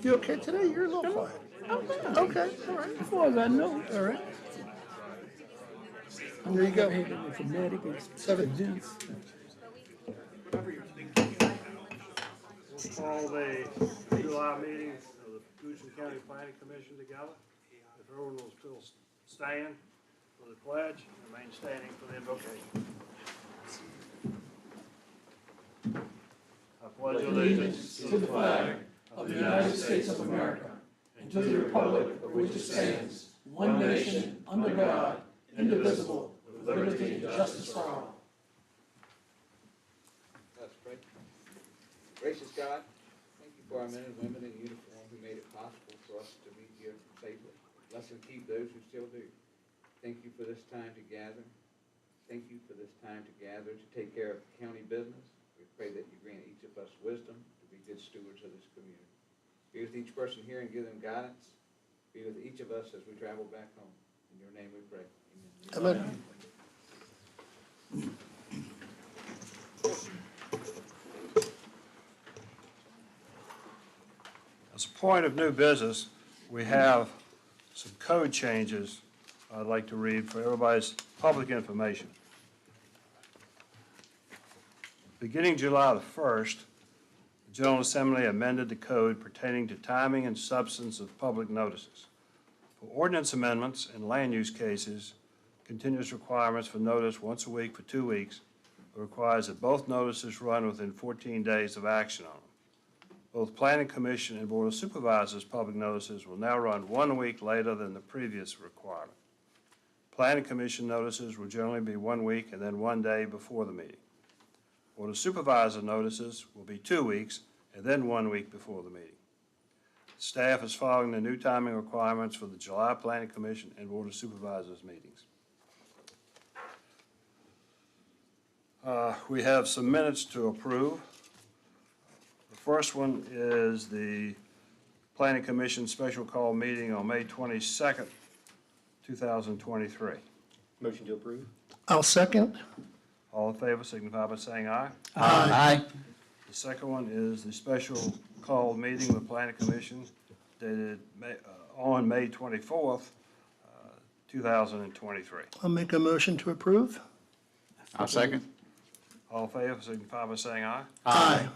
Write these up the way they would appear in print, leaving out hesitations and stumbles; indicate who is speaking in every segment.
Speaker 1: You okay today? You're a little quiet. Okay, all right.
Speaker 2: As far as I know,
Speaker 1: All right.
Speaker 2: there you go. Informatic events.
Speaker 3: Call the July meeting of the Goochland County Planning Commission together. If everyone will still stand for the pledge, remain standing for the invocation. I pledge allegiance
Speaker 2: To the flag of the United States of America and to the republic for which it stands, one nation, under God, indivisible, with liberty and justice for all.
Speaker 4: Let's pray. Gracious God, thank you for our men and women in uniform who made it possible for us to meet here safely. Bless and keep those who still do. Thank you for this time to gather. Thank you for this time to gather to take care of county business. We pray that you grant each of us wisdom to be good stewards of this community. Be with each person here and give them guidance. Be with each of us as we travel back home. In your name we pray. Amen.
Speaker 1: Amen.
Speaker 3: As a point of new business, we have some code changes I'd like to read for everybody's public information. Beginning July the 1st, the General Assembly amended the code pertaining to timing and substance of public notices. For ordinance amendments and land use cases, continuous requirements for notice once a week for 2 weeks requires that both notices run within 14 days of action on them. Both Planning Commission and Board of Supervisors public notices will now run 1 week later than the previous requirement. Planning Commission notices will generally be 1 week and then 1 day before the meeting. Board of Supervisor notices will be 2 weeks and then 1 week before the meeting. Staff is following the new timing requirements for the July Planning Commission and Board of Supervisors meetings. We have some minutes to approve. The first one is the Planning Commission special call meeting on May 22nd, 2023.
Speaker 5: Motion to approve?
Speaker 1: I'll second.
Speaker 3: All in favor signify by saying aye.
Speaker 2: Aye.
Speaker 3: The second one is the special call meeting with the Planning Commission dated on May 24th, 2023.
Speaker 1: I'll make a motion to approve.
Speaker 6: I'll second.
Speaker 3: All in favor signify by saying aye.
Speaker 1: Aye.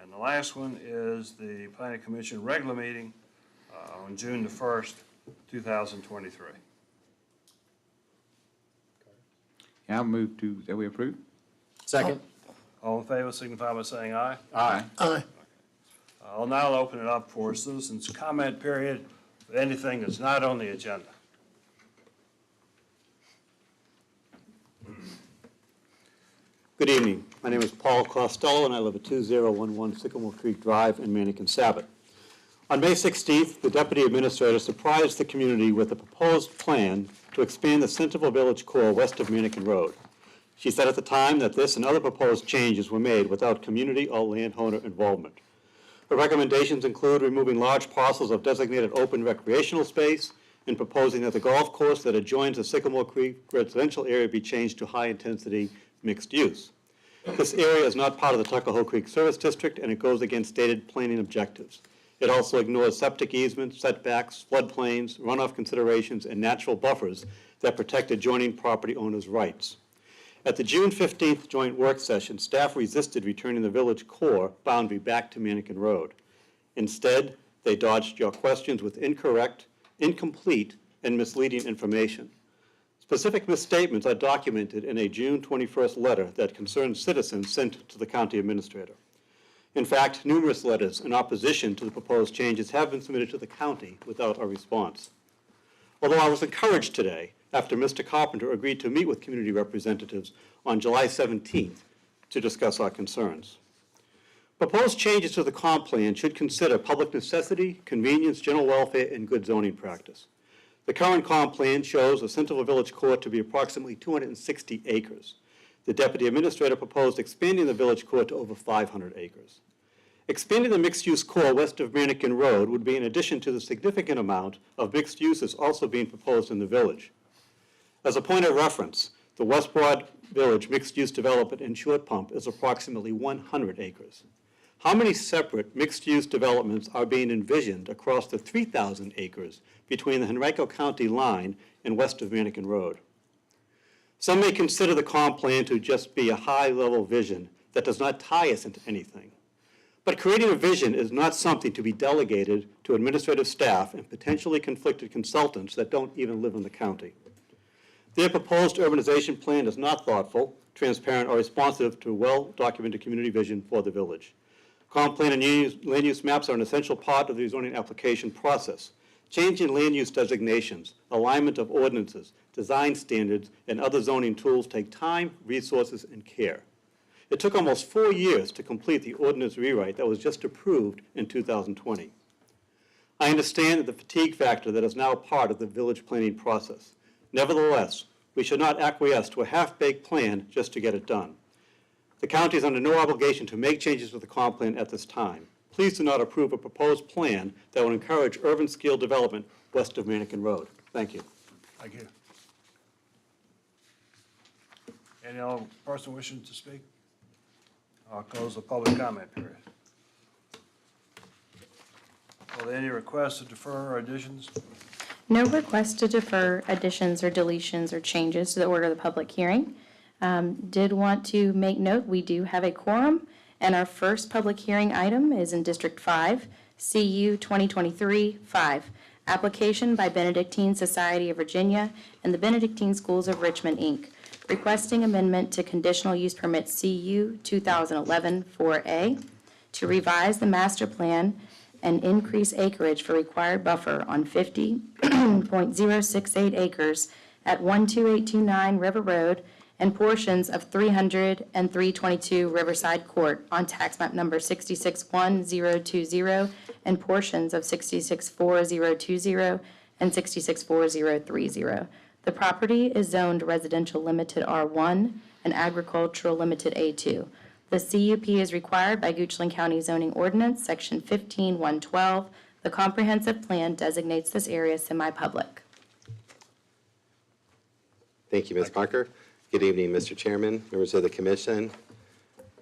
Speaker 3: And the last one is the Planning Commission regular meeting on June the 1st, 2023.
Speaker 6: Yeah, I'll move that we approve.
Speaker 5: Second.
Speaker 3: All in favor signify by saying aye.
Speaker 6: Aye.
Speaker 1: Aye.
Speaker 3: I'll now open it up for citizens' comment period for anything that's not on the agenda.
Speaker 7: Good evening. My name is Paul Costello, and I live at 2011 Sycamore Creek Drive in Mannequin-Sabot. On May 16th, the Deputy Administrator surprised the community with a proposed plan to expand the Centerville Village core west of Mannequin Road. She said at the time that this and other proposed changes were made without community or landowner involvement. Her recommendations include removing large parcels of designated open recreational space and proposing that the golf course that adjoins the Sycamore Creek residential area be changed to high-intensity mixed use. This area is not part of the Tuckahoe Creek Service District, and it goes against stated planning objectives. It also ignores septic easements, setbacks, floodplains, runoff considerations, and natural buffers that protect adjoining property owners' rights. At the June 15th joint work session, staff resisted returning the village core boundary back to Mannequin Road. Instead, they dodged your questions with incorrect, incomplete, and misleading information. Specific misstatements are documented in a June 21st letter that concerned citizens sent to the county administrator. In fact, numerous letters in opposition to the proposed changes have been submitted to the county without a response. Although I was encouraged today, after Mr. Carpenter agreed to meet with community representatives on July 17th to discuss our concerns. Proposed changes to the comp plan should consider public necessity, convenience, general welfare, and good zoning practice. The current comp plan shows the Centerville Village Court to be approximately 260 acres. The deputy administrator proposed expanding the village court to over 500 acres. Expanding the mixed-use core west of Mannequin Road would be in addition to the significant amount of mixed uses also being proposed in the village. As a point of reference, the West Broad Village mixed-use development in Short Pump is approximately 100 acres. How many separate mixed-use developments are being envisioned across the 3,000 acres between the Henrico County line and west of Mannequin Road? Some may consider the comp plan to just be a high-level vision that does not tie us into anything. But creating a vision is not something to be delegated to administrative staff and potentially conflicted consultants that don't even live in the county. Their proposed urbanization plan is not thoughtful, transparent, or responsive to a well-documented community vision for the village. Comp plan and land use maps are an essential part of the zoning application process. Changing land use designations, alignment of ordinances, design standards, and other zoning tools take time, resources, and care. It took almost 4 years to complete the ordinance rewrite that was just approved in 2020. I understand the fatigue factor that is now part of the village planning process. Nevertheless, we should not acquiesce to a half-baked plan just to get it done. The county is under no obligation to make changes to the comp plan at this time. Please do not approve a proposed plan that will encourage urban scale development west of Mannequin Road. Thank you.
Speaker 3: Thank you. Any other person wishing to speak? I'll close the public comment period. Are there any requests to defer or additions?
Speaker 8: No request to defer additions or deletions or changes to the order of the public hearing. Did want to make note, we do have a quorum, and our first public hearing item is in District 5, CU 2023-5, application by Benedictine Society of Virginia and the Benedictine Schools of Richmond, Inc., requesting amendment to conditional use permit CU 2011-4A to revise the master plan and increase acreage for required buffer on 50.068 acres at 12829 River Road and portions of 300 and 322 Riverside Court on tax map number 661020 and portions of 664020 and 664030. The property is zoned residential limited R1 and agricultural limited A2. The CUP is required by Goochland County Zoning Ordinance, Section 15112. The comprehensive plan designates this area semi-public.
Speaker 9: Thank you, Ms. Parker. Good evening, Mr. Chairman, members of the commission.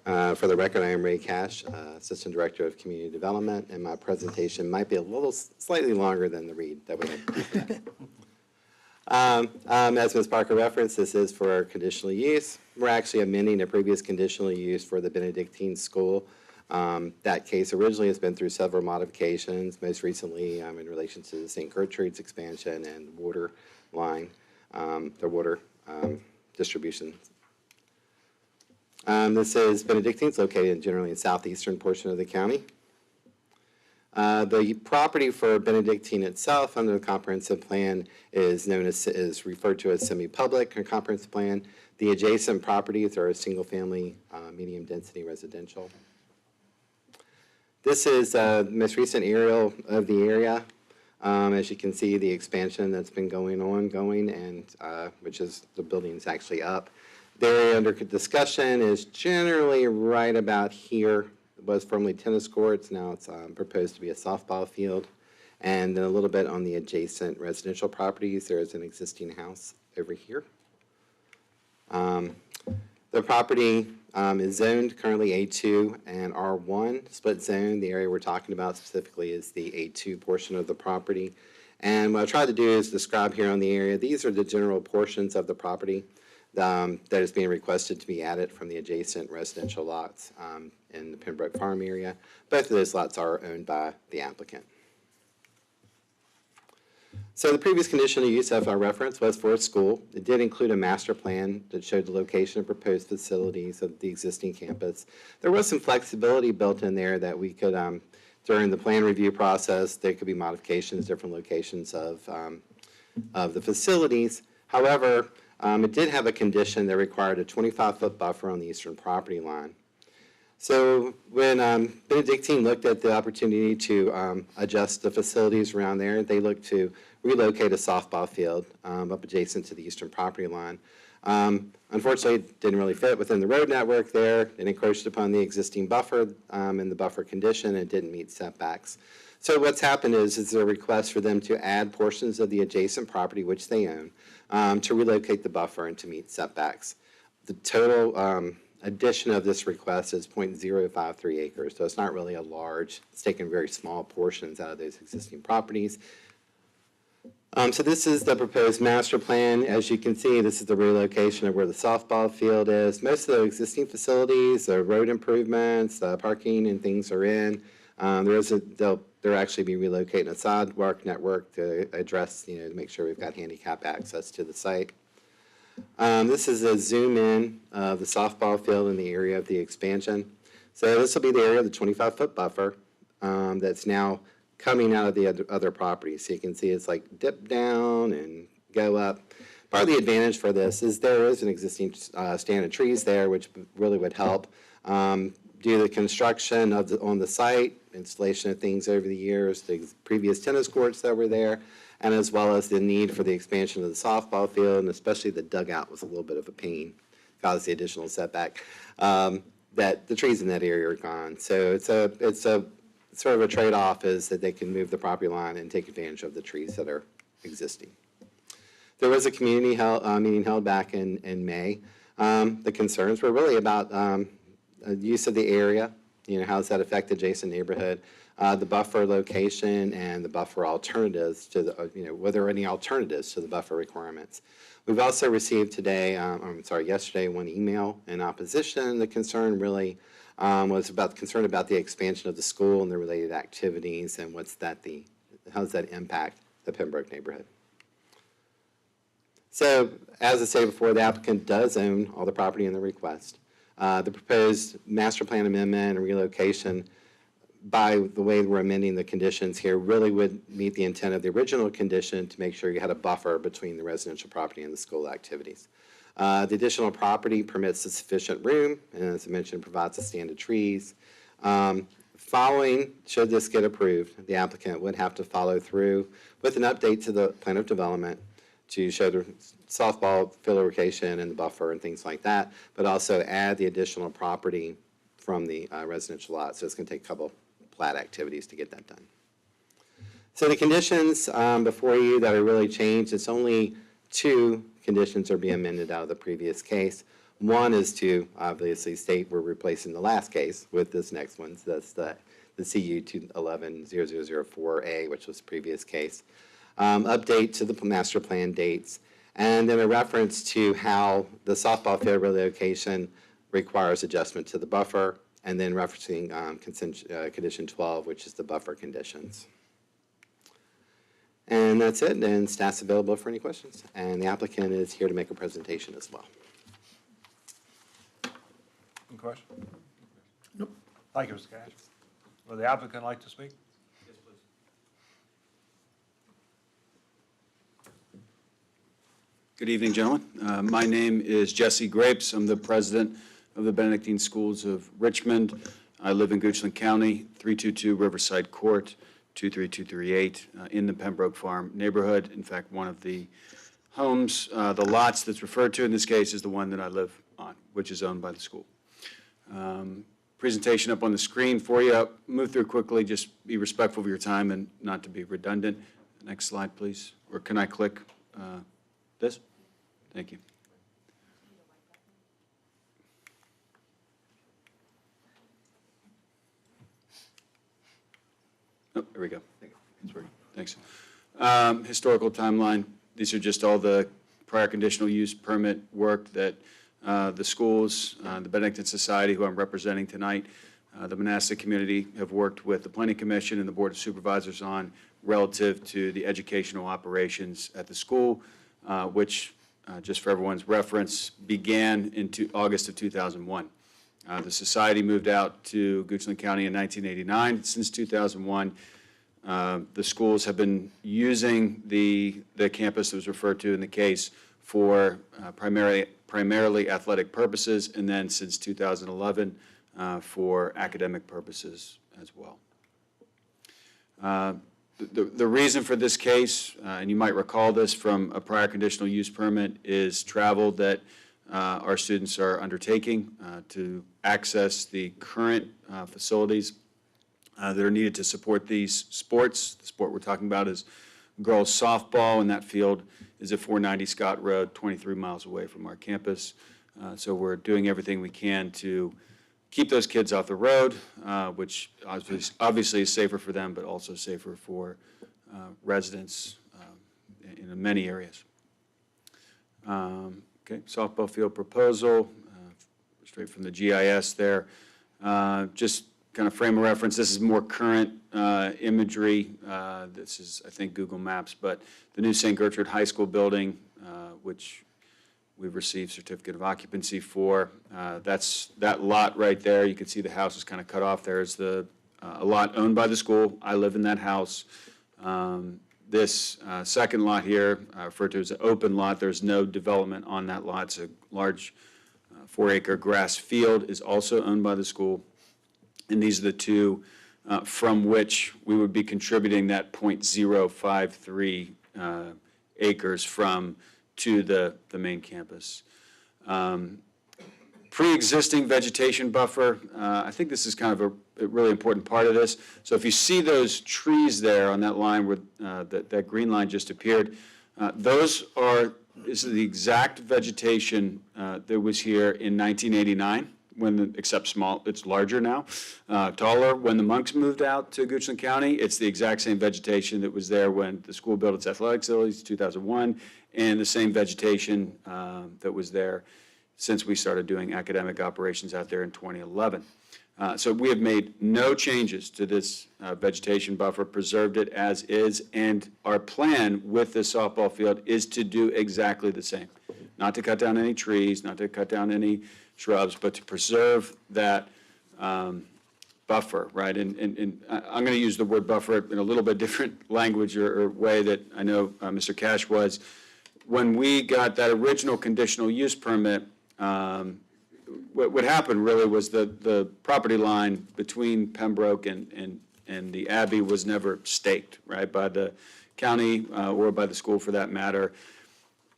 Speaker 9: For the record, I am Ray Cash, Assistant Director of Community Development, and my presentation might be a little slightly longer than the read that we had. As Ms. Parker referenced, this is for conditional use. We're actually amending a previous conditional use for the Benedictine School. That case originally has been through several modifications, most recently in relation to the St. Gertrude's expansion and water line, the water distribution. This is Benedictine's, located generally in southeastern portion of the county. The property for Benedictine itself under the comprehensive plan is referred to as semi-public or comprehensive plan. The adjacent properties are a single-family, medium-density residential. This is the most recent aerial of the area. As you can see, the expansion that's been going, and which is the building's actually up. The area under discussion is generally right about here. It was formerly tennis courts. Now it's proposed to be a softball field. And then a little bit on the adjacent residential properties. There is an existing house over here. The property is zoned currently A2 and R1, split zone. The area we're talking about specifically is the A2 portion of the property. And what I tried to do is describe here on the area, these are the general portions of the property that is being requested to be added from the adjacent residential lots in the Pembroke Farm area. Both of those lots are owned by the applicant. So the previous conditional use of our reference was for a school. It did include a master plan that showed the location of proposed facilities of the existing campus. There was some flexibility built in there that we could, during the plan review process, there could be modifications, different locations of the facilities. However, it did have a condition that required a 25-foot buffer on the eastern property line. So when Benedictine looked at the opportunity to adjust the facilities around there, they looked to relocate a softball field up adjacent to the eastern property line. Unfortunately, it didn't really fit within the road network there. It encroached upon the existing buffer and the buffer condition, and it didn't meet setbacks. So what's happened is a request for them to add portions of the adjacent property, which they own, to relocate the buffer and to meet setbacks. The total addition of this request is 0.053 acres, so it's not really a large, it's taking very small portions out of those existing properties. So this is the proposed master plan. As you can see, this is the relocation of where the softball field is. Most of the existing facilities, the road improvements, parking and things are in. They'll actually be relocating a sidewalk network to address, to make sure we've got handicap access to the site. This is a zoom in of the softball field in the area of the expansion. So this will be the area of the 25-foot buffer that's now coming out of the other properties. So you can see it's like dip down and go up. Part of the advantage for this is there is an existing stand of trees there, which really would help. Due to the construction on the site, installation of things over the years, the previous tennis courts that were there, and as well as the need for the expansion of the softball field, and especially the dugout was a little bit of a pain, caused the additional setback, that the trees in that area are gone. So it's a sort of a trade-off is that they can move the property line and take advantage of the trees that are existing. There was a community meeting held back in May. The concerns were really about use of the area, how does that affect the adjacent neighborhood, the buffer location and the buffer alternatives to the, were there any alternatives to the buffer requirements. We've also received yesterday, one email in opposition. The concern really was concern about the expansion of the school and the related activities and how does that impact the Pembroke neighborhood. So as I said before, the applicant does own all the property in the request. The proposed master plan amendment and relocation, by the way we're amending the conditions here, really would meet the intent of the original condition to make sure you had a buffer between the residential property and the school activities. The additional property permits a sufficient room, and as I mentioned, provides a stand of trees. Should this get approved, the applicant would have to follow through with an update to the plan of development to show the softball field location and the buffer and things like that, but also add the additional property from the residential lot. So it's going to take a couple plat activities to get that done. So the conditions before you that are really changed, it's only 2 conditions are being amended out of the previous case. One is to obviously state we're replacing the last case with this next one. So that's the CU 211-0004A, which was the previous case. Update to the master plan dates, and then a reference to how the softball field relocation requires adjustment to the buffer, and then referencing condition 12, which is the buffer conditions. And that's it, and staff's available for any questions. And the applicant is here to make a presentation as well.
Speaker 3: Any questions? Nope. Thank you, Mr. Cash. Would the applicant like to speak?
Speaker 10: Yes, please. Good evening, gentlemen. My name is Jesse Grapes. I'm the president of the Benedictine Schools of Richmond. I live in Goochland County, 322 Riverside Court, 23238, in the Pembroke Farm neighborhood. In fact, one of the homes, the lots that's referred to in this case is the one that I live on, which is owned by the school. Presentation up on the screen for you. I'll move through quickly, just be respectful of your time and not to be redundant. Next slide, please. Or can I click this? Thank you. Oh, there we go. It's working. Thanks. Historical timeline. These are just all the prior conditional use permit work that the schools, the Benedictine Society, who I'm representing tonight, the monastic community have worked with the Planning Commission and the Board of Supervisors on relative to the educational operations at the school, which, just for everyone's reference, began in August of 2001. The society moved out to Goochland County in 1989. Since 2001, the schools have been using the campus that was referred to in the case for primarily athletic purposes, and then since 2011 for academic purposes as well. The reason for this case, and you might recall this from a prior conditional use permit, is travel that our students are undertaking to access the current facilities that are needed to support these sports. The sport we're talking about is girls softball, and that field is at 490 Scott Road, 23 miles away from our campus. So we're doing everything we can to keep those kids off the road, which obviously is safer for them, but also safer for residents in many areas. Okay, softball field proposal, straight from the GIS there. Just kind of frame of reference, this is more current imagery. This is, I think, Google Maps, but the new St. Gertrude High School building, which we've received certificate of occupancy for. That's that lot right there. You can see the house is kind of cut off. There's a lot owned by the school. I live in that house. This second lot here, referred to as an open lot, there's no development on that lot. It's a large 4-acre grass field, is also owned by the school. And these are the two from which we would be contributing that 0.053 acres from to the main campus. Pre-existing vegetation buffer, I think this is kind of a really important part of this. So if you see those trees there on that line where that green line just appeared, this is the exact vegetation that was here in 1989. Except small, it's larger now, taller. When the monks moved out to Goochland County, it's the exact same vegetation that was there when the school built its athletic facilities in 2001, and the same vegetation that was there since we started doing academic operations out there in 2011. So we have made no changes to this vegetation buffer, preserved it as is, and our plan with this softball field is to do exactly the same. Not to cut down any trees, not to cut down any shrubs, but to preserve that buffer, right? And I'm going to use the word buffer in a little bit different language or way that I know Mr. Cash was. When we got that original conditional use permit, what happened really was the property line between Pembroke and the Abbey was never staked, right, by the county or by the school for that matter.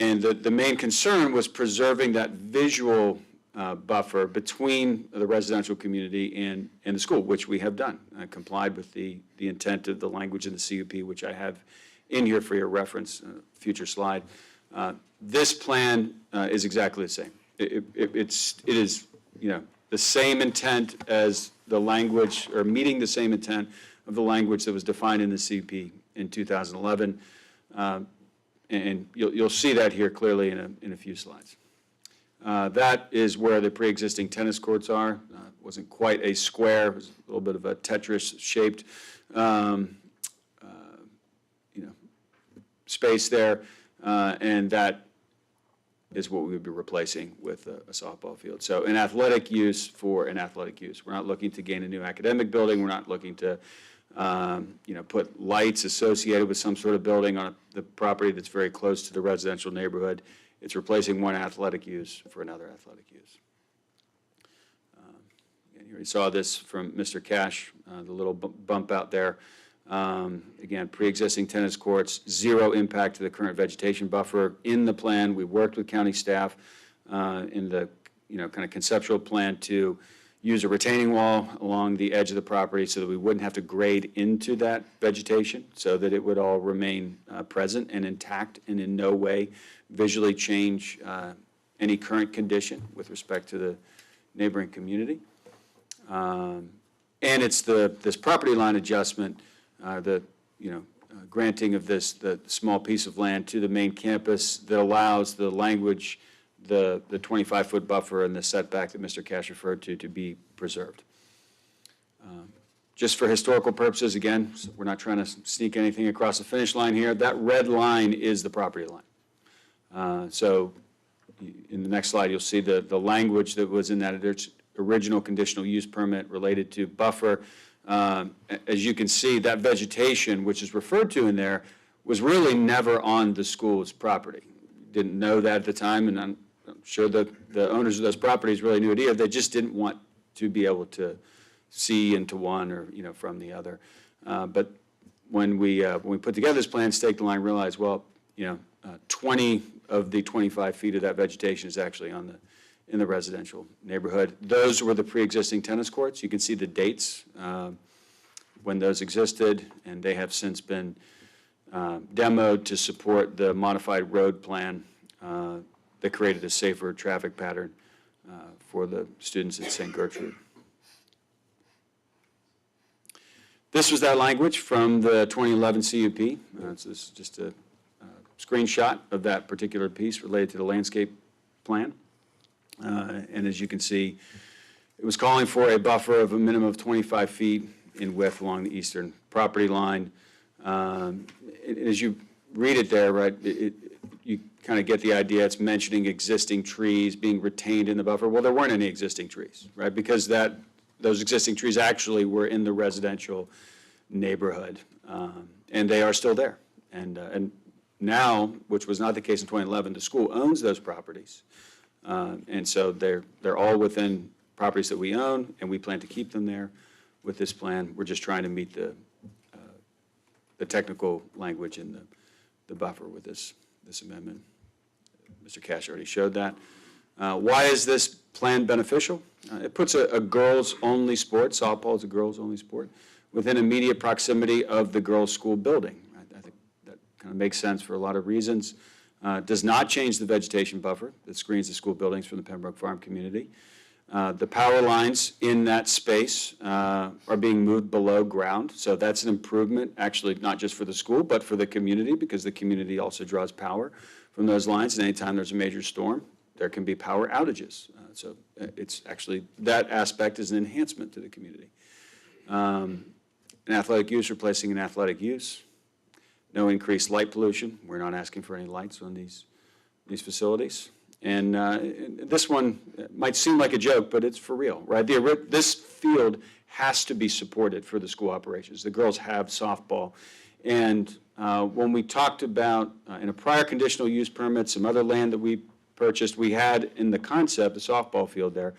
Speaker 10: And the main concern was preserving that visual buffer between the residential community and the school, which we have done, complied with the intent of the language in the CUP, which I have in here for your reference, future slide. This plan is exactly the same. It is, the same intent as the language, or meeting the same intent of the language that was defined in the CUP in 2011. And you'll see that here clearly in a few slides. That is where the pre-existing tennis courts are. It wasn't quite a square. It was a little bit of a Tetris-shaped space there, and that is what we would be replacing with a softball field. So an athletic use for an athletic use. We're not looking to gain a new academic building. We're not looking to put lights associated with some sort of building on the property that's very close to the residential neighborhood. It's replacing one athletic use for another athletic use. You already saw this from Mr. Cash, the little bump out there. Again, pre-existing tennis courts, zero impact to the current vegetation buffer. In the plan, we worked with county staff in the kind of conceptual plan to use a retaining wall along the edge of the property so that we wouldn't have to grade into that vegetation, so that it would all remain present and intact and in no way visually change any current condition with respect to the neighboring community. And it's this property line adjustment, granting of the small piece of land to the main campus that allows the language, the 25-foot buffer and the setback that Mr. Cash referred to be preserved. Just for historical purposes, again, we're not trying to sneak anything across the finish line here. That red line is the property line. So in the next slide, you'll see the language that was in that original conditional use permit related to buffer. As you can see, that vegetation, which is referred to in there, was really never on the school's property. Didn't know that at the time, and I'm sure the owners of those properties really knew it either. They just didn't want to be able to see into one or, from the other. But when we put together this plan, staked the line, realized, well, 20 of the 25 feet of that vegetation is actually in the residential neighborhood. Those were the pre-existing tennis courts. You can see the dates when those existed, and they have since been demoed to support the modified road plan that created a safer traffic pattern for the students at St. Gertrude. This was that language from the 2011 CUP. This is just a screenshot of that particular piece related to the landscape plan. And as you can see, it was calling for a buffer of a minimum of 25 feet in width along the eastern property line. As you read it there, right, you kind of get the idea. It's mentioning existing trees being retained in the buffer. Well, there weren't any existing trees, right, because those existing trees actually were in the residential neighborhood, and they are still there. And now, which was not the case in 2011, the school owns those properties, and so they're all within properties that we own, and we plan to keep them there with this plan. We're just trying to meet the technical language in the buffer with this amendment. Mr. Cash already showed that. Why is this plan beneficial? It puts a girls-only sport, softball is a girls-only sport, within immediate proximity of the girls' school building. I think that kind of makes sense for a lot of reasons. Does not change the vegetation buffer that screens the school buildings from the Pembroke Farm community. The power lines in that space are being moved below ground, so that's an improvement, actually not just for the school, but for the community, because the community also draws power from those lines, and anytime there's a major storm, there can be power outages. So it's actually, that aspect is an enhancement to the community. An athletic use replacing an athletic use. No increased light pollution. We're not asking for any lights on these facilities. And this one might seem like a joke, but it's for real, right? This field has to be supported for the school operations. The girls have softball. And when we talked about, in a prior conditional use permit, some other land that we purchased, we had in the concept a softball field there.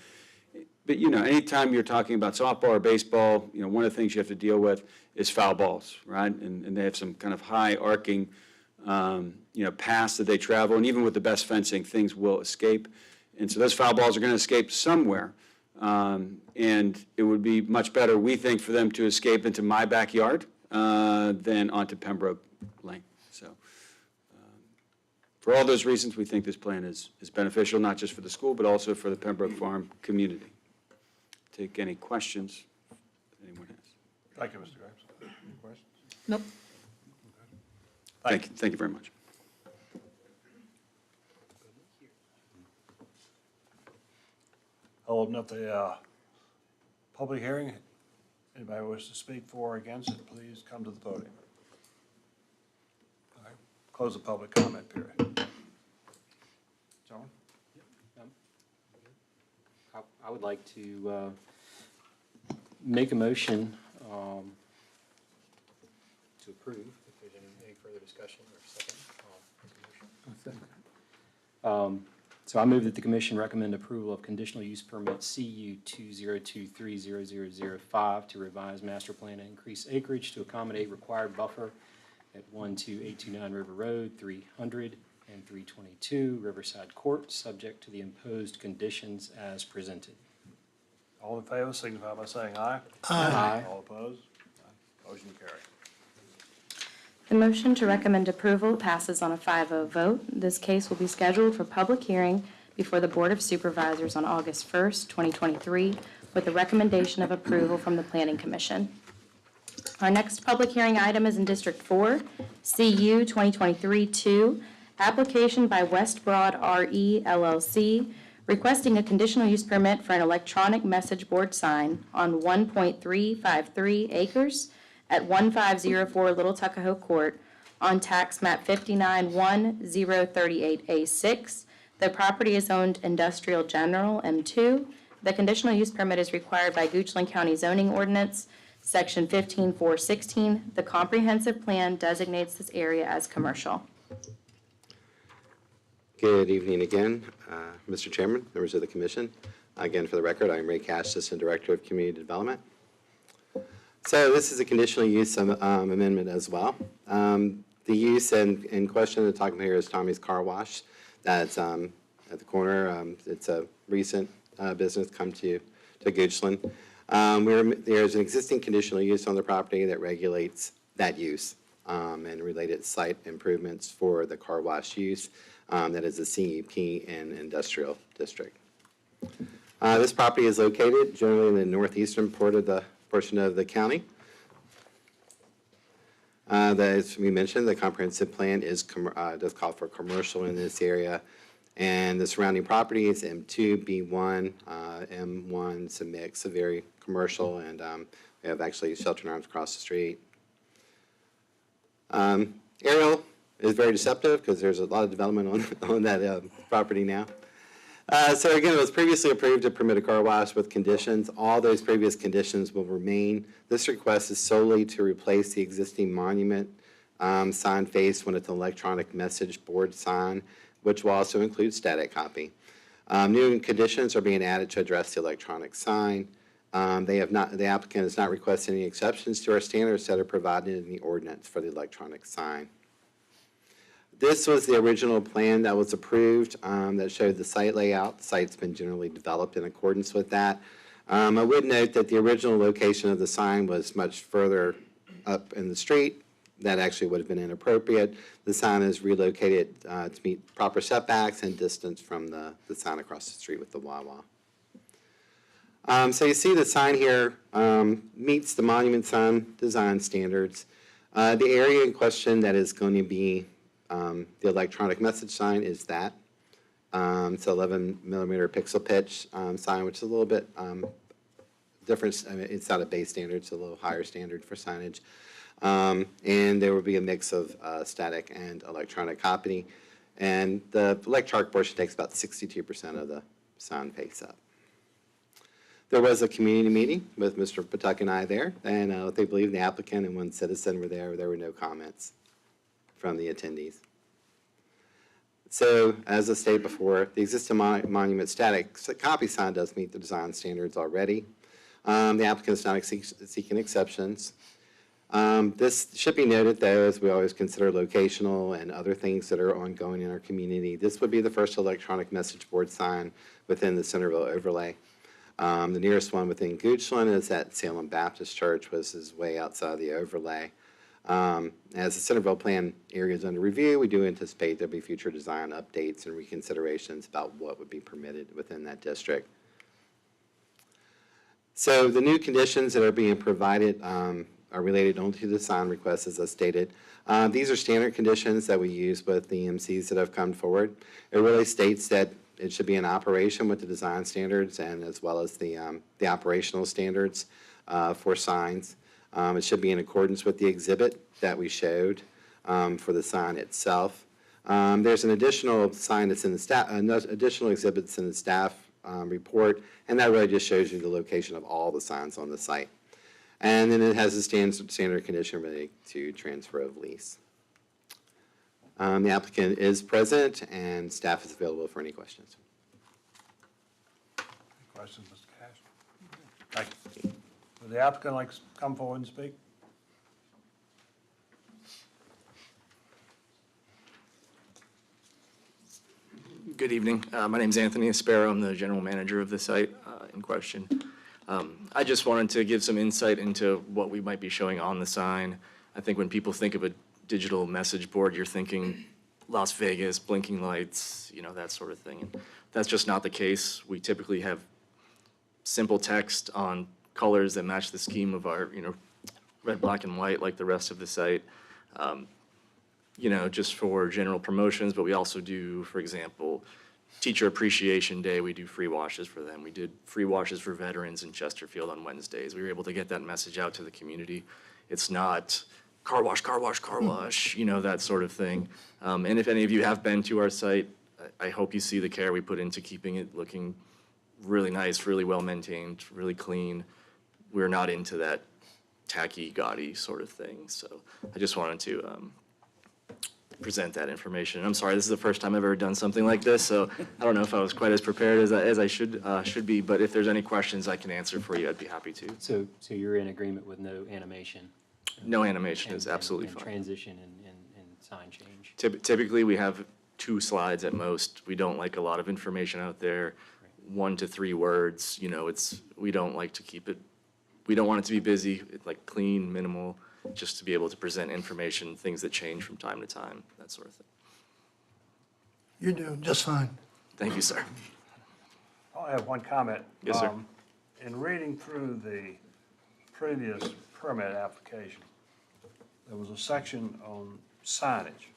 Speaker 10: But, anytime you're talking about softball or baseball, one of the things you have to deal with is foul balls, right? And they have some kind of high arcing paths that they travel, and even with the best fencing, things will escape. And so those foul balls are going to escape somewhere. And it would be much better, we think, for them to escape into my backyard than onto Pembroke Lane. So for all those reasons, we think this plan is beneficial, not just for the school, but also for the Pembroke Farm community. Take any questions that anyone has.
Speaker 3: Thank you, Mr. Graves. Any questions?
Speaker 2: Nope.
Speaker 10: Thank you very much.
Speaker 3: I'll open up the public hearing. Anybody who wishes to speak for or against it, please come to the podium. All right. Close the public comment period. Gentlemen?
Speaker 5: I would like to make a motion to approve, if there's any further discussion or second. So I move that the commission recommend approval of conditional use permit CU 20230005 to revise master plan and increase acreage to accommodate required buffer at 12829 River Road, 300 and 322 Riverside Court, subject to the imposed conditions as presented.
Speaker 3: All in favor, signify by saying aye.
Speaker 5: Aye.
Speaker 3: All opposed? Motion carried.
Speaker 8: The motion to recommend approval passes on a 5-0 vote. This case will be scheduled for public hearing before the Board of Supervisors on August 1st, 2023, with a recommendation of approval from the Planning Commission. Our next public hearing item is in District 4, CU 2023-2, application by West Broad RE LLC requesting a conditional use permit for an electronic message board sign on 1.353 acres at 1504 Little Tuckahoe Court on tax map 59-1038A6. The property is owned industrial general M2. The conditional use permit is required by Goochland County zoning ordinance, section 15416. The comprehensive plan designates this area as commercial.
Speaker 9: Good evening again, Mr. Chairman, members of the commission. Again, for the record, I'm Ray Cash, Assistant Director of Community Development. So this is a conditional use amendment as well. The use in question we're talking about here is Tommy's Car Wash. That's at the corner. It's a recent business come to Goochland. There's an existing conditional use on the property that regulates that use and related site improvements for the car wash use. That is a CUP in industrial district. This property is located generally in the northeastern portion of the county. As we mentioned, the comprehensive plan does call for commercial in this area, and the surrounding property is M2, B1, M1. It's a mix of very commercial, and we have actually Sheltering Arms across the street. Aerial is very deceptive because there's a lot of development on that property now. So again, it was previously approved to permit a car wash with conditions. All those previous conditions will remain. This request is solely to replace the existing monument sign face with an electronic message board sign, which will also include static copy. New conditions are being added to address the electronic sign. The applicant has not requested any exceptions to our standards that are provided in the ordinance for the electronic sign. This was the original plan that was approved that showed the site layout. The site's been generally developed in accordance with that. I would note that the original location of the sign was much further up in the street. That actually would have been inappropriate. The sign is relocated to meet proper setbacks and distance from the sign across the street with the Wawa. So you see the sign here meets the monument sign design standards. The area in question that is going to be the electronic message sign is that. It's 11 millimeter pixel pitch sign, which is a little bit different. I mean, it's not a base standard, it's a little higher standard for signage. And there will be a mix of static and electronic copy. And the electronic portion takes about 62% of the sign face up. There was a community meeting with Mr. Patuck and I there, and they believe the applicant and one citizen were there. There were no comments from the attendees. So, as I stated before, the existing monument static copy sign does meet the design standards already. The applicant is not seeking exceptions. This should be noted, though, as we always consider locational and other things that are ongoing in our community. This would be the first electronic message board sign within the Centerville overlay. The nearest one within Goochland is at Salem Baptist Church, which is way outside the overlay. As the Centerville plan area is under review, we do anticipate there'll be future design updates and reconsiderations about what would be permitted within that district. So the new conditions that are being provided are related only to the sign requests, as I stated. These are standard conditions that we use with the EMCs that have come forward. It really states that it should be in operation with the design standards and as well as the operational standards for signs. It should be in accordance with the exhibit that we showed for the sign itself. There's an additional sign that's in the staff, additional exhibits in the staff report, and that really just shows you the location of all the signs on the site. And then it has a standard condition related to transfer of lease. The applicant is present, and staff is available for any questions.
Speaker 3: Any questions, Mr. Cash? Thank you. Would the applicant like to come forward and speak?
Speaker 11: Good evening. My name is Anthony Aspero. I'm the general manager of the site in question. I just wanted to give some insight into what we might be showing on the sign. I think when people think of a digital message board, you're thinking Las Vegas, blinking lights, you know, that sort of thing. And that's just not the case. We typically have simple text on colors that match the scheme of our, you know, red, black, and white like the rest of the site. You know, just for general promotions, but we also do, for example, Teacher Appreciation Day, we do free washes for them. We did free washes for veterans in Chesterfield on Wednesdays. We were able to get that message out to the community. It's not car wash, car wash, car wash, that sort of thing. And if any of you have been to our site, I hope you see the care we put into keeping it looking really nice, really well-maintained, really clean. We're not into that tacky, gaudy sort of thing. So I just wanted to present that information. I'm sorry, this is the first time I've ever done something like this, so I don't know if I was quite as prepared as I should be, but if there's any questions I can answer for you, I'd be happy to.
Speaker 5: So you're in agreement with no animation?
Speaker 11: No animation is
Speaker 5: and-
Speaker 11: absolutely
Speaker 5: and
Speaker 11: fine.
Speaker 5: Transition and sign change?
Speaker 11: Typically, we have 2 slides at most. We don't like a lot of information out there, 1 to 3 words, we don't like to keep it, we don't want it to be busy, like clean, minimal, just to be able to present information, things that change from time to time, that sort of thing.
Speaker 1: You're doing just fine.
Speaker 11: Thank you, sir.
Speaker 3: I have one comment.
Speaker 11: Yes, sir.
Speaker 3: In reading through the previous permit application, there was a section on signage.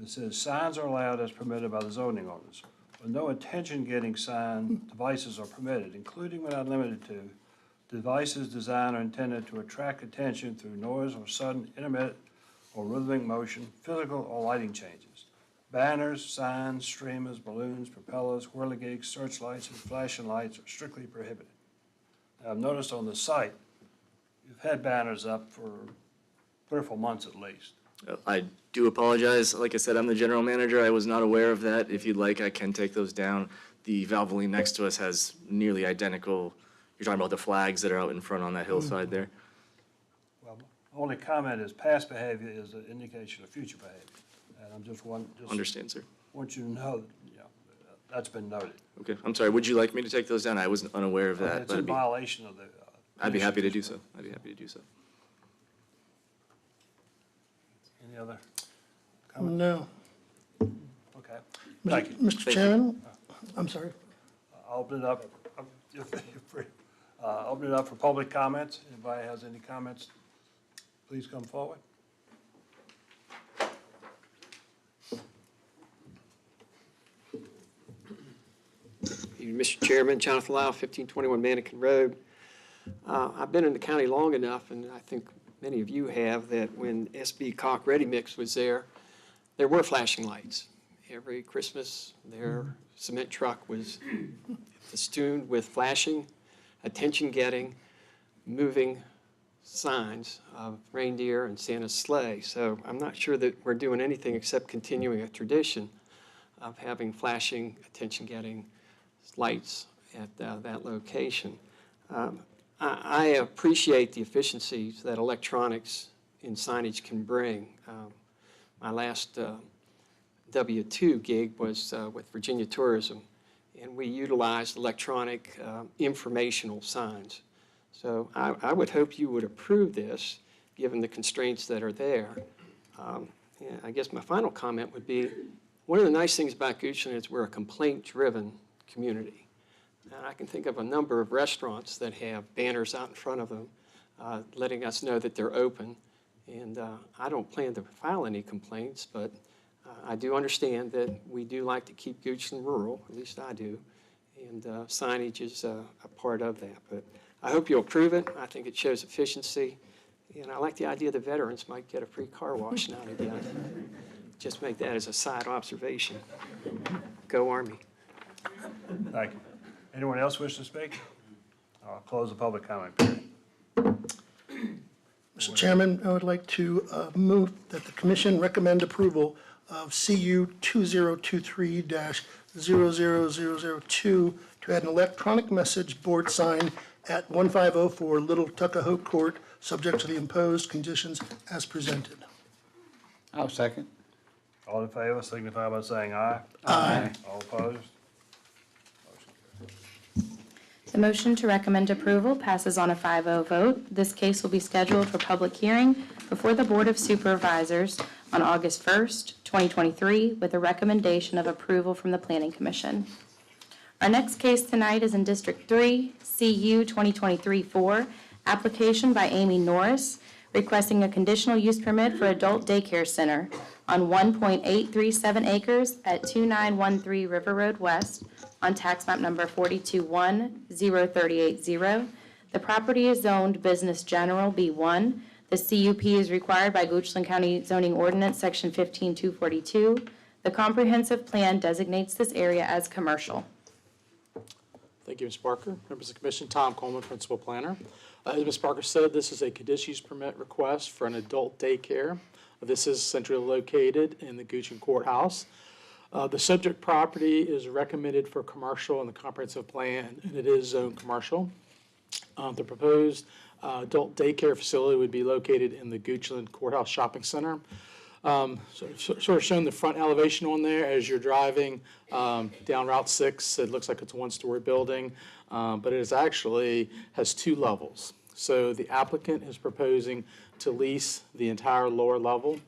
Speaker 3: It says, signs are allowed as permitted by the zoning ordinance, but no attention-getting sign devices are permitted, including but not limited to devices designed or intended to attract attention through noise or sudden, intermittent, or rhythmic motion, physical or lighting changes. Banners, signs, streamers, balloons, propellers, whirligigs, searchlights, and flashing lights are strictly prohibited. Now, I've noticed on the site, you've had banners up for 3 or 4 months at least.
Speaker 11: I do apologize. Like I said, I'm the general manager. I was not aware of that. If you'd like, I can take those down. The Valvoline next to us has nearly identical, you're talking about the flags that are out in front on that hillside there?
Speaker 3: Well, my only comment is past behavior is an indication of future behavior. And I'm just
Speaker 11: Understand, sir.
Speaker 3: want you to know, that's been noted.
Speaker 11: Okay, I'm sorry. Would you like me to take those down? I was unaware of that.
Speaker 3: It's
Speaker 11: but
Speaker 3: in violation of the.
Speaker 11: I'd be happy to do so. I'd be happy to do so.
Speaker 3: Any other comments?
Speaker 1: No.
Speaker 3: Okay, thank you.
Speaker 1: Mr. Chairman, I'm sorry.
Speaker 3: I'll open it up, you're free. Open it up for public comments. Anybody has any comments, please come forward.
Speaker 12: Mr. Chairman, Jonathan Lau, 1521 Mannequin Road. I've been in the county long enough, and I think many of you have, that when SB Cock Ready Mix was there were flashing lights. Every Christmas, their cement truck was festooned with flashing, attention-getting, moving signs of reindeer and Santa's sleigh. So I'm not sure that we're doing anything except continuing a tradition of having flashing, attention-getting lights at that location. I appreciate the efficiencies that electronics in signage can bring. My last W-2 gig was with Virginia Tourism, and we utilized electronic informational signs. So I would hope you would approve this, given the constraints that are there. I guess my final comment would be, one of the nice things about Goochland is we're a complaint-driven community. And I can think of a number of restaurants that have banners out in front of them letting us know that they're open. And I don't plan to file any complaints, but I do understand that we do like to keep Goochland rural, at least I do, and signage is a part of that. But I hope you'll approve it. I think it shows efficiency, and I like the idea the veterans might get a free car wash now and again. Just make that as a side observation. Go Army.
Speaker 3: Thank you. Anyone else wish to speak? I'll close the public comment period.
Speaker 1: Mr. Chairman, I would like to move that the commission recommend approval of CU 2023-00002 to add an electronic message board sign at 1504 Little Tuckahoe Court, subject to the imposed conditions as presented.
Speaker 6: I'll second.
Speaker 3: All in favor signify by saying aye.
Speaker 1: Aye.
Speaker 3: All opposed?
Speaker 8: The motion to recommend approval passes on a 5-0 vote. This case will be scheduled for public hearing before the Board of Supervisors on August 1st, 2023, with a recommendation of approval from the Planning Commission. Our next case tonight is in District 3, CU 2023-4, application by Amy Norris, requesting a conditional use permit for adult daycare center on 1.837 acres at 2913 River Road West on tax map number 421-03080. The property is zoned Business General B1. The CUP is required by Goochland County Zoning Ordinance, Section 15242. The comprehensive plan designates this area as commercial.
Speaker 2: Thank you, Ms. Parker. Members of the commission, Tom Coleman, Principal Planner. As Ms. Parker said, this is a conditional use permit request for an adult daycare. This is centrally located in the Goochland Courthouse. The subject property is recommended for commercial in the comprehensive plan, and it is zoned commercial. The proposed adult daycare facility would be located in the Goochland Courthouse Shopping Center. Sort of showing the front elevation on there as you're driving down Route 6. It looks like it's a one-story building, but it is actually has 2 levels. So the applicant is proposing to lease the entire lower level.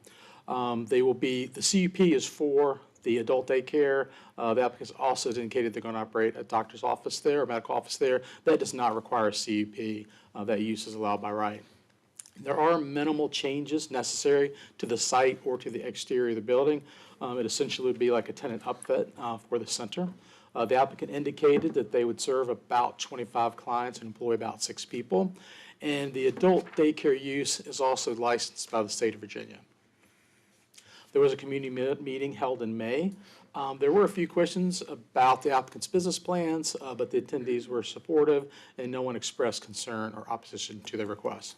Speaker 2: The CUP is for the adult daycare. The applicant's also indicated they're going to operate a doctor's office there, a medical office there. That does not require a CUP. That use is allowed by right. There are minimal changes necessary to the site or to the exterior of the building. It essentially would be like a tenant upfit for the center. The applicant indicated that they would serve about 25 clients and employ about 6 people. And the adult daycare use is also licensed by the state of Virginia. There was a community meeting held in May. There were a few questions about the applicant's business plans, but the attendees were supportive and no one expressed concern or opposition to the request.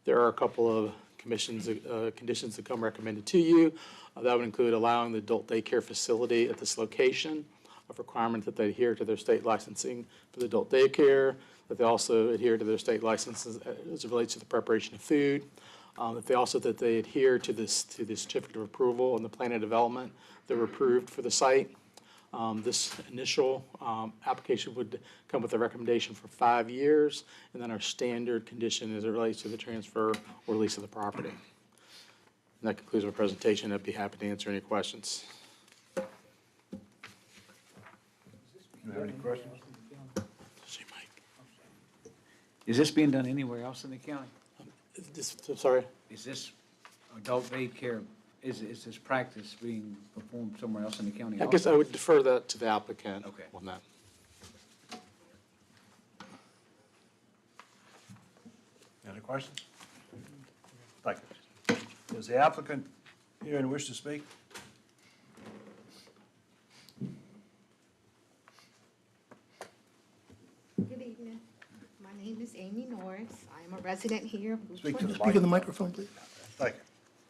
Speaker 2: There are a couple of conditions that come recommended to you. That would include allowing the adult daycare facility at this location, a requirement that they adhere to their state licensing for the adult daycare, that they also adhere to their state licenses as it relates to the preparation of food, that they adhere to the certificate of approval and the plan of development that were approved for the site. This initial application would come with a recommendation for 5 years, and then our standard condition as it relates to the transfer or lease of the property. And that concludes my presentation. I'd be happy to answer any questions.
Speaker 3: Do you have any questions?
Speaker 6: Is this being done anywhere else in the county?
Speaker 2: Sorry?
Speaker 6: Is this adult daycare, is this practice being performed somewhere else in the county?
Speaker 2: I guess I would defer that to the applicant
Speaker 6: Okay.
Speaker 2: on that.
Speaker 3: Any questions? Thank you. Is the applicant here and wish to speak?
Speaker 13: Good evening. My name is Amy Norris. I am a resident here.
Speaker 3: Speak to the
Speaker 1: Speak in the microphone, please.
Speaker 3: Thank you.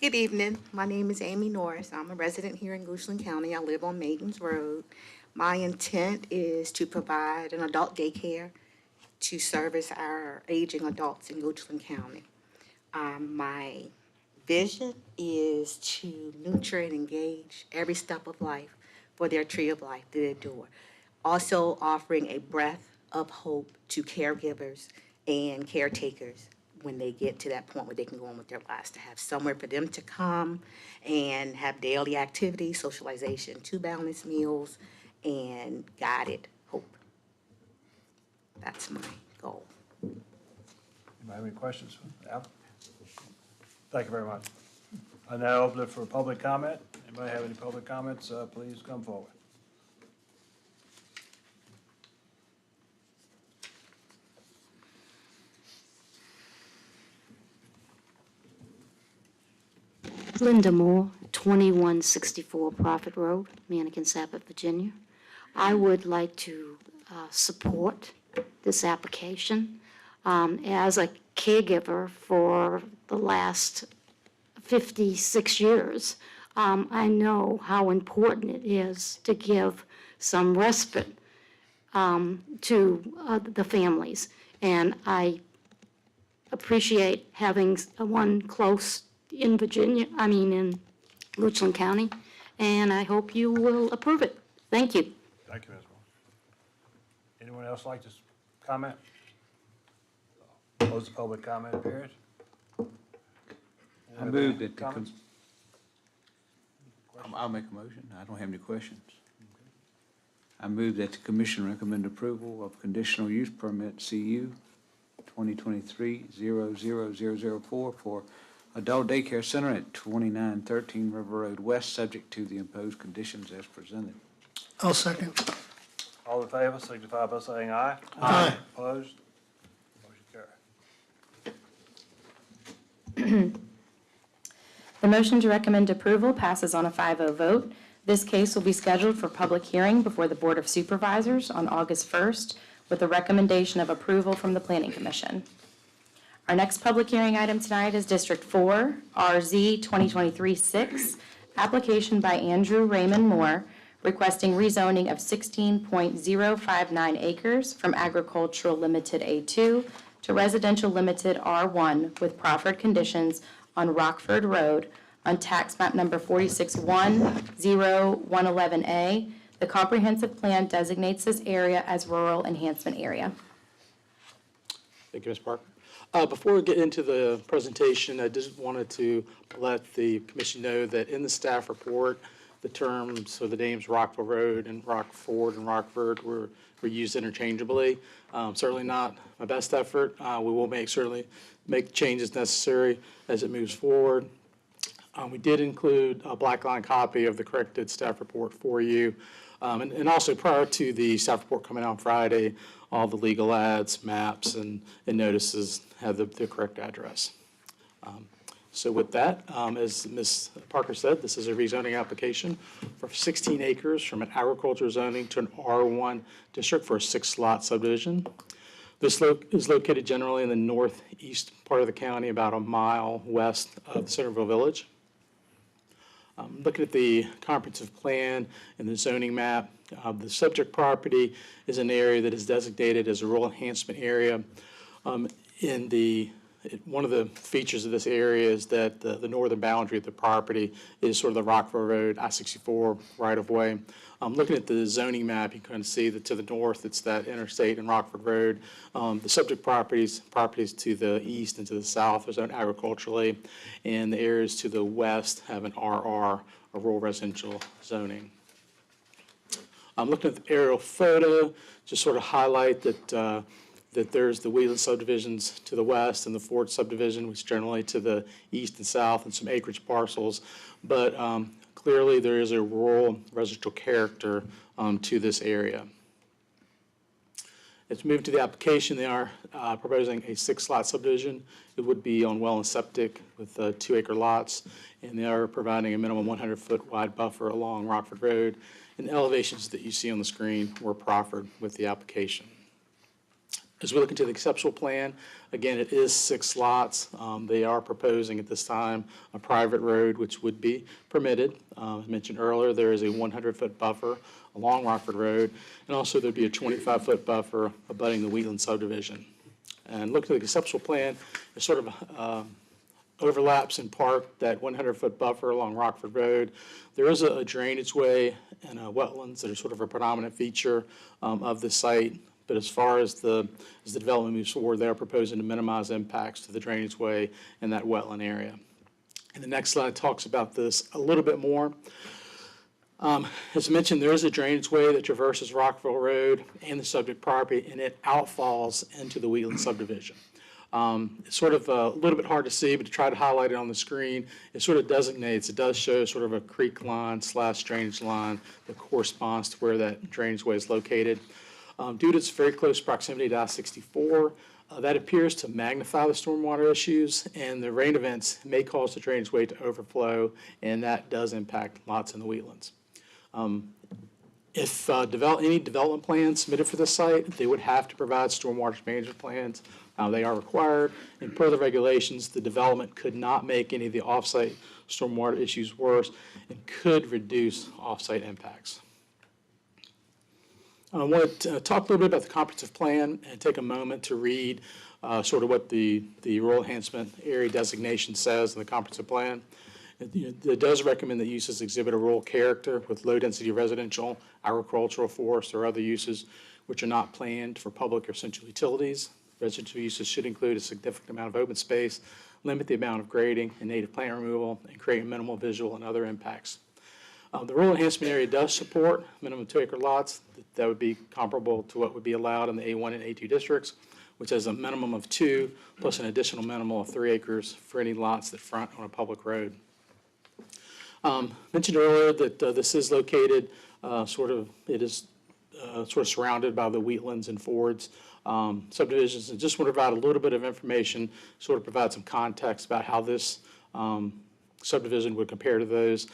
Speaker 13: Good evening. My name is Amy Norris. I'm a resident here in Goochland County. I live on Maidens Road. My intent is to provide an adult daycare to service our aging adults in Goochland County. My vision is to nurture and engage every step of life for their tree of life that they adore. Also offering a breath of hope to caregivers and caretakers when they get to that point where they can go on with their lives, to have somewhere for them to come and have daily activities, socialization, 2 balanced meals, and guided hope. That's my goal.
Speaker 3: Anybody have any questions for the applicant? Thank you very much. I now open it for public comment. Anybody have any public comments, please come forward.
Speaker 14: Linda Moore, 2164 Prophet Road, Mannequin Sabbath, Virginia. I would like to support this application. As a caregiver for the last 56 years, I know how important it is to give some respite to the families. And I appreciate having one close in Virginia, in Goochland County, and I hope you will approve it. Thank you.
Speaker 3: Thank you, Ms. Moore. Anyone else like to comment? Close the public comment period.
Speaker 6: I move that the
Speaker 3: Comments?
Speaker 6: I'll make a motion. I don't have any questions. I move that the commission recommend approval of conditional use permit CU 2023-00004 for adult daycare center at 2913 River Road West, subject to the imposed conditions as presented.
Speaker 1: I'll second.
Speaker 3: All in favor, signify by saying aye.
Speaker 1: Aye.
Speaker 3: Opposed? Motion carried.
Speaker 8: The motion to recommend approval passes on a 5-0 vote. This case will be scheduled for public hearing before the Board of Supervisors on August 1st with a recommendation of approval from the Planning Commission. Our next public hearing item tonight is District 4, RZ 2023-6, application by Andrew Raymond Moore requesting rezoning of 16.059 acres from agricultural limited A2 to residential limited R1 with proffered conditions on Rockford Road on tax map number 4610111A. The comprehensive plan designates this area as rural enhancement area.
Speaker 2: Thank you, Ms. Parker. Before we get into the presentation, I just wanted to let the commission know that in the staff report, the terms, so the names Rockville Road and Rockford and Rockford were used interchangeably. Certainly not my best effort. We will certainly make changes necessary as it moves forward. We did include a black line copy of the corrected staff report for you. And also prior to the staff report coming out on Friday, all the legal ads, maps, and notices have the correct address. So with that, as Ms. Parker said, this is a rezoning application for 16 acres from an agricultural zoning to an R1 district for a 6-lot subdivision. This is located generally in the northeast part of the county, about a mile west of Centerville Village. Looking at the comprehensive plan and the zoning map, the subject property is an area that is designated as a rural enhancement area. One of the features of this area is that the northern boundary of the property is sort of the Rockville Road I-64 right-of-way. Looking at the zoning map, you can kind of see that to the north, it's that interstate and Rockford Road. The subject properties to the east and to the south are zoned agriculturally, and the areas to the west have an RR, a rural residential zoning. Looking at the aerial photo, just sort of highlight that there's the Wheeland subdivisions to the west and the Ford subdivision, which is generally to the east and south, and some acreage parcels. But clearly there is a rural residential character to this area. Let's move to the application. They are proposing a 6-lot subdivision. It would be on well and septic with 2-acre lots, and they are providing a minimum 100-foot wide buffer along Rockford Road. And the elevations that you see on the screen were proffered with the application. As we look into the conceptual plan, again, it is 6 lots. They are proposing at this time a private road, which would be permitted. As mentioned earlier, there is a 100-foot buffer along Rockford Road, and also there'd be a 25-foot buffer abutting the Wheeland subdivision. And looking at the conceptual plan, it sort of overlaps in part that 100-foot buffer along Rockford Road. There is a drainage way and wetlands that are sort of a predominant feature of the site. But as far as the development moves forward, they are proposing to minimize impacts to the drainage way and that wetland area. And the next slide talks about this a little bit more. As mentioned, there is a drainage way that traverses Rockville Road and the subject property, and it outfalls into the Wheeland subdivision. It's sort of a little bit hard to see, but to try to highlight it on the screen, it sort of designates, it does show sort of a creek line / drainage line that corresponds to where that drainage way is located. Due to its very close proximity to I-64, that appears to magnify the stormwater issues, and the rain events may cause the drainage way to overflow, and that does impact lots in the wetlands. If any development plans submitted for this site, they would have to provide stormwater management plans. They are required, and per the regulations, the development could not make any of the off-site stormwater issues worse and could reduce off-site impacts. I want to talk a little bit about the comprehensive plan and take a moment to read sort of what the rural enhancement area designation says in the comprehensive plan. It does recommend that uses exhibit a rural character with low-density residential, agricultural, forest, or other uses which are not planned for public or essential utilities. Residential uses should include a significant amount of open space, limit the amount of grading and native plant removal, and create minimal visual and other impacts. The rural enhancement area does support minimum 2-acre lots. That would be comparable to what would be allowed in the A1 and A2 districts, which has a minimum of 2 plus an additional minimum of 3 acres for any lots that front on a public road. Mentioned earlier that this is located sort of surrounded by the wheatlands and fords subdivisions, and just want to provide a little bit of information, sort of provide some context about how this subdivision would compare to those.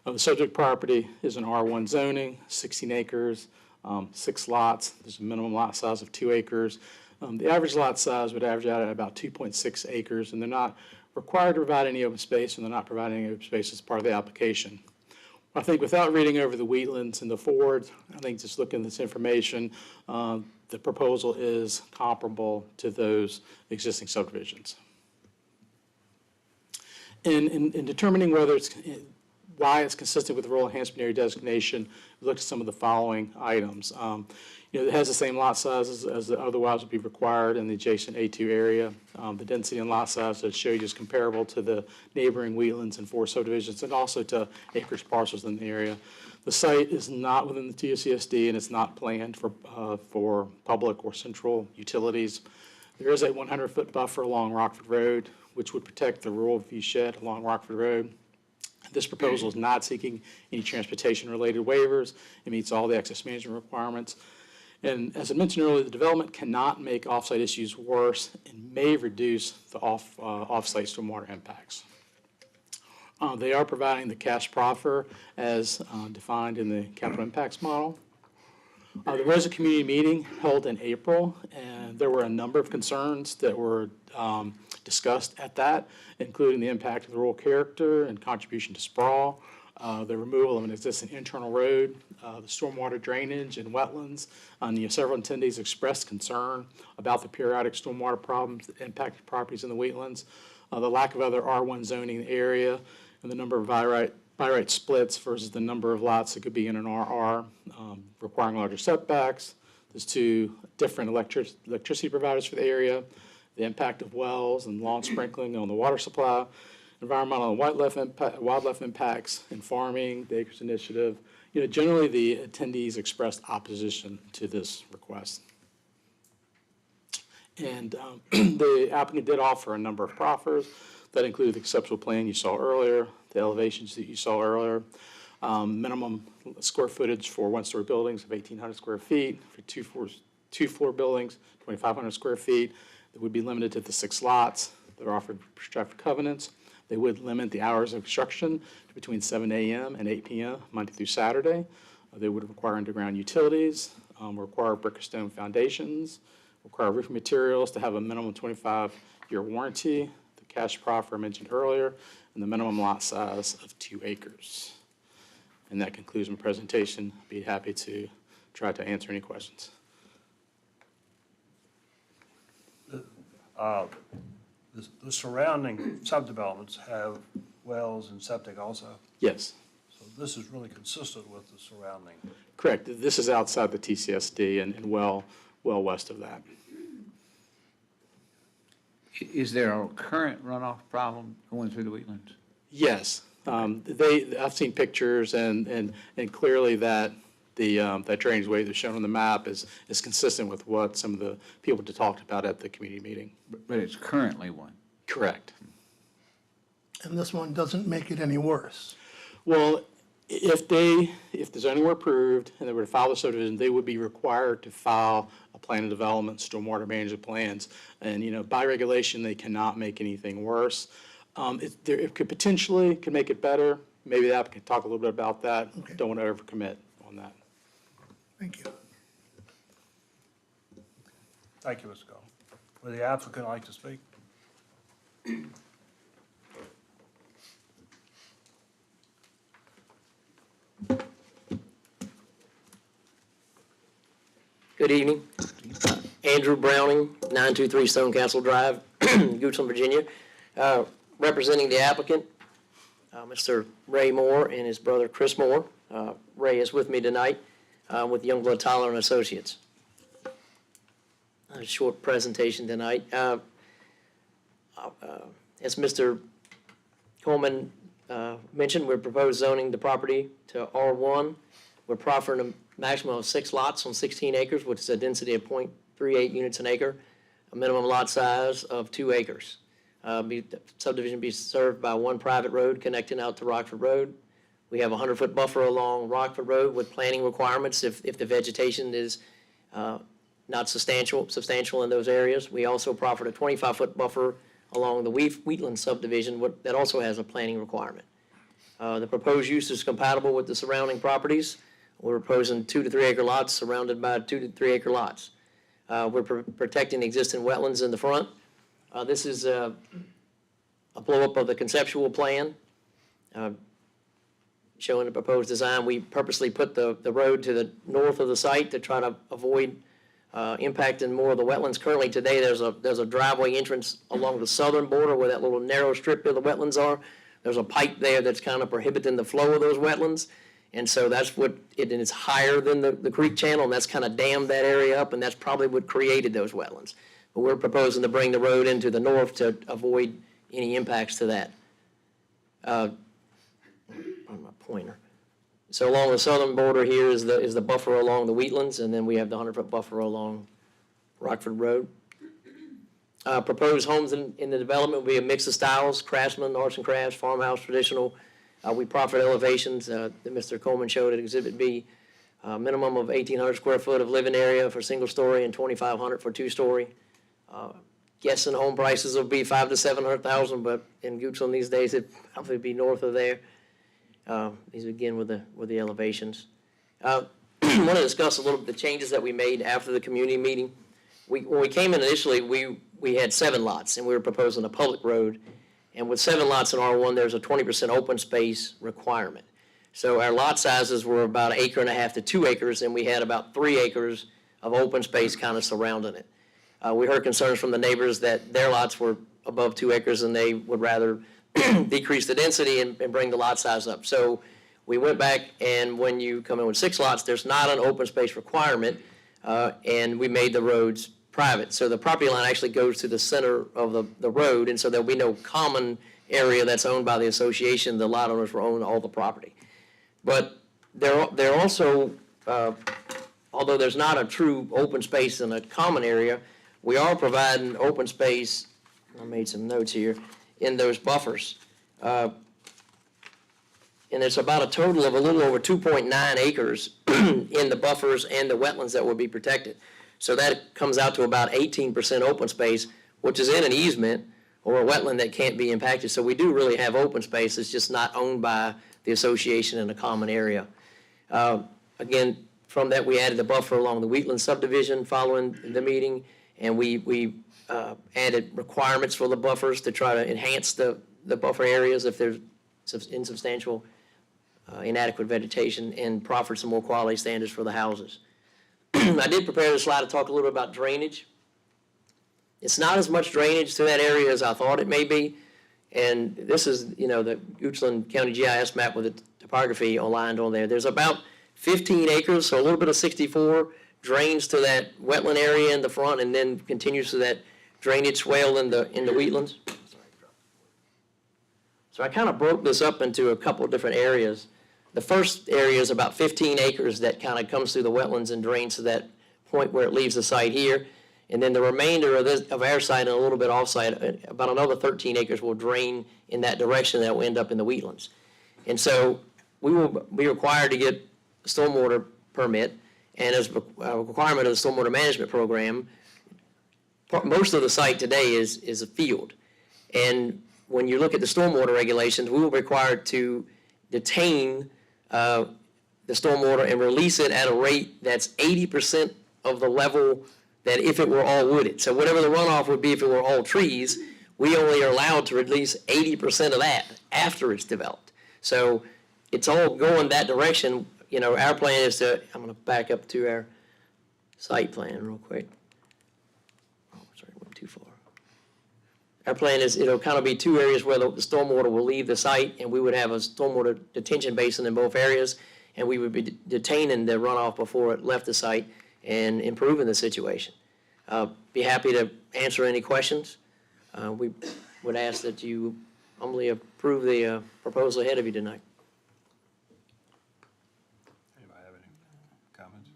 Speaker 2: The subject property is an R1 zoning, 16 acres, 6 lots. There's a minimum lot size of 2 acres. The average lot size would average out at about 2.6 acres, and they're not required to provide any open space, and they're not providing any open space as part of the application. I think without reading over the wheatlands and the fords, I think just looking at this information, the proposal is comparable to those existing subdivisions. In determining why it's consistent with the rural enhancement area designation, we looked at some of the following items. It has the same lot sizes as otherwise would be required in the adjacent A2 area. The density and lot size that show you is comparable to the neighboring wheatlands and forest subdivisions, and also to acreage parcels in the area. The site is not within the TOCSD, and it's not planned for public or central utilities. There is a 100-foot buffer along Rockford Road, which would protect the rural viewshed along Rockford Road. This proposal is not seeking any transportation-related waivers. It meets all the access management requirements. And as I mentioned earlier, the development cannot make off-site issues worse and may reduce the off-site stormwater impacts. They are providing the cash proffer as defined in the capital impacts model. There was a community meeting held in April, and there were a number of concerns that were discussed at that, including the impact of the rural character and contribution to sprawl, the removal of an existing internal road, the stormwater drainage and wetlands. Several attendees expressed concern about the periodic stormwater problems that impacted properties in the wetlands, the lack of other R1 zoning in the area, and the number of by right splits versus the number of lots that could be in an RR, requiring larger setbacks. There's 2 different electricity providers for the area, the impact of wells and lawn sprinkling on the water supply, environmental and wildlife impacts in farming, the Acres Initiative. Generally the attendees expressed opposition to this request. And the applicant did offer a number of proffers that included the conceptual plan you saw earlier, the elevations that you saw earlier, minimum square footage for one-story buildings of 1,800 square feet, for two-floor buildings, 2,500 square feet. That would be limited to the 6 lots that are offered prescribed covenants. They would limit the hours of construction to between 7 a.m. and 8 p.m. Monday through Saturday. They would require underground utilities, require brick or stone foundations, require roofing materials to have a minimum 25-year warranty, the cash proffer I mentioned earlier, and the minimum lot size of 2 acres. And that concludes my presentation. I'd be happy to try to answer any questions.
Speaker 3: The surrounding subdevelopments have wells and septic also,
Speaker 2: Yes,
Speaker 3: so this is really consistent with the surrounding.
Speaker 2: correct. This is outside the TCSD and well west of that.
Speaker 6: Is there a current runoff problem going through the wetlands?
Speaker 2: Yes, I've seen pictures and clearly that that drainage way that's shown on the map is consistent with what some of the people talked about at the community meeting.
Speaker 6: But it's currently one.
Speaker 2: Correct.
Speaker 1: And this one doesn't make it any worse.
Speaker 2: Well, if the zoning were approved and they were to file the subdivision, they would be required to file a plan of development, stormwater management plans. And, by regulation, they cannot make anything worse. It could potentially make it better. Maybe the applicant can talk a little bit about that.
Speaker 1: Okay.
Speaker 2: Don't want to overcommit on that.
Speaker 1: Thank you.
Speaker 3: Thank you, Mr. Cole. Would the applicant like to speak?
Speaker 15: Good evening. Andrew Browning, 923 Stone Castle Drive, Goochland, Virginia. Representing the applicant, Mr. Ray Moore and his brother Chris Moore. Ray is with me tonight with Youngblood Tyler and Associates. A short presentation tonight. As Mr. Coleman mentioned, we're proposed zoning the property to R1. We're proffering a maximum of 6 lots on 16 acres, which is a density of 0.38 units an acre. a minimum lot size of 2 acres. Subdivision be served by one private road connecting out to Rockford Road. We have a 100-foot buffer along Rockford Road with planting requirements if the vegetation is not substantial in those areas. We also proffered a 25-foot buffer along the Wheatland subdivision that also has a planting requirement. The proposed use is compatible with the surrounding properties. We're proposing 2 to 3 acre lots surrounded by 2 to 3 acre lots. We're protecting the existing wetlands in the front. This is a blow-up of the conceptual plan showing the proposed design. We purposely put the road to the north of the site to try to avoid impacting more of the wetlands. Currently today, there's a driveway entrance along the southern border where that little narrow strip of the wetlands are. There's a pipe there that's kind of prohibiting the flow of those wetlands. And so that's what, and it's higher than the creek channel, and that's kind of dammed that area up, and that's probably what created those wetlands. But we're proposing to bring the road into the north to avoid any impacts to that. My pointer. So along the southern border here is the buffer along the Wheatlands, and then we have the 100-foot buffer along Rockford Road. Proposed homes in the development will be a mix of styles: craftsman, arts and crafts, farmhouse, traditional. We proffered elevations that Mr. Coleman showed at Exhibit B. Minimum of 1,800 square foot of living area for single story and 2,500 for 2-story. Guessing home prices will be $500,000 to $700,000, but in Goochland these days it'd probably be north of there. These again with the elevations. I want to discuss a little bit the changes that we made after the community meeting. When we came in initially, we had 7 lots, and we were proposing a public road. And with 7 lots in R1, there's a 20% open space requirement. So our lot sizes were about 1.5 acres to 2 acres, and we had about 3 acres of open space kind of surrounding it. We heard concerns from the neighbors that their lots were above 2 acres, and they would rather decrease the density and bring the lot size up. So we went back, and when you come in with 6 lots, there's not an open space requirement, and we made the roads private. So the property line actually goes to the center of the road, and so there'll be no common area that's owned by the association. The lot owners will own all the property. But they're also, although there's not a true open space in a common area, we are providing open space, I made some notes here, in those buffers. And it's about a total of a little over 2.9 acres in the buffers and the wetlands that will be protected. So that comes out to about 18% open space, which is in an easement or a wetland that can't be impacted. So we do really have open space. It's just not owned by the association in a common area. Again, from that, we added the buffer along the Wheatland subdivision following the meeting, and we added requirements for the buffers to try to enhance the buffer areas if there's insubstantial, inadequate vegetation, and proffered some more quality standards for the houses. I did prepare this slide to talk a little bit about drainage. It's not as much drainage to that area as I thought it may be. And this is, the Goochland County GIS map with the topography aligned on there. There's about 15 acres, so a little bit of 64 drains to that wetland area in the front and then continues to that drainage swale in the wheatlands. So I kind of broke this up into a couple of different areas. The first area is about 15 acres that kind of comes through the wetlands and drains to that point where it leaves the site here. And then the remainder of our site and a little bit off-site, about another 13 acres will drain in that direction that will end up in the wheatlands. And so we will be required to get a stormwater permit, and as a requirement of the stormwater management program, most of the site today is a field. And when you look at the stormwater regulations, we will be required to detain the stormwater and release it at a rate that's 80% of the level that if it were all wooded. So whatever the runoff would be if it were all trees, we only are allowed to release 80% of that after it's developed. So it's all going that direction. Our plan is to, I'm going to back up to our site plan real quick. Oh, sorry, went too far. Our plan is it'll kind of be 2 areas where the stormwater will leave the site, and we would have a stormwater detention basin in both areas, and we would be detaining the runoff before it left the site and improving the situation. Be happy to answer any questions. We would ask that you humbly approve the proposal ahead of you tonight.
Speaker 3: Anybody have any comments?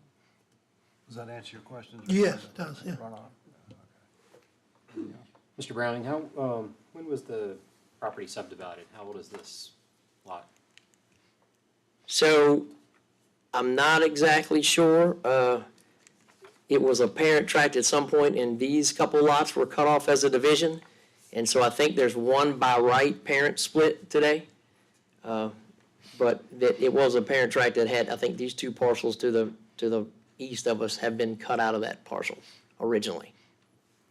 Speaker 3: Does that answer your questions?
Speaker 1: Yes, it does, yeah.
Speaker 3: Runoff?
Speaker 5: Mr. Browning, when was the property subdivided? How old is this lot?
Speaker 15: So I'm not exactly sure. It was a parent tract at some point, and these couple lots were cut off as a division. And so I think there's one by right parent split today. But that it was a parent tract that had, I think these two parcels to the east of us have been cut out of that parcel originally.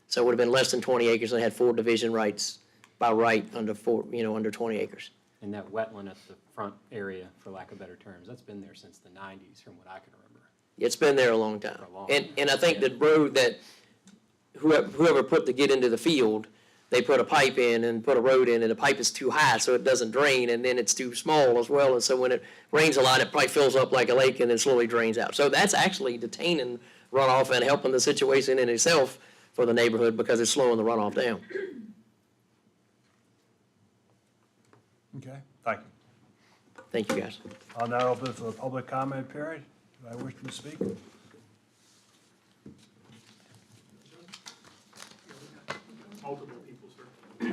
Speaker 15: So it would have been less than 20 acres and had 4 division rights by right under under 20 acres.
Speaker 5: And that wetland at the front area, for lack of better terms, that's been there since the 90s from what I can remember.
Speaker 15: It's been there a long time.
Speaker 5: For a long
Speaker 15: And I think the road that whoever put the get into the field, they put a pipe in and put a road in, and the pipe is too high, so it doesn't drain, and then it's too small as well, and so when it rains a lot, it probably fills up like a lake and then slowly drains out. So that's actually detaining runoff and helping the situation in itself for the neighborhood because it's slowing the runoff down.
Speaker 3: Okay, thank you.
Speaker 15: Thank you, guys.
Speaker 3: I'll now open it for the public comment period. Do I wish to speak?
Speaker 2: Multiple people, sir.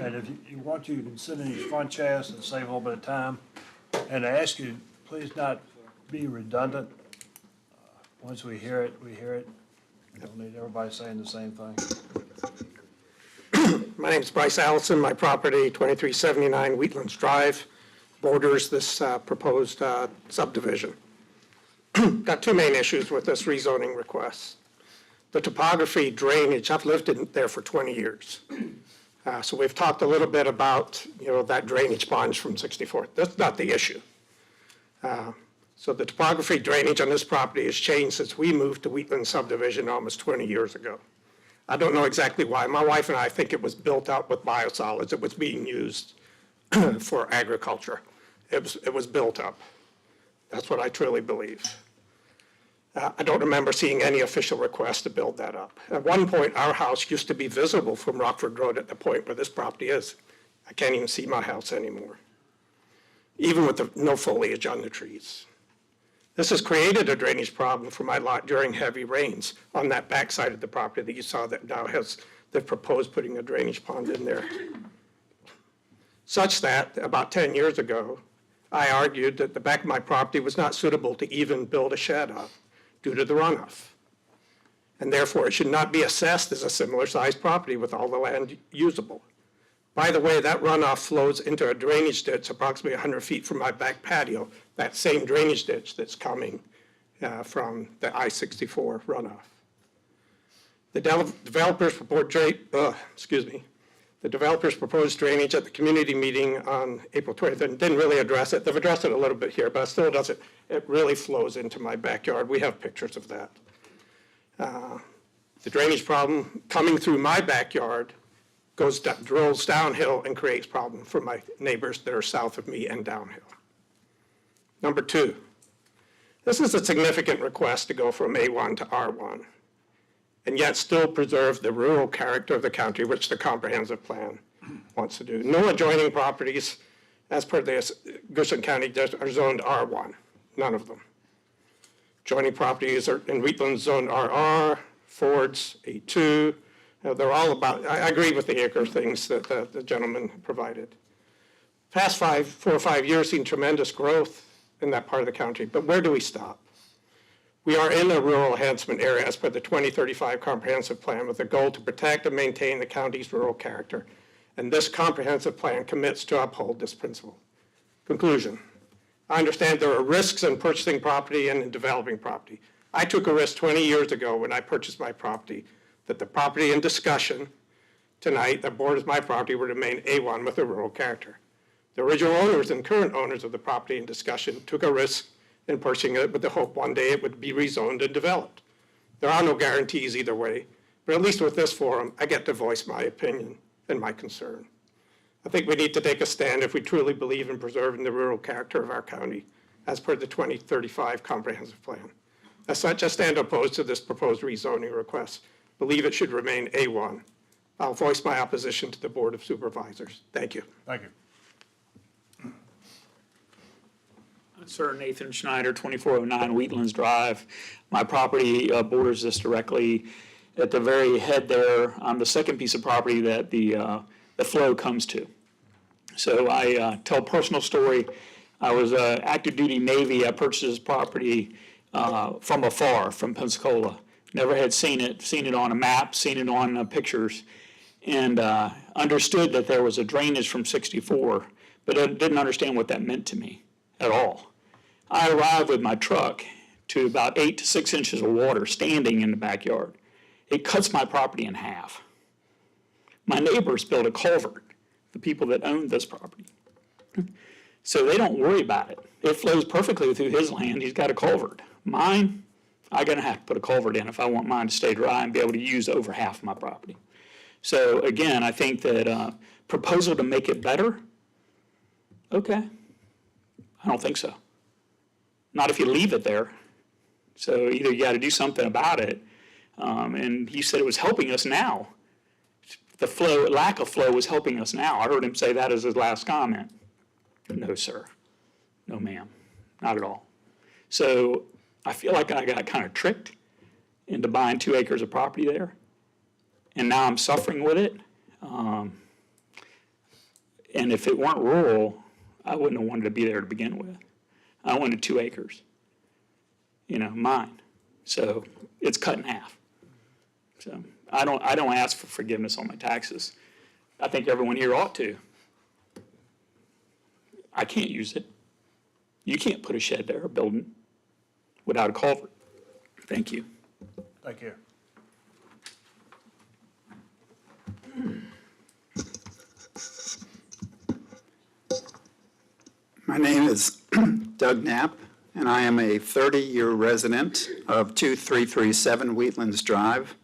Speaker 3: And if you want to, you can sit in these front chairs and save a little bit of time. And I ask you, please not be redundant. Once we hear it, we hear it. We don't need everybody saying the same thing.
Speaker 16: My name's Bryce Allison. My property, 2379 Wheatlands Drive, borders this proposed subdivision. Got 2 main issues with this rezoning request. The topography, drainage, I've lived in there for 20 years. So we've talked a little bit about, that drainage pond from 64th. That's not the issue. So the topography, drainage on this property has changed since we moved to Wheatland subdivision almost 20 years ago. I don't know exactly why. My wife and I think it was built out with biosolids. It was being used for agriculture. It was built up. That's what I truly believe. I don't remember seeing any official request to build that up. At one point, our house used to be visible from Rockford Road at the point where this property is. I can't even see my house anymore, even with no foliage on the trees. This has created a drainage problem for my lot during heavy rains on that backside of the property that you saw that now they've proposed putting a drainage pond in there. Such that about 10 years ago, I argued that the back of my property was not suitable to even build a shed on due to the runoff. And therefore, it should not be assessed as a similar sized property with all the land usable. By the way, that runoff flows into a drainage ditch approximately 100 feet from my back patio, that same drainage ditch that's coming from the I-64 runoff. The developers proposed drainage at the community meeting on April 20th and didn't really address it. They've addressed it a little bit here, but it still doesn't. It really flows into my backyard. We have pictures of that. The drainage problem coming through my backyard drills downhill and creates problems for my neighbors that are south of me and downhill. Number 2, this is a significant request to go from A1 to R1, and yet still preserve the rural character of the county, which the comprehensive plan wants to do. No adjoining properties, as per the Goochland County, are zoned R1, none of them. Adjoining properties are in Wheatland zoned RR, Ford's A2. They're all about, I agree with the acre things that the gentleman provided. Past 4 or 5 years seen tremendous growth in that part of the country, but where do we stop? We are in a rural enhancement area as per the 2035 comprehensive plan with a goal to protect and maintain the county's rural character. And this comprehensive plan commits to uphold this principle. Conclusion. I understand there are risks in purchasing property and in developing property. I took a risk 20 years ago when I purchased my property that the property in discussion tonight that borders my property would remain A1 with a rural character. The original owners and current owners of the property in discussion took a risk in purchasing it with the hope one day it would be rezoned and developed. There are no guarantees either way, but at least with this forum, I get to voice my opinion and my concern. I think we need to take a stand if we truly believe in preserving the rural character of our county as per the 2035 comprehensive plan. As such, I stand opposed to this proposed rezoning request. Believe it should remain A1. I'll voice my opposition to the Board of Supervisors. Thank you.
Speaker 3: Thank you.
Speaker 17: Sir, Nathan Schneider, 2409 Wheatlands Drive. My property borders this directly. at the very head there on the second piece of property that the flow comes to. So I tell a personal story. I was active duty Navy. I purchased this property from afar, from Pensacola. Never had seen it on a map, seen it on pictures, and understood that there was a drainage from 64, but I didn't understand what that meant to me at all. I arrived with my truck to about 8 to 6 inches of water standing in the backyard. It cuts my property in half. My neighbors built a culvert, the people that owned this property. So they don't worry about it. It flows perfectly through his land. He's got a culvert. Mine, I'm going to have to put a culvert in if I want mine to stay dry and be able to use over half of my property. So again, I think that proposal to make it better, okay. I don't think so. Not if you leave it there. So either you got to do something about it, and he said it was helping us now. The flow, lack of flow was helping us now. I heard him say that as his last comment. No, sir. No, ma'am. Not at all. So I feel like I got kind of tricked into buying 2 acres of property there, and now I'm suffering with it. And if it weren't rural, I wouldn't have wanted to be there to begin with. I wanted 2 acres, mine. So it's cut in half. So I don't ask for forgiveness on my taxes. I think everyone here ought to. I can't use it. You can't put a shed there, a building, without a culvert. Thank you.
Speaker 3: Thank you.
Speaker 18: My name is Doug Knapp, and I am a 30-year resident of 2337 Wheatlands Drive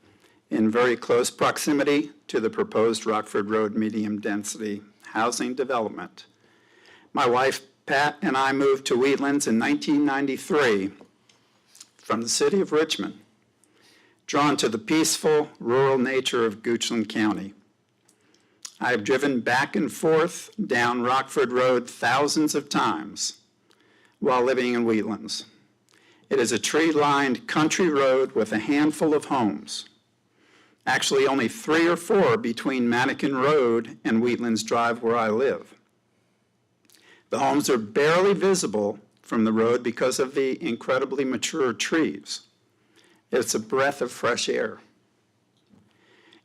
Speaker 18: in very close proximity to the proposed Rockford Road medium-density housing development. My wife, Pat, and I moved to Wheatlands in 1993 from the city of Richmond, drawn to the peaceful, rural nature of Goochland County. I have driven back and forth down Rockford Road thousands of times while living in Wheatlands. It is a tree-lined country road with a handful of homes. Actually, only 3 or 4 between Mannequin Road and Wheatlands Drive where I live. The homes are barely visible from the road because of the incredibly mature trees. It's a breath of fresh air.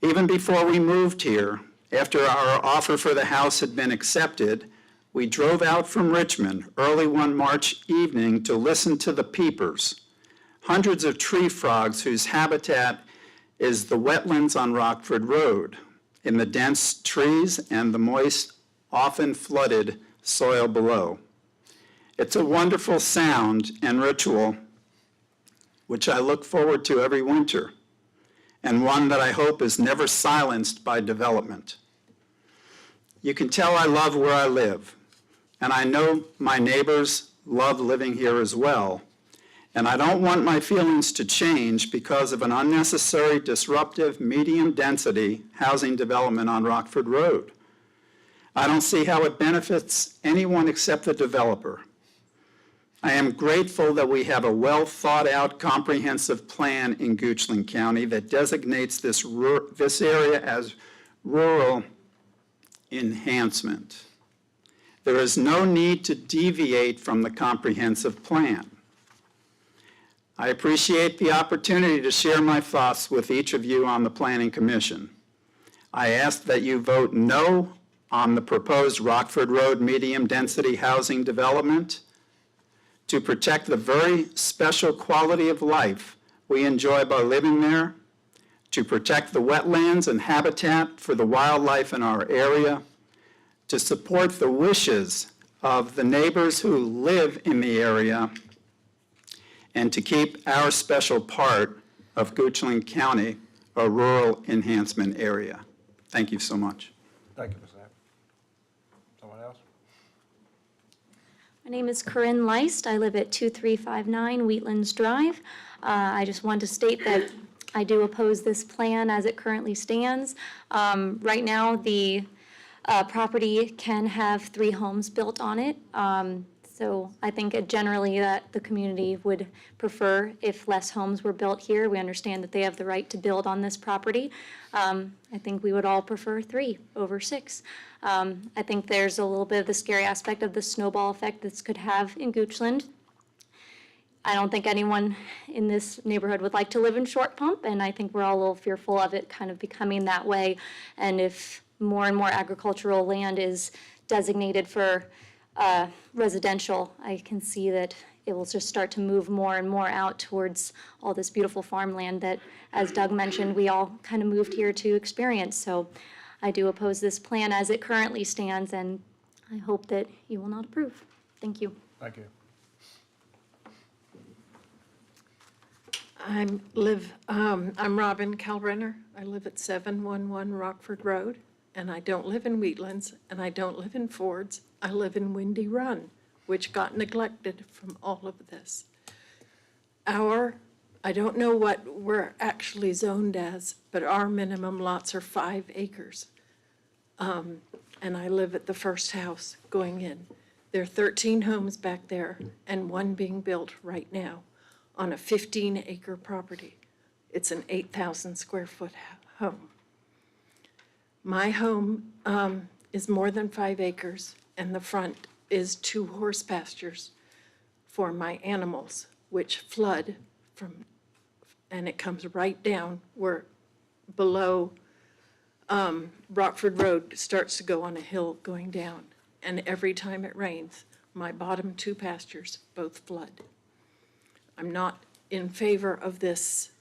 Speaker 18: Even before we moved here, after our offer for the house had been accepted, we drove out from Richmond early one March evening to listen to the peepers, hundreds of tree frogs whose habitat is the wetlands on Rockford Road, in the dense trees and the moist, often flooded soil below. It's a wonderful sound and ritual which I look forward to every winter, and one that I hope is never silenced by development. You can tell I love where I live, and I know my neighbors love living here as well, and I don't want my feelings to change because of an unnecessary, disruptive, medium-density housing development on Rockford Road. I don't see how it benefits anyone except the developer. I am grateful that we have a well-thought-out, comprehensive plan in Goochland County that designates this area as rural enhancement. There is no need to deviate from the comprehensive plan. I appreciate the opportunity to share my thoughts with each of you on the Planning Commission. I ask that you vote no on the proposed Rockford Road medium-density housing development to protect the very special quality of life we enjoy by living there, to protect the wetlands and habitat for the wildlife in our area, to support the wishes of the neighbors who live in the area, and to keep our special part of Goochland County a rural enhancement area. Thank you so much.
Speaker 3: Thank you, Ms. Knapp. Someone else?
Speaker 19: My name is Corinne Leist. I live at 2359 Wheatlands Drive. I just want to state that I do oppose this plan as it currently stands. Right now, the property can have 3 homes built on it. So I think generally that the community would prefer if less homes were built here. We understand that they have the right to build on this property. I think we would all prefer 3 over 6. I think there's a little bit of the scary aspect of the snowball effect this could have in Goochland. I don't think anyone in this neighborhood would like to live in Short Pump, and I think we're all a little fearful of it kind of becoming that way. And if more and more agricultural land is designated for residential, I can see that it will just start to move more and more out towards all this beautiful farmland that, as Doug mentioned, we all kind of moved here to experience. So I do oppose this plan as it currently stands, and I hope that you will not approve. Thank you.
Speaker 3: Thank you.
Speaker 20: I'm Robin Kalrenner. I live at 711 Rockford Road, and I don't live in Wheatlands, and I don't live in Fords. I live in Windy Run, which got neglected from all of this. I don't know what we're actually zoned as, but our minimum lots are 5 acres. And I live at the first house going in. There are 13 homes back there, and one being built right now on a 15-acre property. It's an 8,000 square foot home. My home is more than 5 acres, and the front is 2 horse pastures for my animals, which flood from, and it comes right down where below Rockford Road starts to go on a hill going down. And every time it rains, my bottom 2 pastures both flood. I'm not in favor of this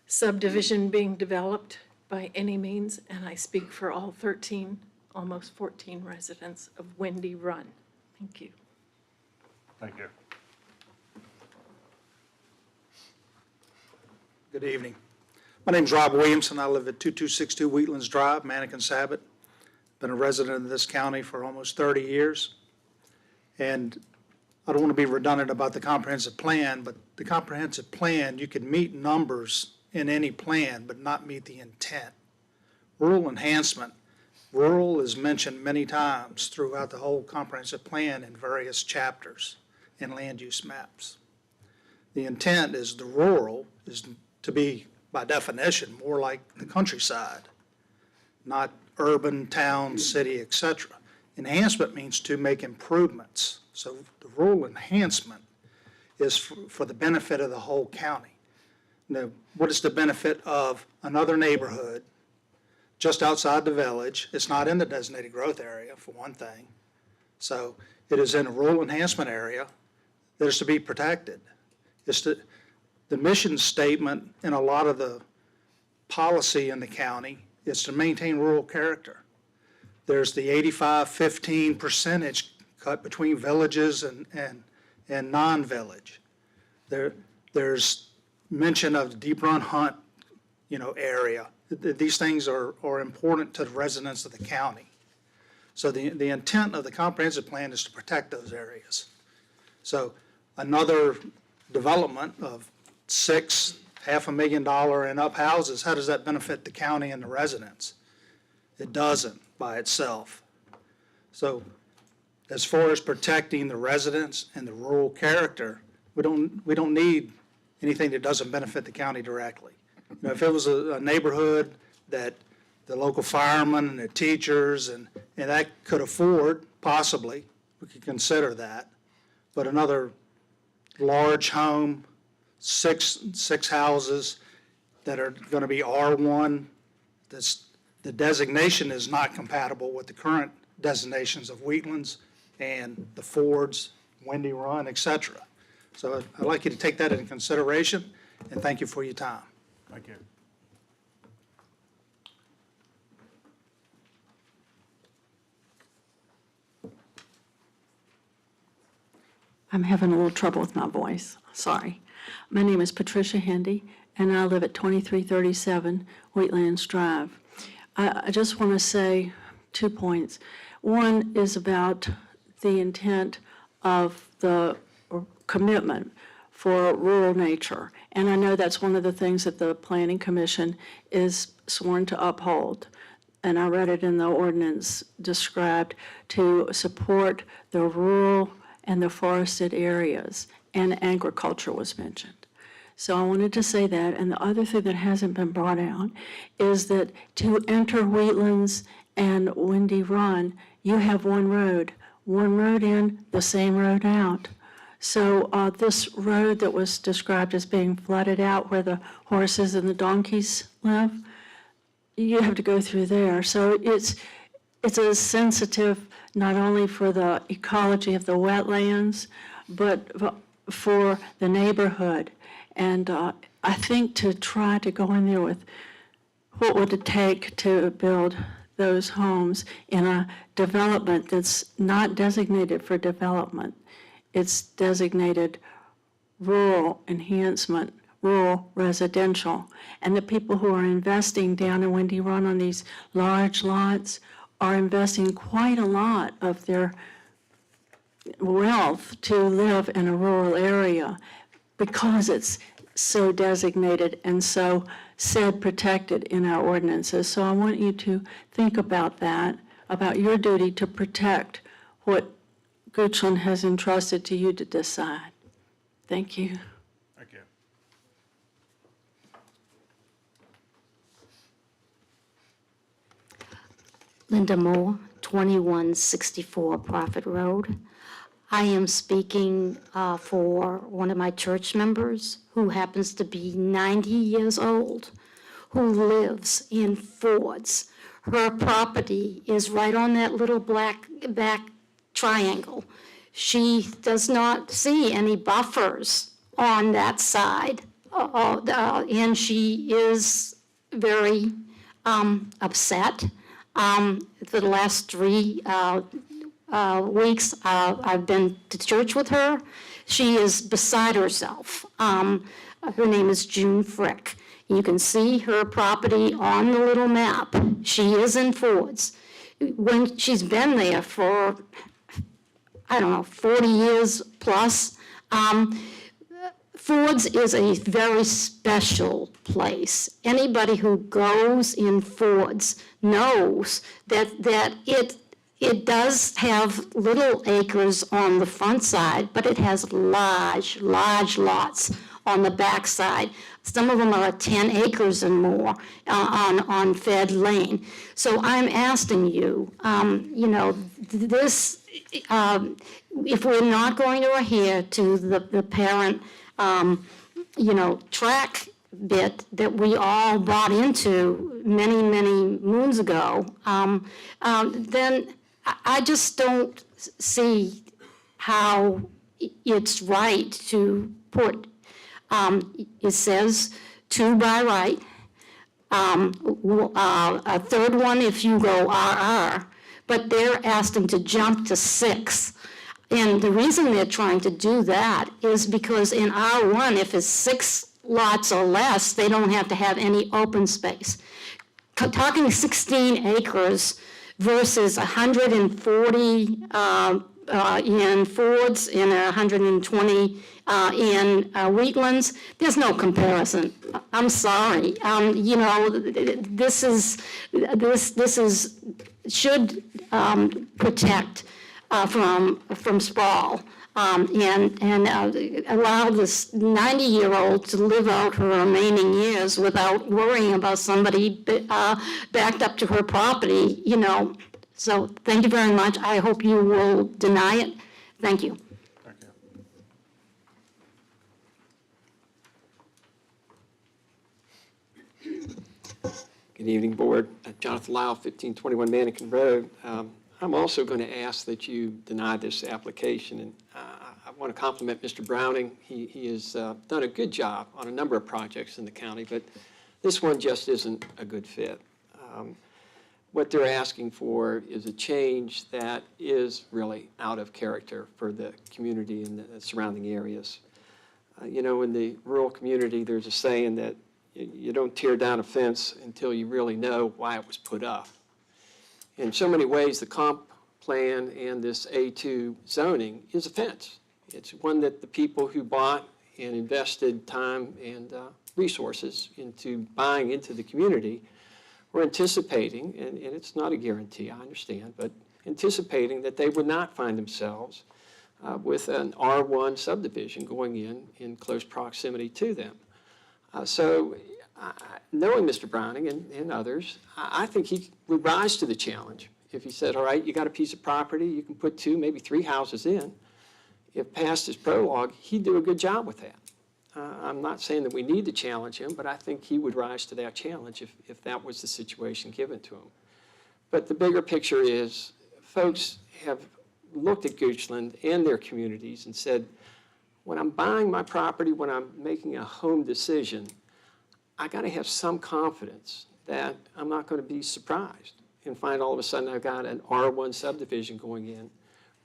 Speaker 20: subdivision being developed by any means, and I speak for all 13, almost 14 residents of Windy Run. Thank you.
Speaker 3: Thank you.
Speaker 21: Good evening. My name's Rob Williamson. I live at 2262 Wheatlands Drive, Mannequin-Sabot. Been a resident of this county for almost 30 years. And I don't want to be redundant about the comprehensive plan, but the comprehensive plan, you can meet numbers in any plan, but not meet the intent. Rural enhancement, rural is mentioned many times throughout the whole comprehensive plan in various chapters and land use maps. The intent is the rural is to be, by definition, more like the countryside, not urban, town, city, etc. Enhancement means to make improvements. So the rural enhancement is for the benefit of the whole county. Now, what is the benefit of another neighborhood just outside the village? It's not in the designated growth area, for one thing. So it is in a rural enhancement area that is to be protected. It's the mission statement in a lot of the policy in the county is to maintain rural character. There's the 85-15 percentage cut between villages and non-village. There's mention of the Deep Run Hunt, area. These things are important to the residents of the county. So the intent of the comprehensive plan is to protect those areas. So another development of 6 $500,000 and up houses, how does that benefit the county and the residents? It doesn't by itself. So as far as protecting the residents and the rural character, we don't need anything that doesn't benefit the county directly. If it was a neighborhood that the local firemen and the teachers and that could afford, possibly, we could consider that. But another large home, six houses that are going to be R1, the designation is not compatible with the current designations of Wheatlands and the Fords, Windy Run, et cetera. So I'd like you to take that into consideration, and thank you for your time.
Speaker 3: Thank you.
Speaker 20: I'm having a little trouble with my voice. Sorry. My name is Patricia Hendy, and I live at 2337 Wheatlands Drive. I just want to say 2 points. One is about the intent of the commitment for rural nature. And I know that's one of the things that the Planning Commission is sworn to uphold. And I read it in the ordinance described to support the rural and the forested areas, and agriculture was mentioned. So I wanted to say that. And the other thing that hasn't been brought out is that to enter Wheatlands and Windy Run, you have one road in, the same road out. So this road that was described as being flooded out where the horses and the donkeys live, you have to go through there. So it's a sensitive, not only for the ecology of the wetlands, but for the neighborhood. And I think to try to go in there with what would it take to build those homes in a development that's not designated for development. It's designated rural enhancement, rural residential. And the people who are investing down in Windy Run on these large lots are investing quite a lot of their wealth to live in a rural area because it's so designated and so said protected in our ordinances. So I want you to think about that, about your duty to protect what Goochland has entrusted to you to decide. Thank you.
Speaker 3: Thank you.
Speaker 14: Linda Moore, 2164 Prophet Road. I am speaking for one of my church members who happens to be 90 years old, who lives in Fords. Her property is right on that little black back triangle. She does not see any buffers on that side, and she is very upset. For the last 3 weeks, I've been to church with her. She is beside herself. Her name is June Frick. You can see her property on the little map. She is in Fords. When she's been there for, 40 years plus. Fords is a very special place. Anybody who goes in Fords knows that it does have little acres on the front side, but it has large lots on the back side. Some of them are 10 acres and more on Fed Lane. So I'm asking you, this, if we're not going to adhere to the parent, track bit that we all bought into many moons ago, then I just don't see how it's right to put, it says 2 by right, a third one if you go RR, but they're asking to jump to 6. And the reason they're trying to do that is because in R1, if it's 6 lots or less, they don't have to have any open space. Talking 16 acres versus 140 in Fords and 120 in Wheatlands, there's no comparison. I'm sorry. This should protect from sprawl and allow this 90-year-old to live out her remaining years without worrying about somebody backed up to her property, So thank you very much. I hope you will deny it. Thank you.
Speaker 3: Thank you.
Speaker 12: Good evening, Board. Jonathan Lau, 1521 Mannequin Road. I'm also going to ask that you deny this application. And I want to compliment Mr. Browning. He has done a good job on a number of projects in the county, but this one just isn't a good fit. What they're asking for is a change that is really out of character for the community and the surrounding areas. In the rural community, there's a saying that you don't tear down a fence until you really know why it was put up. In so many ways, the comp plan and this A2 zoning is a fence. It's one that the people who bought and invested time and resources into buying into the community were anticipating, and it's not a guarantee, I understand, but anticipating that they would not find themselves with an R1 subdivision going in close proximity to them. So knowing Mr. Browning and others, I think he would rise to the challenge. If he said, all right, you got a piece of property, you can put 2, maybe 3 houses in. If past his prologue, he'd do a good job with that. I'm not saying that we need to challenge him, but I think he would rise to that challenge if that was the situation given to him. But the bigger picture is, folks have looked at Goochland and their communities and said, when I'm buying my property, when I'm making a home decision, I got to have some confidence that I'm not going to be surprised and find all of a sudden I've got an R1 subdivision going in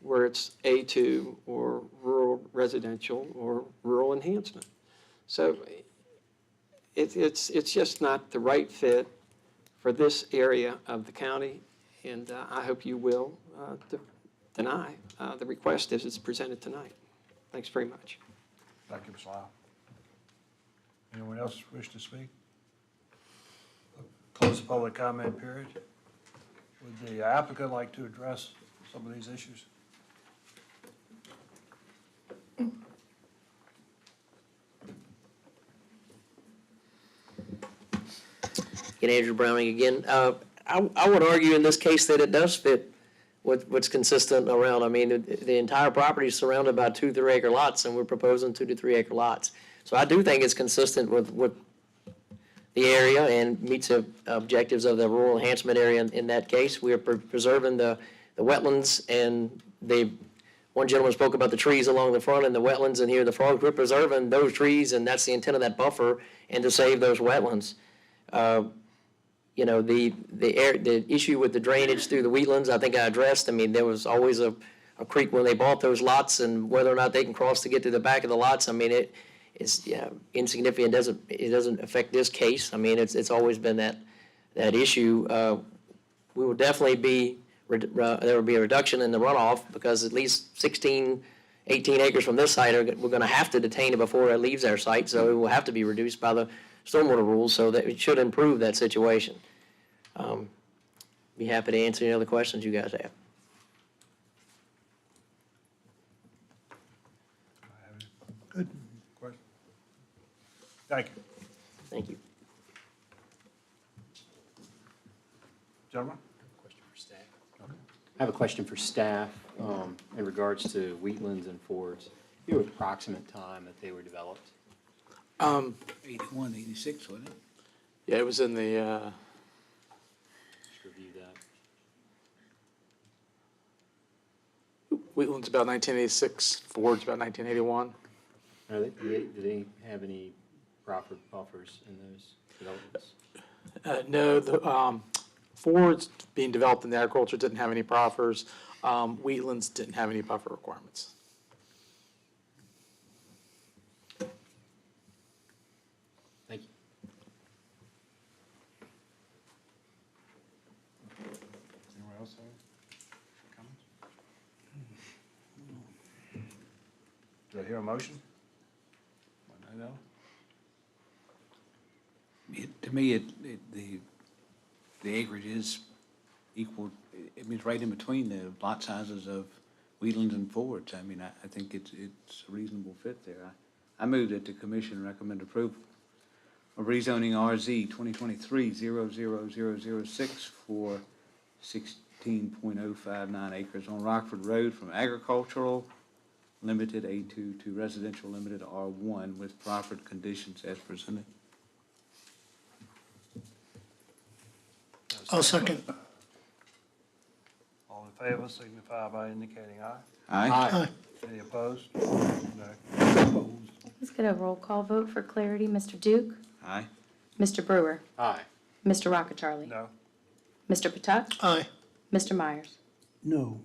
Speaker 12: where it's A2 or rural residential or rural enhancement. So it's just not the right fit for this area of the county, and I hope you will deny the request as it's presented tonight. Thanks very much.
Speaker 3: Thank you, Ms. Lyle. Anyone else wish to speak? Close the public comment period. Would the applicant like to address some of these issues?
Speaker 15: Again, Andrew Browning again. I would argue in this case that it does fit what's consistent around. I mean, the entire property is surrounded by 2 3-acre lots, and we're proposing 2 to 3 acre lots. So I do think it's consistent with the area and meets the objectives of the rural enhancement area. In that case, we are preserving the wetlands, and one gentleman spoke about the trees along the front and the wetlands, and here the frogs. We're preserving those trees, and that's the intent of that buffer, and to save those wetlands. You know, the issue with the drainage through the wetlands, I think I addressed. I mean, there was always a creek when they bought those lots, and whether or not they can cross to get to the back of the lots, I mean, it's insignificant. It doesn't affect this case. I mean, it's always been that issue. We will definitely be there will be a reduction in the runoff because at least 16, 18 acres from this site we're going to have to detain it before it leaves our site, so it will have to be reduced by the stormwater rules, so that it should improve that situation. Be happy to answer any other questions you guys have.
Speaker 1: Good.
Speaker 3: Question? Thank you.
Speaker 15: Thank you.
Speaker 3: Gentlemen?
Speaker 5: I have a question for staff in regards to wetlands and fords. Do you have approximate time that they were developed?
Speaker 6: 81, 86, wasn't it?
Speaker 2: Yeah, it was in the,
Speaker 5: Just review that.
Speaker 2: Wheatland's about 1986, Ford's about 1981.
Speaker 5: Do they have any proper buffers in those developments?
Speaker 2: No, the Ford's being developed in the agriculture didn't have any proffers. Wheatland's didn't have any buffer requirements.
Speaker 5: Thank you.
Speaker 3: Anyone else have comments? Do I hear a motion? No?
Speaker 6: To me, the acreage is equal, I mean, it's right in between the lot sizes of Wheatlands and Fords. I mean, I think it's a reasonable fit there. I move that the commission recommend approval of rezoning RZ 2023-00006 for 16.059 acres on Rockford Road from agricultural limited A2 to residential limited R1 with proper conditions as presented.
Speaker 1: I'll second.
Speaker 3: All in favor signify by indicating aye.
Speaker 6: Aye.
Speaker 3: Any opposed? No.
Speaker 8: Let's get a roll call vote for clarity. Mr. Duke?
Speaker 6: Aye.
Speaker 8: Mr. Brewer?
Speaker 5: Aye.
Speaker 8: Mr. Rockacharlie?
Speaker 3: No.
Speaker 8: Mr. Patak?
Speaker 1: Aye.
Speaker 8: Mr. Myers?
Speaker 1: No.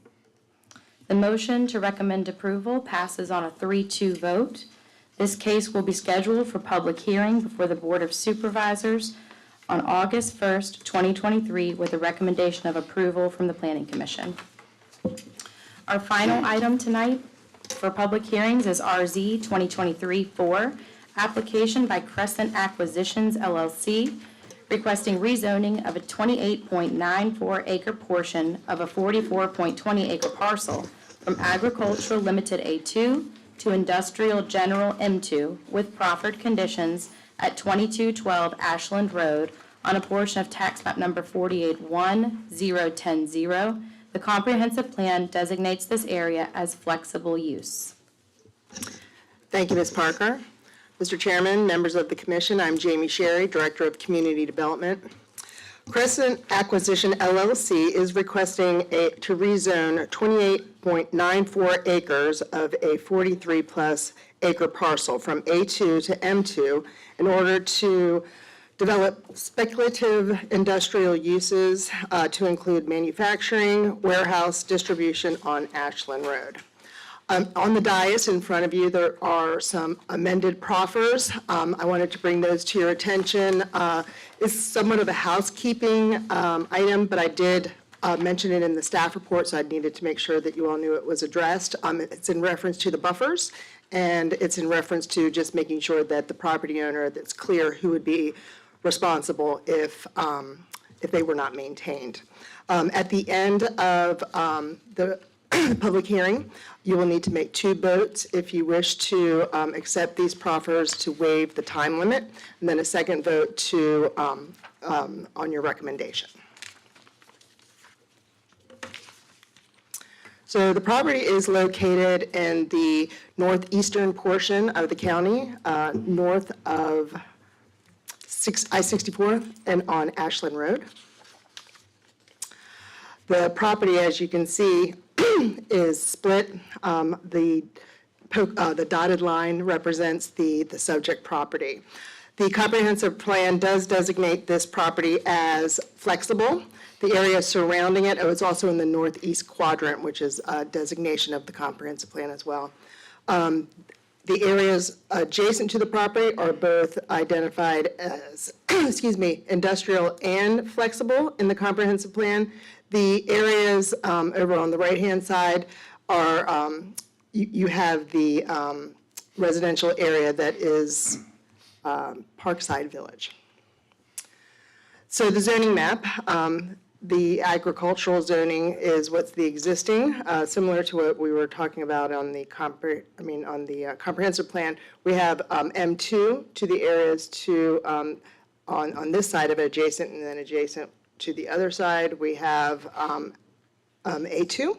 Speaker 8: The motion to recommend approval passes on a 3-2 vote. This case will be scheduled for public hearing before the Board of Supervisors on August 1st, 2023, with a recommendation of approval from the Planning Commission. Our final item tonight for public hearings is RZ 2023-4, application by Crescent Acquisitions LLC, requesting rezoning of a 28.94 acre portion of a 44.20 acre parcel from Agricultural Limited A2 to Industrial General M2 with proffered conditions at 2212 Ashland Road on a portion of tax map number 48-1-010-0. The comprehensive plan designates this area as flexible use.
Speaker 4: Thank you, Ms. Parker. Mr. Chairman, members of the commission, I'm Jamie Sherry, Director of Community Development. Crescent Acquisition LLC is requesting to rezone 28.94 acres of a 43-plus acre parcel from A2 to M2 in order to develop speculative industrial uses to include manufacturing, warehouse, distribution on Ashland Road. On the dais in front of you, there are some amended proffers. I wanted to bring those to your attention. It's somewhat of a housekeeping item, but I did mention it in the staff report, so I needed to make sure that you all knew it was addressed. It's in reference to the buffers, and it's in reference to just making sure that the property owner, that's clear who would be responsible if they were not maintained. At the end of the public hearing, you will need to make 2 votes if you wish to accept these proffers to waive the time limit, and then a second vote to on your recommendation. So the property is located in the northeastern portion of the county, north of I-64 and on Ashland Road. The property, as you can see, is split. The dotted line represents the subject property. The comprehensive plan does designate this property as flexible. The area surrounding it, it's also in the northeast quadrant, which is a designation of the comprehensive plan as well. The areas adjacent to the property are both identified as, industrial and flexible in the comprehensive plan. The areas over on the right-hand side are, you have the residential area that is Parkside Village. So the zoning map, the agricultural zoning is what's the existing, similar to what we were talking about on the comprehensive plan. We have M2 to the areas to on this side of it adjacent, and then adjacent to the other side, we have A2.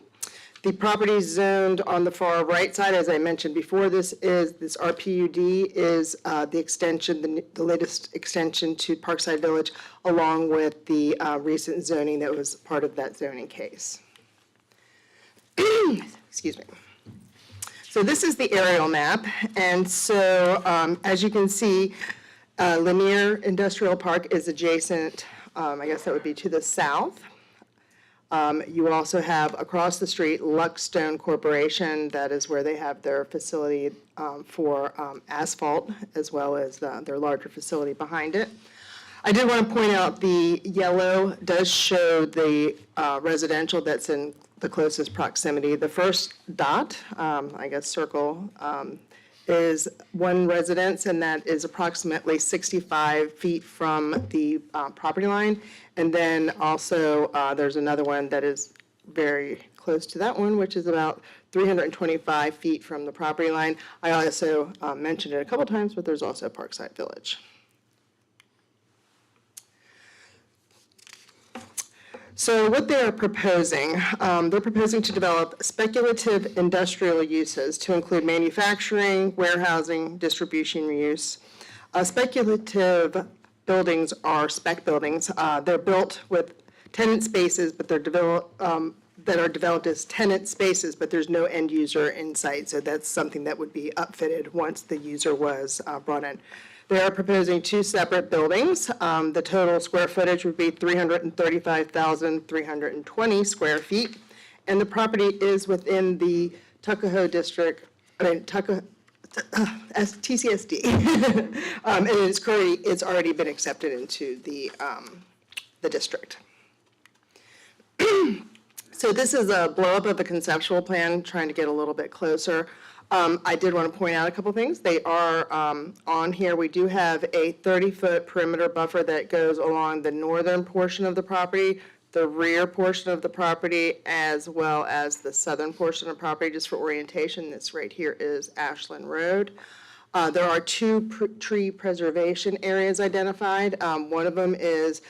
Speaker 4: The property zoned on the far right side, as I mentioned before, this RPUD is the extension, the latest extension to Parkside Village, along with the recent zoning that was part of that zoning case. Excuse me. So this is the aerial map, and so as you can see, Lanier Industrial Park is adjacent. I guess that would be to the south. You also have across the street Luckstone Corporation. That is where they have their facility for asphalt, as well as their larger facility behind it. I did want to point out the yellow does show the residential that's in the closest proximity. The first dot, I guess circle, is one residence, and that is approximately 65 feet from the property line. And then also, there's another one that is very close to that one, which is about 325 feet from the property line. I also mentioned it a couple times, but there's also Parkside Village. So what they're proposing to develop speculative industrial uses to include manufacturing, warehousing, distribution use. Speculative buildings are spec buildings. They're built with tenant spaces, but they're that are developed as tenant spaces, but there's no end user in sight. So that's something that would be upfitted once the user was brought in. They are proposing 2 separate buildings. The total square footage would be 335,320 square feet. And the property is within the Tuckahoe District, as TCSD. And it's already been accepted into the district. So this is a blow-up of the conceptual plan, trying to get a little bit closer. I did want to point out a couple things. They are on here. We do have a 30-foot perimeter buffer that goes along the northern portion of the property the rear portion of the property as well as the southern portion of the property. Just for orientation, this right here is Ashland Road. There are two tree preservation areas identified. One of them is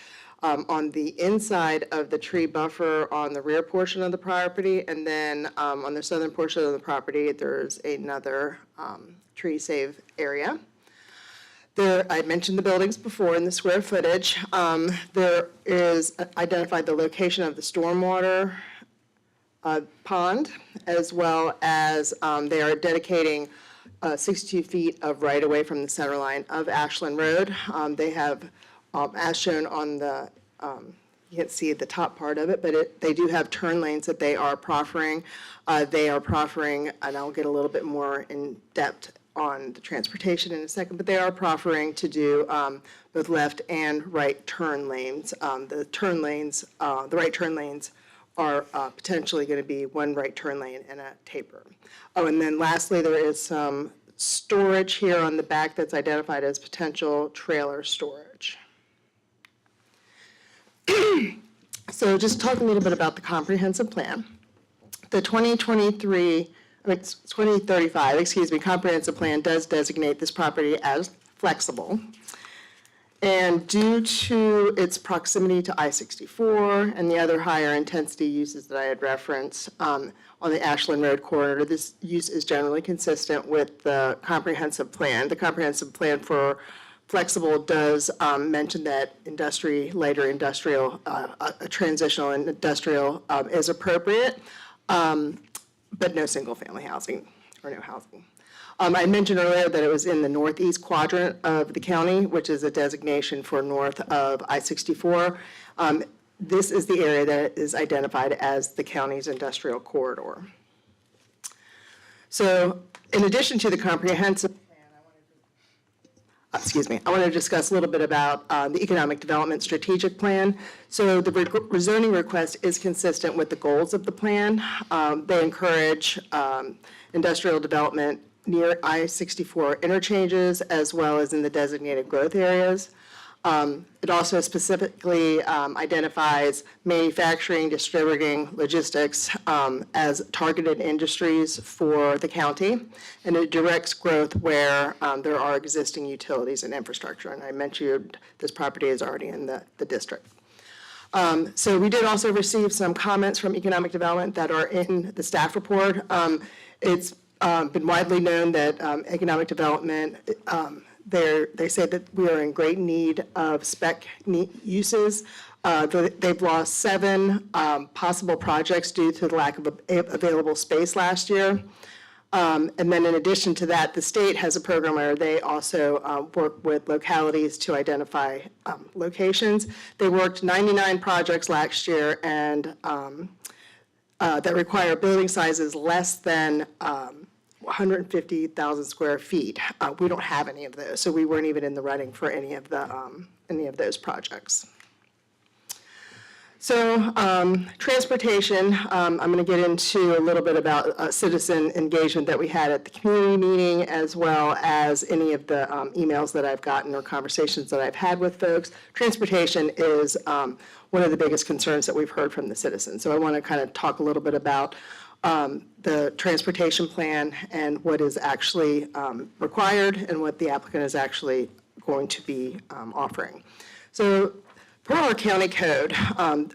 Speaker 4: on the inside of the tree buffer on the rear portion of the property, and then on the southern portion of the property, there's another tree save area. There, I mentioned the buildings before and the square footage. There is identified the location of the stormwater pond, as well as they are dedicating 62 feet of right-of-way from the center line of Ashland Road. They have, as shown on the, you can't see the top part of it, but they do have turn lanes that they are proffering. They are proffering, and I'll get a little bit more in depth on the transportation in a second, but they are proffering to do both left and right turn lanes. The right turn lanes are potentially going to be one right turn lane and a taper. Oh, and then lastly, there is some storage here on the back that's identified as potential trailer storage. So just talking a little bit about the comprehensive plan. The 2035, comprehensive plan does designate this property as flexible. And due to its proximity to I-64 and the other higher intensity uses that I had referenced on the Ashland Road corridor, this use is generally consistent with the comprehensive plan. The comprehensive plan for flexible does mention that later industrial, a transitional industrial is appropriate, but no single-family housing or no housing. I mentioned earlier that it was in the northeast quadrant of the county, which is a designation for north of I-64. This is the area that is identified as the county's industrial corridor. So in addition to the comprehensive plan, I want to discuss a little bit about the economic development strategic plan. So the rezoning request is consistent with the goals of the plan. They encourage industrial development near I-64 interchanges as well as in the designated growth areas. It also specifically identifies manufacturing, distributing, logistics as targeted industries for the county, and it directs growth where there are existing utilities and infrastructure. And I mentioned this property is already in the district. So we did also receive some comments from economic development that are in the staff report. It's been widely known that economic development, they say that we are in great need of spec uses. They've lost 7 possible projects due to the lack of available space last year. And then in addition to that, the state has a program where they also work with localities to identify locations. They worked 99 projects last year and that require building sizes less than 150,000 square feet. We don't have any of those, so we weren't even in the running for any of those projects. So transportation, I'm going to get into a little bit about citizen engagement that we had at the community meeting, as well as any of the emails that I've gotten or conversations that I've had with folks. Transportation is one of the biggest concerns that we've heard from the citizens. So I want to kind of talk a little bit about the transportation plan and what is actually required and what the applicant is actually going to be offering. So per our county code,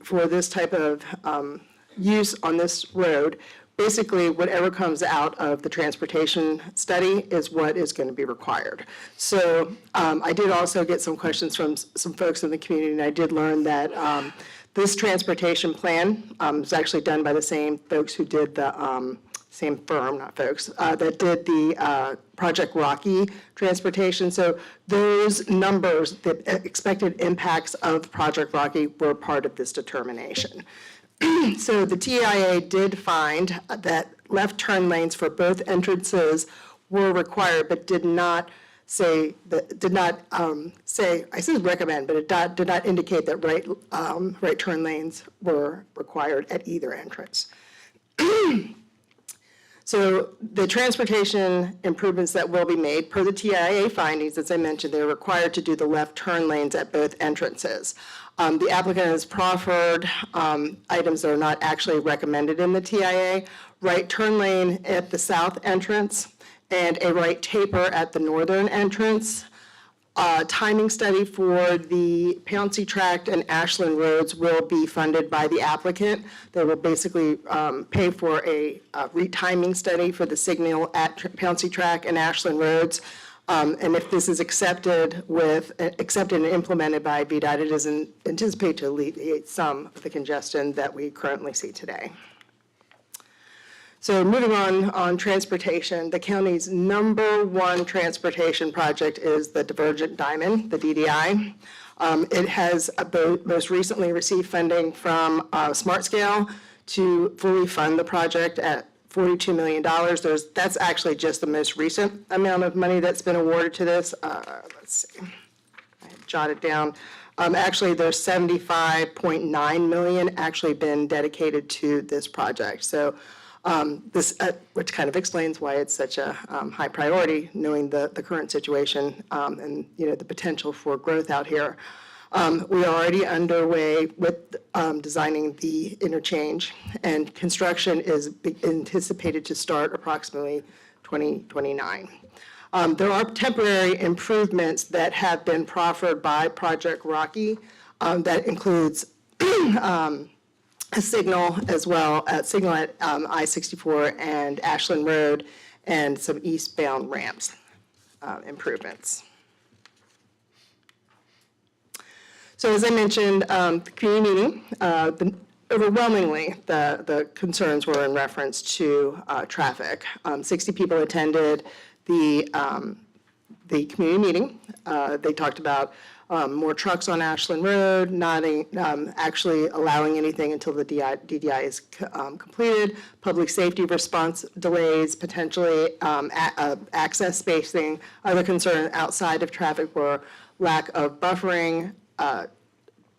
Speaker 4: for this type of use on this road, basically whatever comes out of the transportation study is what is going to be required. So I did also get some questions from some folks in the community, and I did learn that this transportation plan is actually done by the same folks who did the, same firm, not folks, that did the Project Rocky transportation. So those numbers, the expected impacts of Project Rocky were part of this determination. So the TIA did find that left turn lanes for both entrances were required, but did not say, I said recommend, but it did not indicate that right turn lanes were required at either entrance. So the transportation improvements that will be made, per the TIA findings, as I mentioned, they're required to do the left turn lanes at both entrances. The applicant has proffered items that are not actually recommended in the TIA, right turn lane at the south entrance and a right taper at the northern entrance. Timing study for the Pouncey Tract and Ashland Roads will be funded by the applicant. They will basically pay for a retiming study for the signal at Pouncey Tract and Ashland Roads. And if this is accepted and implemented by VDOT, it is anticipated to alleviate some of the congestion that we currently see today. So moving on transportation, the county's #1 transportation project is the Divergent Diamond, the DDI. It has most recently received funding from SmartScale to fully fund the project at $42 million. That's actually just the most recent amount of money that's been awarded to this. Let's see, I jotted down. Actually, there's $75.9 million actually been dedicated to this project. So which kind of explains why it's such a high priority, knowing the current situation and the potential for growth out here. We are already underway with designing the interchange, and construction is anticipated to start approximately 2029. There are temporary improvements that have been proffered by Project Rocky that includes a signal as well, signal at I-64 and Ashland Road, and some eastbound ramps improvements. So as I mentioned, the community meeting, overwhelmingly, the concerns were in reference to traffic. 60 people attended the community meeting. They talked about more trucks on Ashland Road, not actually allowing anything until the DDI is completed, public safety response delays, potentially access spacing. Other concerns outside of traffic were lack of buffering,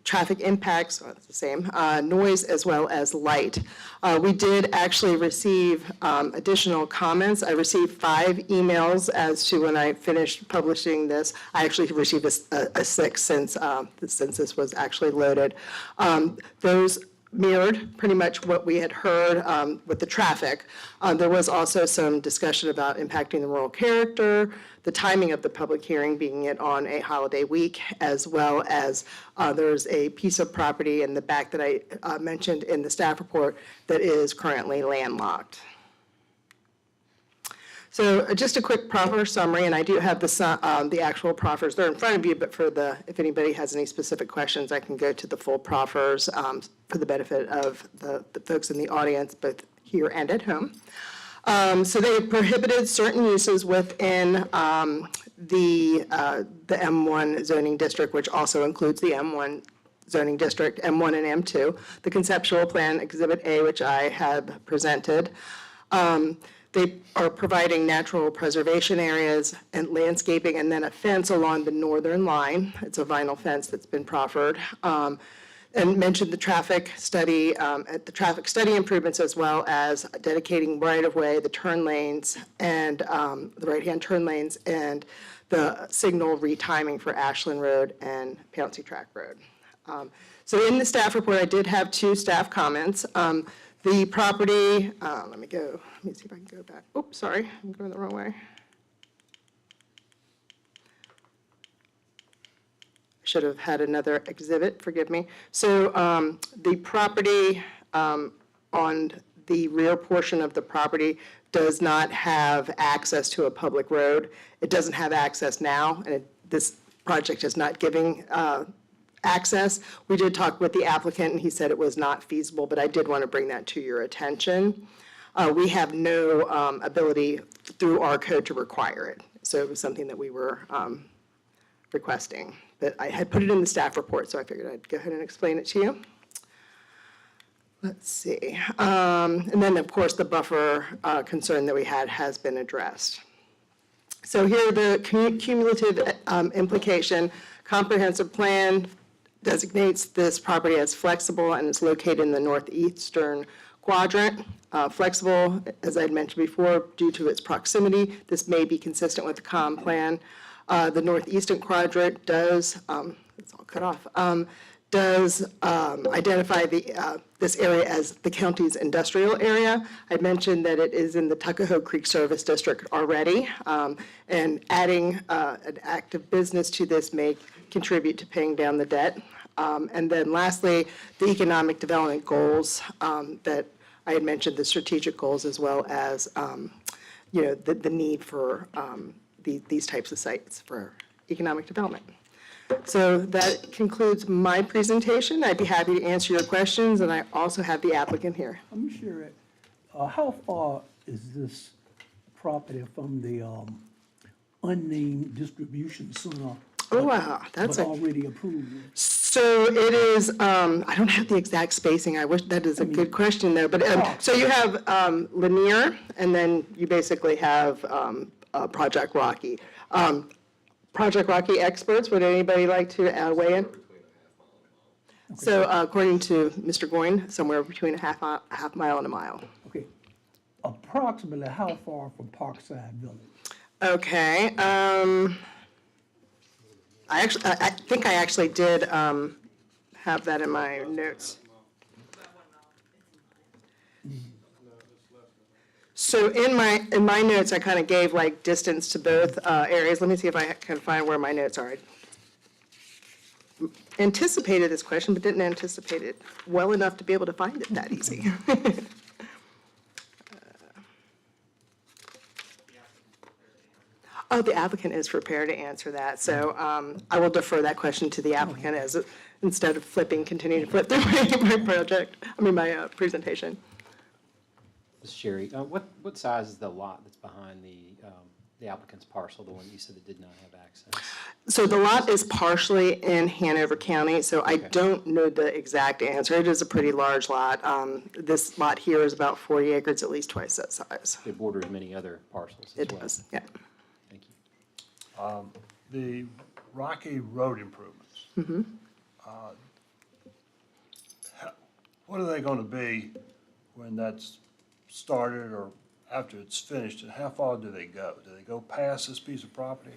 Speaker 4: traffic impacts, well, it's the same, noise as well as light. We did actually receive additional comments. I received 5 emails as to when I finished publishing this. I actually received a 6th since this was actually loaded. Those mirrored pretty much what we had heard with the traffic. There was also some discussion about impacting the rural character, the timing of the public hearing being it on a holiday week, as well as there's a piece of property in the back that I mentioned in the staff report that is currently landlocked. So just a quick proffer summary, and I do have the actual proffers. They're in front of you, but if anybody has any specific questions, I can go to the full proffers for the benefit of the folks in the audience, both here and at home. So they prohibited certain uses within the M1 zoning district, which also includes the M1 zoning district, M1 and M2. The conceptual plan, Exhibit A, which I have presented. They are providing natural preservation areas and landscaping, and then a fence along the northern line. It's a vinyl fence that's been proffered. And mentioned the traffic study, improvements, as well as dedicating right-of-way, the turn lanes, and the right-hand turn lanes, and the signal retiming for Ashland Road and Pouncey Tract Road. So in the staff report, I did have 2 staff comments. The property, let me see if I can go back. Oops, sorry, I'm going the wrong way. Should have had another exhibit, forgive me. So the property on the rear portion of the property does not have access to a public road. It doesn't have access now, and this project is not giving access. We did talk with the applicant, and he said it was not feasible, but I did want to bring that to your attention. We have no ability through our code to require it, so it was something that we were requesting. But I had put it in the staff report, so I figured I'd go ahead and explain it to you. Let's see. And then, of course, the buffer concern that we had has been addressed. So here, the cumulative implication, comprehensive plan designates this property as flexible and is located in the northeastern quadrant. Flexible, as I had mentioned before, due to its proximity, this may be consistent with the comm plan. The northeastern quadrant does, it's all cut off, does identify this area as the county's industrial area. I mentioned that it is in the Tuckahoe Creek Service District already, and adding an active business to this may contribute to paying down the debt. And then lastly, the economic development goals that I had mentioned, the strategic goals, as well as the need for these types of sites for economic development. So that concludes my presentation. I'd be happy to answer your questions, and I also have the applicant here.
Speaker 7: I'm sure, how far is this property from the unnamed distribution center?
Speaker 4: Oh, wow,
Speaker 7: But already approved?
Speaker 4: So it is, I don't have the exact spacing. I wish, that is a good question though. But, so you have Lanier, and then you basically have Project Rocky. Project Rocky experts, would anybody like to weigh in? So according to Mr. Goyne, somewhere between a half mile and a mile.
Speaker 7: Okay. Approximately how far from Parkside Village?
Speaker 4: Okay, I think I actually did have that in my notes. So in my notes, I kind of gave like distance to both areas. Let me see if I can find where my notes are. I anticipated this question, but didn't anticipate it well enough to be able to find it that easy. Oh, the applicant is prepared to answer that, so I will defer that question to the applicant as, instead of continuing to flip through my presentation.
Speaker 5: Ms. Sherry, what size is the lot that's behind the applicant's parcel, the one you said that did not have access?
Speaker 4: So the lot is partially in Hanover County, so I don't know the exact answer. It is a pretty large lot. This lot here is about 40 acres, at least twice that size.
Speaker 5: It borders many other parcels as well.
Speaker 4: It does, yeah.
Speaker 5: Thank you.
Speaker 3: The Rocky Road improvements,
Speaker 4: Mm-hmm.
Speaker 3: what are they going to be when that's started or after it's finished, and how far do they go? Do they go past this piece of property?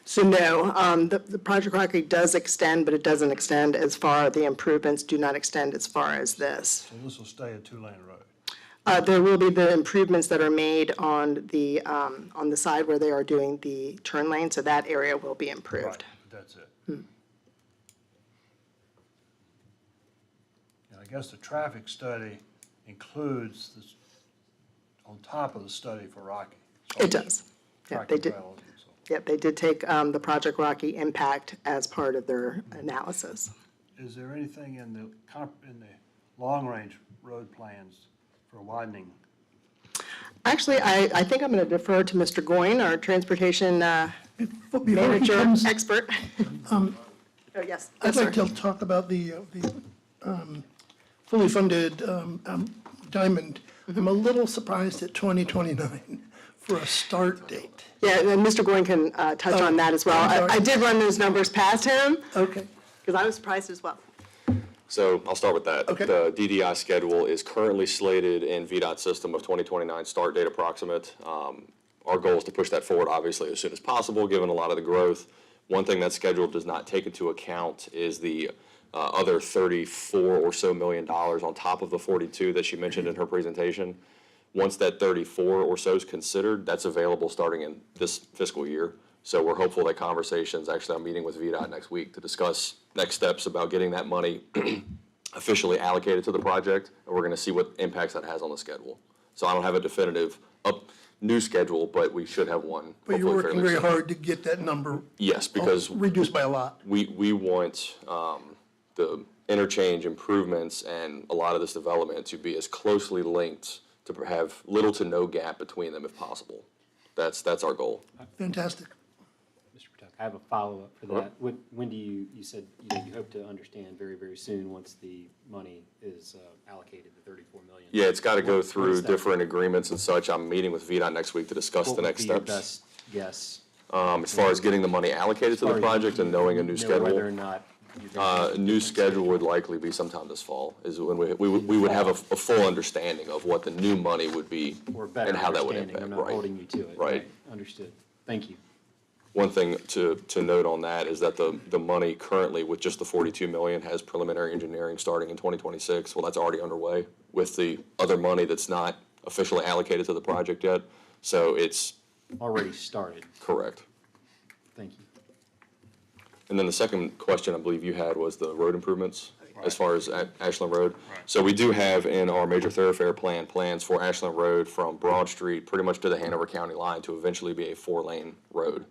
Speaker 4: So no, the Project Rocky does extend, but it doesn't extend as far, the improvements do not extend as far as this.
Speaker 3: So this will stay a two-lane road?
Speaker 4: There will be the improvements that are made on the side where they are doing the turn lane, so that area will be improved.
Speaker 3: Right, that's it. And I guess the traffic study includes this, on top of the study for Rocky.
Speaker 4: It does. Yeah,
Speaker 3: Rocky
Speaker 4: they did.
Speaker 3: Trail and so.
Speaker 4: Yep, they did take the Project Rocky impact as part of their analysis.
Speaker 3: Is there anything in the long-range road plans for widening?
Speaker 4: Actually, I think I'm going to defer to Mr. Goyne, our transportation manager expert. Oh, yes.
Speaker 1: I'd like to talk about the fully funded Diamond. I'm a little surprised at 2029 for a start date.
Speaker 4: Yeah, and Mr. Goyne can touch on that as well. I did run those numbers past him.
Speaker 1: Okay.
Speaker 4: Because I was surprised as well.
Speaker 22: So I'll start with that.
Speaker 1: Okay.
Speaker 22: The DDI schedule is currently slated in VDOT system of 2029 start date approximate. Our goal is to push that forward, obviously, as soon as possible, given a lot of the growth. One thing that schedule does not take into account is the other $34 or so million on top of the 42 that she mentioned in her presentation. Once that 34 or so is considered, that's available starting in this fiscal year. So we're hopeful that conversations, actually I'm meeting with VDOT next week to discuss next steps about getting that money officially allocated to the project, and we're going to see what impacts that has on the schedule. So I don't have a definitive new schedule, but we should have one.
Speaker 1: But you're
Speaker 22: hopefully
Speaker 1: working
Speaker 22: fairly
Speaker 1: very
Speaker 22: soon.
Speaker 1: hard to get that number.
Speaker 22: Yes, because
Speaker 1: Reduced by a lot.
Speaker 22: we want the interchange improvements and a lot of this development to be as closely linked to have little to no gap between them if possible. That's our goal.
Speaker 1: Fantastic.
Speaker 5: Mr. Patuck, I have a follow-up for that. When do you said you hope to understand very, very soon once the money is allocated, the $34 million?
Speaker 22: Yeah, it's got to go
Speaker 5: What
Speaker 22: through
Speaker 5: is that?
Speaker 22: different agreements and such. I'm meeting with VDOT next week to discuss
Speaker 5: What
Speaker 22: the
Speaker 5: would
Speaker 22: next
Speaker 5: be your
Speaker 22: steps.
Speaker 5: best guess?
Speaker 22: As far as getting the money allocated to the project and knowing a new
Speaker 5: Know
Speaker 22: schedule.
Speaker 5: whether or not
Speaker 22: A new schedule would likely be sometime this fall, is when we would have a full understanding of what the new money would be
Speaker 5: Or better
Speaker 22: and how that would
Speaker 5: understanding,
Speaker 22: impact.
Speaker 5: I'm not
Speaker 22: Right.
Speaker 5: holding you to it.
Speaker 22: Right.
Speaker 5: Understood. Thank you.
Speaker 22: One thing to note on that is that the money currently with just the 42 million has preliminary engineering starting in 2026. Well, that's already underway with the other money that's not officially allocated to the project yet. So it's
Speaker 5: Already started.
Speaker 22: correct.
Speaker 5: Thank you.
Speaker 22: And then the second question I believe you had was the road improvements as far as Ashland Road. So we do have in our major thoroughfare plan, plans for Ashland Road from Broad Street pretty much to the Hanover County line to eventually be a 4-lane road.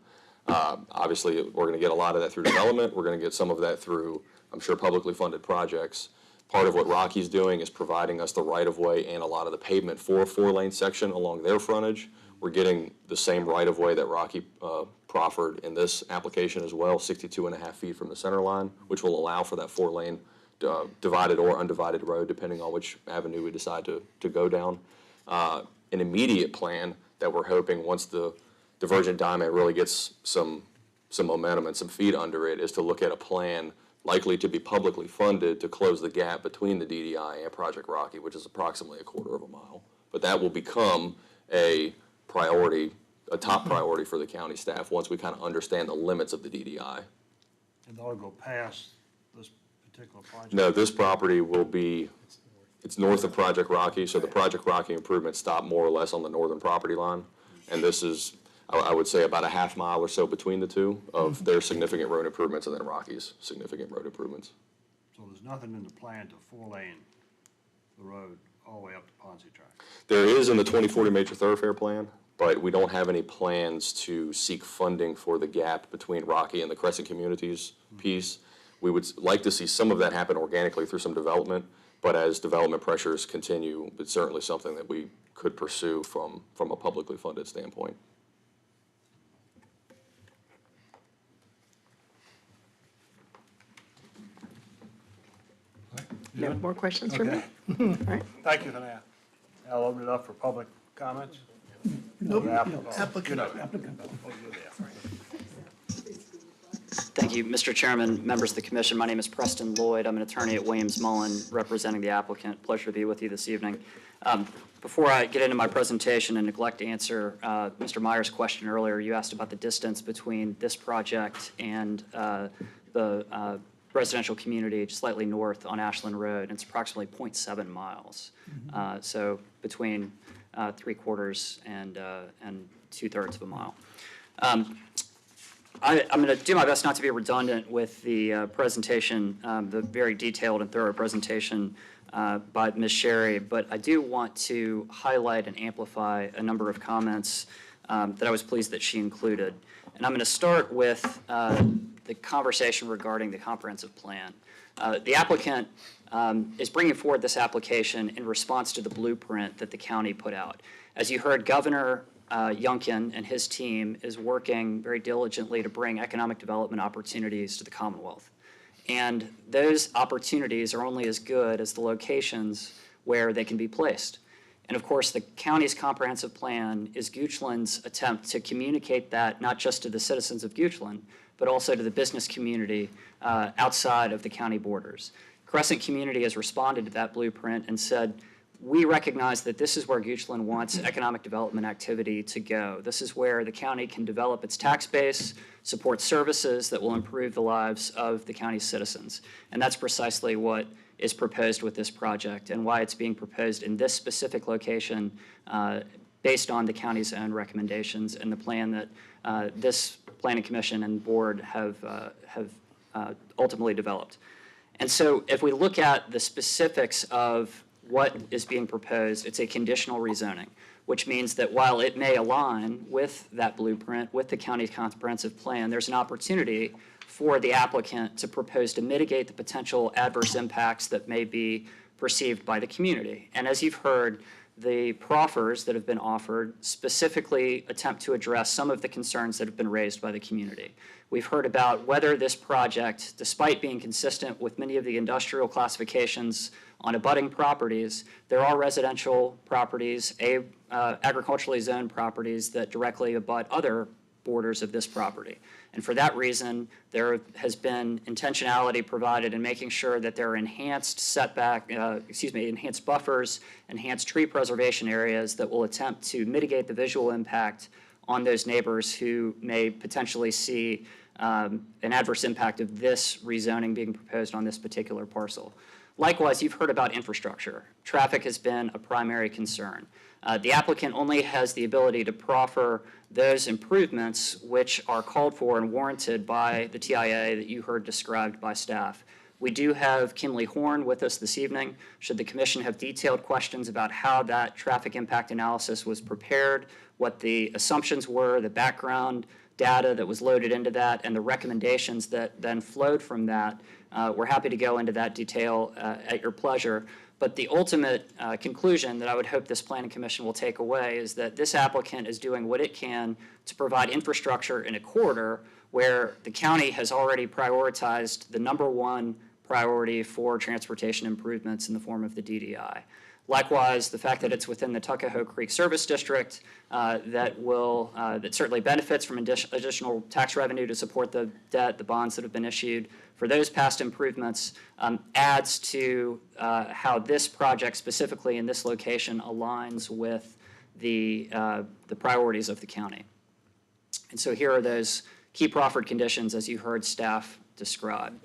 Speaker 22: Obviously, we're gonna get a lot of that through development. We're gonna get some of that through, I'm sure, publicly funded projects. Part of what Rocky's doing is providing us the right-of-way and a lot of the pavement for a 4-lane section along their frontage. We're getting the same right-of-way that Rocky proffered in this application as well, 62.5 feet from the center line, which will allow for that 4-lane divided or undivided road, depending on which avenue we decide to go down. An immediate plan that we're hoping, once the Divergent Diamond really gets some momentum and some feet under it, is to look at a plan likely to be publicly funded to close the gap between the DDI and Project Rocky, which is approximately a quarter of a mile. But that will become a priority, a top priority for the county staff once we kind of understand the limits of the DDI.
Speaker 3: And that'll go past this particular project?
Speaker 22: No, this property will be, it's north of Project Rocky, so the Project Rocky improvements stop more or less on the northern property line. And this is, I would say, about a half mile or so between the two of their significant road improvements and then Rocky's significant road improvements.
Speaker 3: So there's nothing in the plan to 4-lane the road all the way up to Ponzi Track?
Speaker 22: There is in the 2040 major thoroughfare plan, but we don't have any plans to seek funding for the gap between Rocky and the Crescent Communities piece. We would like to see some of that happen organically through some development, but as development pressures continue, it's certainly something that we could pursue from a publicly funded standpoint.
Speaker 4: No more questions for me?
Speaker 3: Okay.
Speaker 4: All right.
Speaker 3: Thank you for that. I'll open it up for public comments.
Speaker 1: Nope.
Speaker 3: The applicant.
Speaker 1: Applicant.
Speaker 9: Thank you, Mr. Chairman, members of the commission. My name is Preston Lloyd. I'm an attorney at Williams Mullen, representing the applicant. Pleasure to be with you this evening. Before I get into my presentation and neglect to answer Mr. Meyer's question earlier, you asked about the distance between this project and the residential community just slightly north on Ashland Road. It's approximately 0.7 miles. So between 3/4 and 2/3 of a mile. I'm going to do my best not to be redundant with the presentation, the very detailed and thorough presentation by Ms. Sherry, but I do want to highlight and amplify a number of comments that I was pleased that she included. And I'm going to start with the conversation regarding the comprehensive plan. The applicant is bringing forward this application in response to the blueprint that the county put out. As you heard, Governor Youngkin and his team is working very diligently to bring economic development opportunities to the Commonwealth. And those opportunities are only as good as the locations where they can be placed. And of course, the county's comprehensive plan is Goochland's attempt to communicate that not just to the citizens of Goochland, but also to the business community outside of the county borders. Crescent Community has responded to that blueprint and said, we recognize that this is where Goochland wants economic development activity to go. This is where the county can develop its tax base, support services that will improve the lives of the county's citizens. And that's precisely what is proposed with this project and why it's being proposed in this specific location based on the county's own recommendations and the plan that this Planning Commission and board have ultimately developed. And so if we look at the specifics of what is being proposed, it's a conditional rezoning, which means that while it may align with that blueprint, with the county's comprehensive plan, there's an opportunity for the applicant to propose to mitigate the potential adverse impacts that may be perceived by the community. And as you've heard, the proffers that have been offered specifically attempt to address some of the concerns that have been raised by the community. We've heard about whether this project, despite being consistent with many of the industrial classifications on abutting properties, there are residential properties, agriculturally zoned properties that directly abut other borders of this property. And for that reason, there has been intentionality provided in making sure that there are enhanced enhanced buffers, enhanced tree preservation areas that will attempt to mitigate the visual impact on those neighbors who may potentially see an adverse impact of this rezoning being proposed on this particular parcel. Likewise, you've heard about infrastructure. Traffic has been a primary concern. The applicant only has the ability to proffer those improvements which are called for and warranted by the TIA that you heard described by staff. We do have Kinley Horn with us this evening. Should the commission have detailed questions about how that traffic impact analysis was prepared, what the assumptions were, the background data that was loaded into that, and the recommendations that then flowed from that, we're happy to go into that detail at your pleasure. But the ultimate conclusion that I would hope this planning commission will take away is that this applicant is doing what it can to provide infrastructure in a corridor where the county has already prioritized the number 1 priority for transportation improvements in the form of the DDI. Likewise, the fact that it's within the Tuckahoe Creek Service District that certainly benefits from additional tax revenue to support the debt, the bonds that have been issued for those past improvements, adds to how this project specifically in this location aligns with the priorities of the county. And so here are those key proffered conditions as you heard staff describe.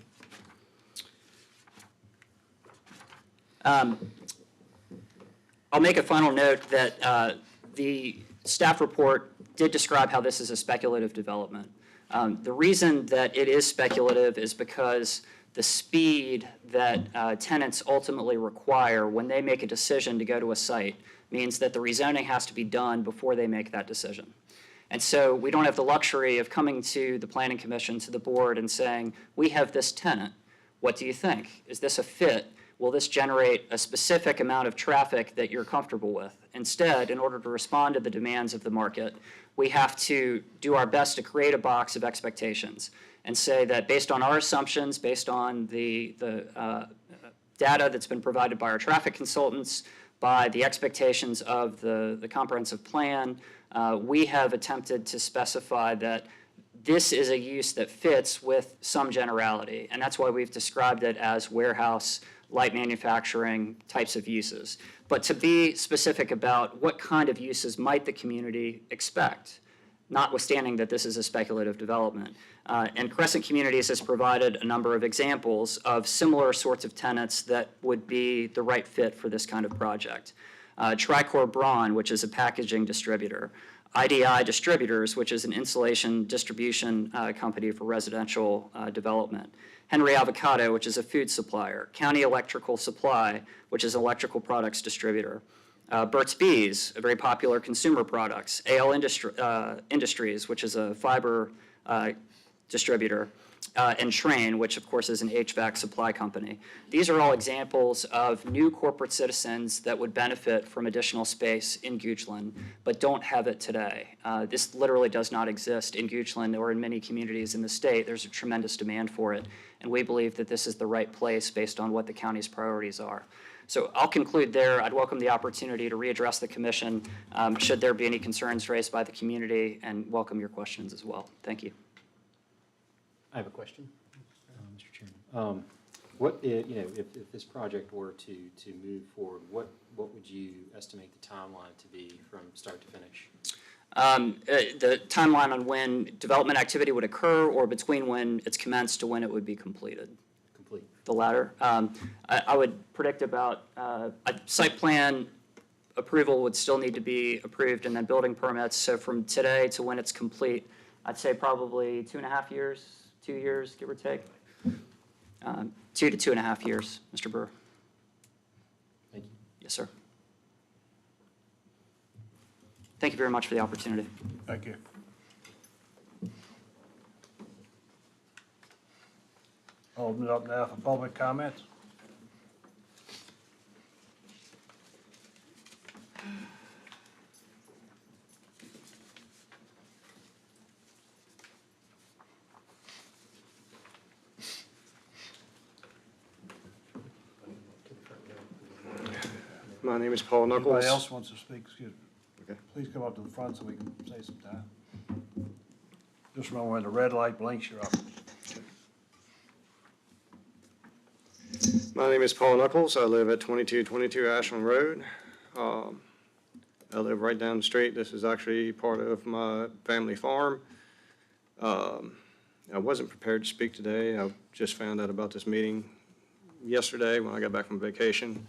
Speaker 9: I'll make a final note that the staff report did describe how this is a speculative development. The reason that it is speculative is because the speed that tenants ultimately require when they make a decision to go to a site means that the rezoning has to be done before they make that decision. And so we don't have the luxury of coming to the Planning Commission, to the board, and saying, we have this tenant. What do you think? Is this a fit? Will this generate a specific amount of traffic that you're comfortable with? Instead, in order to respond to the demands of the market, we have to do our best to create a box of expectations and say that based on our assumptions, based on the data that's been provided by our traffic consultants, by the expectations of the comprehensive plan, we have attempted to specify that this is a use that fits with some generality. And that's why we've described it as warehouse, light manufacturing types of uses. But to be specific about what kind of uses might the community expect, notwithstanding that this is a speculative development. And Crescent Communities has provided a number of examples of similar sorts of tenants that would be the right fit for this kind of project. Tricor Braun, which is a packaging distributor. IDI Distributors, which is an insulation distribution company for residential development. Henry Avocado, which is a food supplier. County Electrical Supply, which is an electrical products distributor. Burt's Bees, a very popular consumer products. AL Industries, which is a fiber distributor. And Trane, which of course is an HVAC supply company. These are all examples of new corporate citizens that would benefit from additional space in Goochland, but don't have it today. This literally does not exist in Goochland or in many communities in the state. There's a tremendous demand for it, and we believe that this is the right place based on what the county's priorities are. So I'll conclude there. I'd welcome the opportunity to readdress the commission should there be any concerns raised by the community, and welcome your questions as well. Thank you.
Speaker 5: I have a question, Mr. Chairman. If this project were to move forward, what would you estimate the timeline to be from start to finish?
Speaker 9: The timeline on when development activity would occur, or between when it's commenced to when it would be completed?
Speaker 5: Complete.
Speaker 9: The latter. I would predict about a site plan approval would still need to be approved, and then building permits. So from today to when it's complete, I'd say probably 2.5 years. 2 years, give or take. 2 to 2.5 years, Mr. Brewer.
Speaker 5: Thank you.
Speaker 9: Yes, sir. Thank you very much for the opportunity.
Speaker 3: Thank you. Open it up now for public comments.
Speaker 10: My name is Paul Knuckles.
Speaker 3: Anybody else wants to speak? Excuse me.
Speaker 10: Okay.
Speaker 3: Please come up to the front so we can say some time. Just remember when the red light blinks, you're up.
Speaker 10: My name is Paul Knuckles. I live at 2222 Ashland Road. I live right down the street. This is actually part of my family farm. I wasn't prepared to speak today. I just found out about this meeting yesterday when I got back from vacation.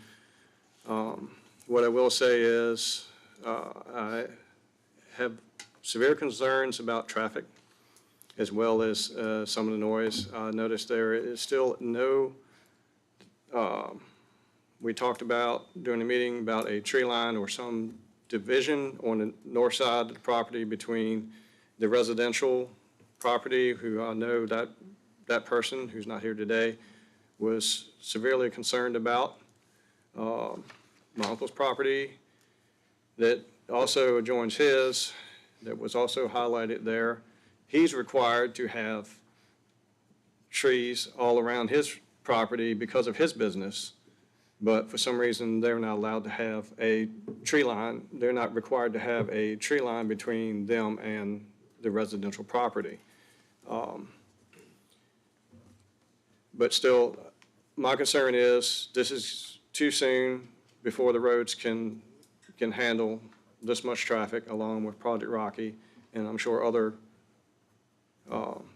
Speaker 10: What I will say is I have severe concerns about traffic as well as some of the noise. I noticed there is still no we talked about during the meeting about a tree line or some division on the north side of the property between the residential property, who I know that person who's not here today was severely concerned about. My uncle's property that also adjoins his, that was also highlighted there. He's required to have trees all around his property because of his business, but for some reason, they're not allowed to have a tree line. They're not required to have a tree line between them and the residential property. But still, my concern is this is too soon before the roads can handle this much traffic along with Project Rocky, and I'm sure other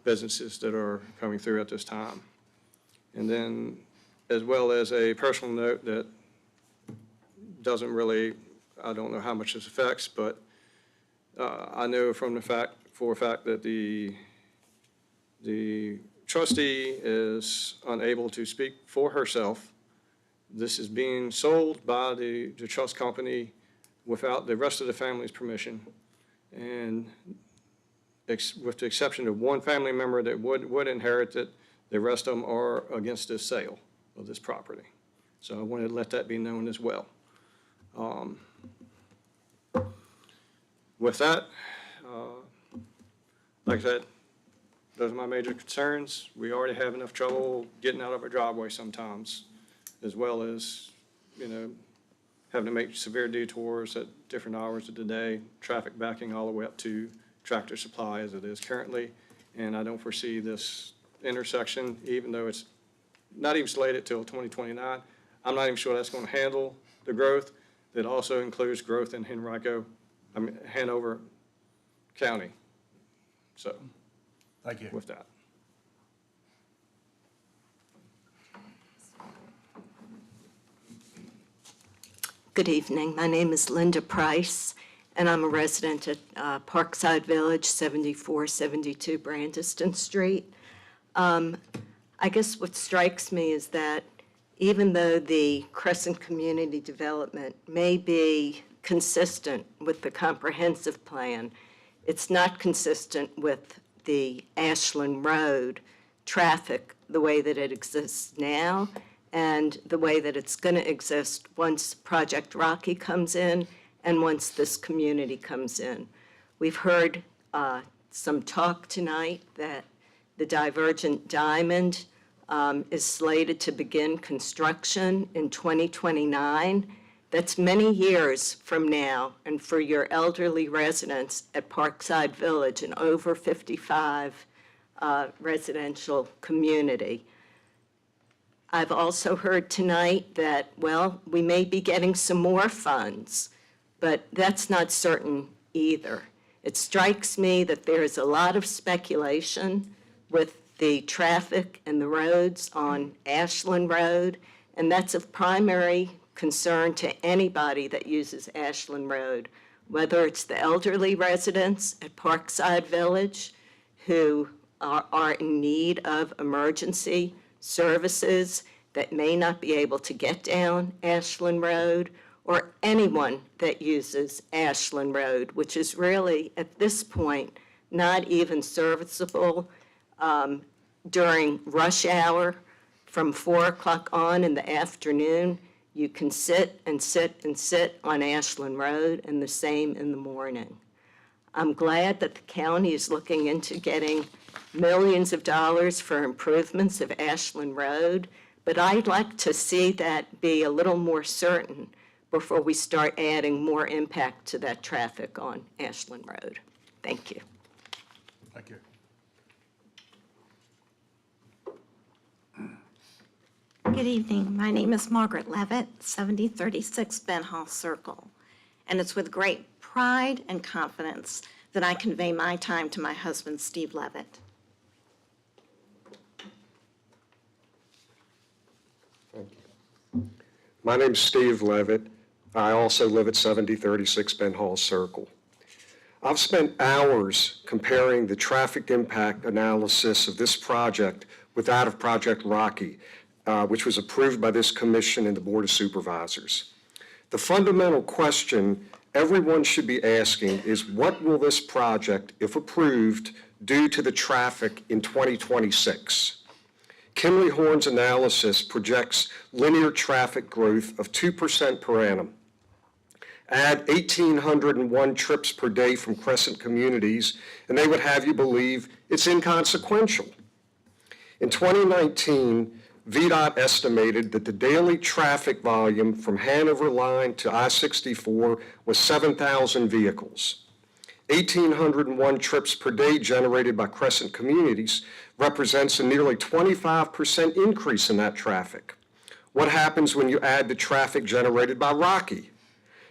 Speaker 10: businesses that are coming through at this time. And then, as well as a personal note that doesn't really, I don't know how much this affects, but I know for a fact that the trustee is unable to speak for herself. This is being sold by the trust company without the rest of the family's permission. And with the exception of one family member that would inherit it, the rest of them are against this sale of this property. So I wanted to let that be known as well. With that, like I said, those are my major concerns. We already have enough trouble getting out of our driveway sometimes, as well as, having to make severe detours at different hours of the day, traffic backing all the way up to Tractor Supply as it is currently. And I don't foresee this intersection, even though it's not even slated till 2029. I'm not even sure that's going to handle the growth. That also includes growth in Hanover County. So,
Speaker 3: thank you.
Speaker 10: With that.
Speaker 11: Good evening. My name is Linda Price, and I'm a resident at Parkside Village, 7472 Brandiston Street. I guess what strikes me is that even though the Crescent Community Development may be consistent with the comprehensive plan, it's not consistent with the Ashland Road traffic the way that it exists now and the way that it's going to exist once Project Rocky comes in and once this community comes in. We've heard some talk tonight that the Divergent Diamond is slated to begin construction in 2029. That's many years from now, and for your elderly residents at Parkside Village, an over 55 residential community. I've also heard tonight that, well, we may be getting some more funds, but that's not certain either. It strikes me that there is a lot of speculation with the traffic and the roads on Ashland Road, and that's of primary concern to anybody that uses Ashland Road, whether it's the elderly residents at Parkside Village who are in need of emergency services that may not be able to get down Ashland Road, or anyone that uses Ashland Road, which is really, at this point, not even serviceable during rush hour from 4 o'clock on in the afternoon. You can sit and sit and sit on Ashland Road, and the same in the morning. I'm glad that the county is looking into getting millions of dollars for improvements of Ashland Road, but I'd like to see that be a little more certain before we start adding more impact to that traffic on Ashland Road. Thank you.
Speaker 3: Thank you.
Speaker 13: Good evening. My name is Margaret Levitt, 7036 Ben Hall Circle. And it's with great pride and confidence that I convey my time to my husband, Steve Levitt.
Speaker 16: My name's Steve Levitt. I also live at 7036 Ben Hall Circle. I've spent hours comparing the traffic impact analysis of this project with that of Project Rocky, which was approved by this commission and the Board of Supervisors. The fundamental question everyone should be asking is, what will this project, if approved, do to the traffic in 2026? Kimley Horn's analysis projects linear traffic growth of 2% per annum. Add 1,801 trips per day from Crescent communities, and they would have you believe it's inconsequential. In 2019, VDOT estimated that the daily traffic volume from Hanover Line to I-64 was 7,000 vehicles. 1,801 trips per day generated by Crescent communities represents a nearly 25% increase in that traffic. What happens when you add the traffic generated by Rocky?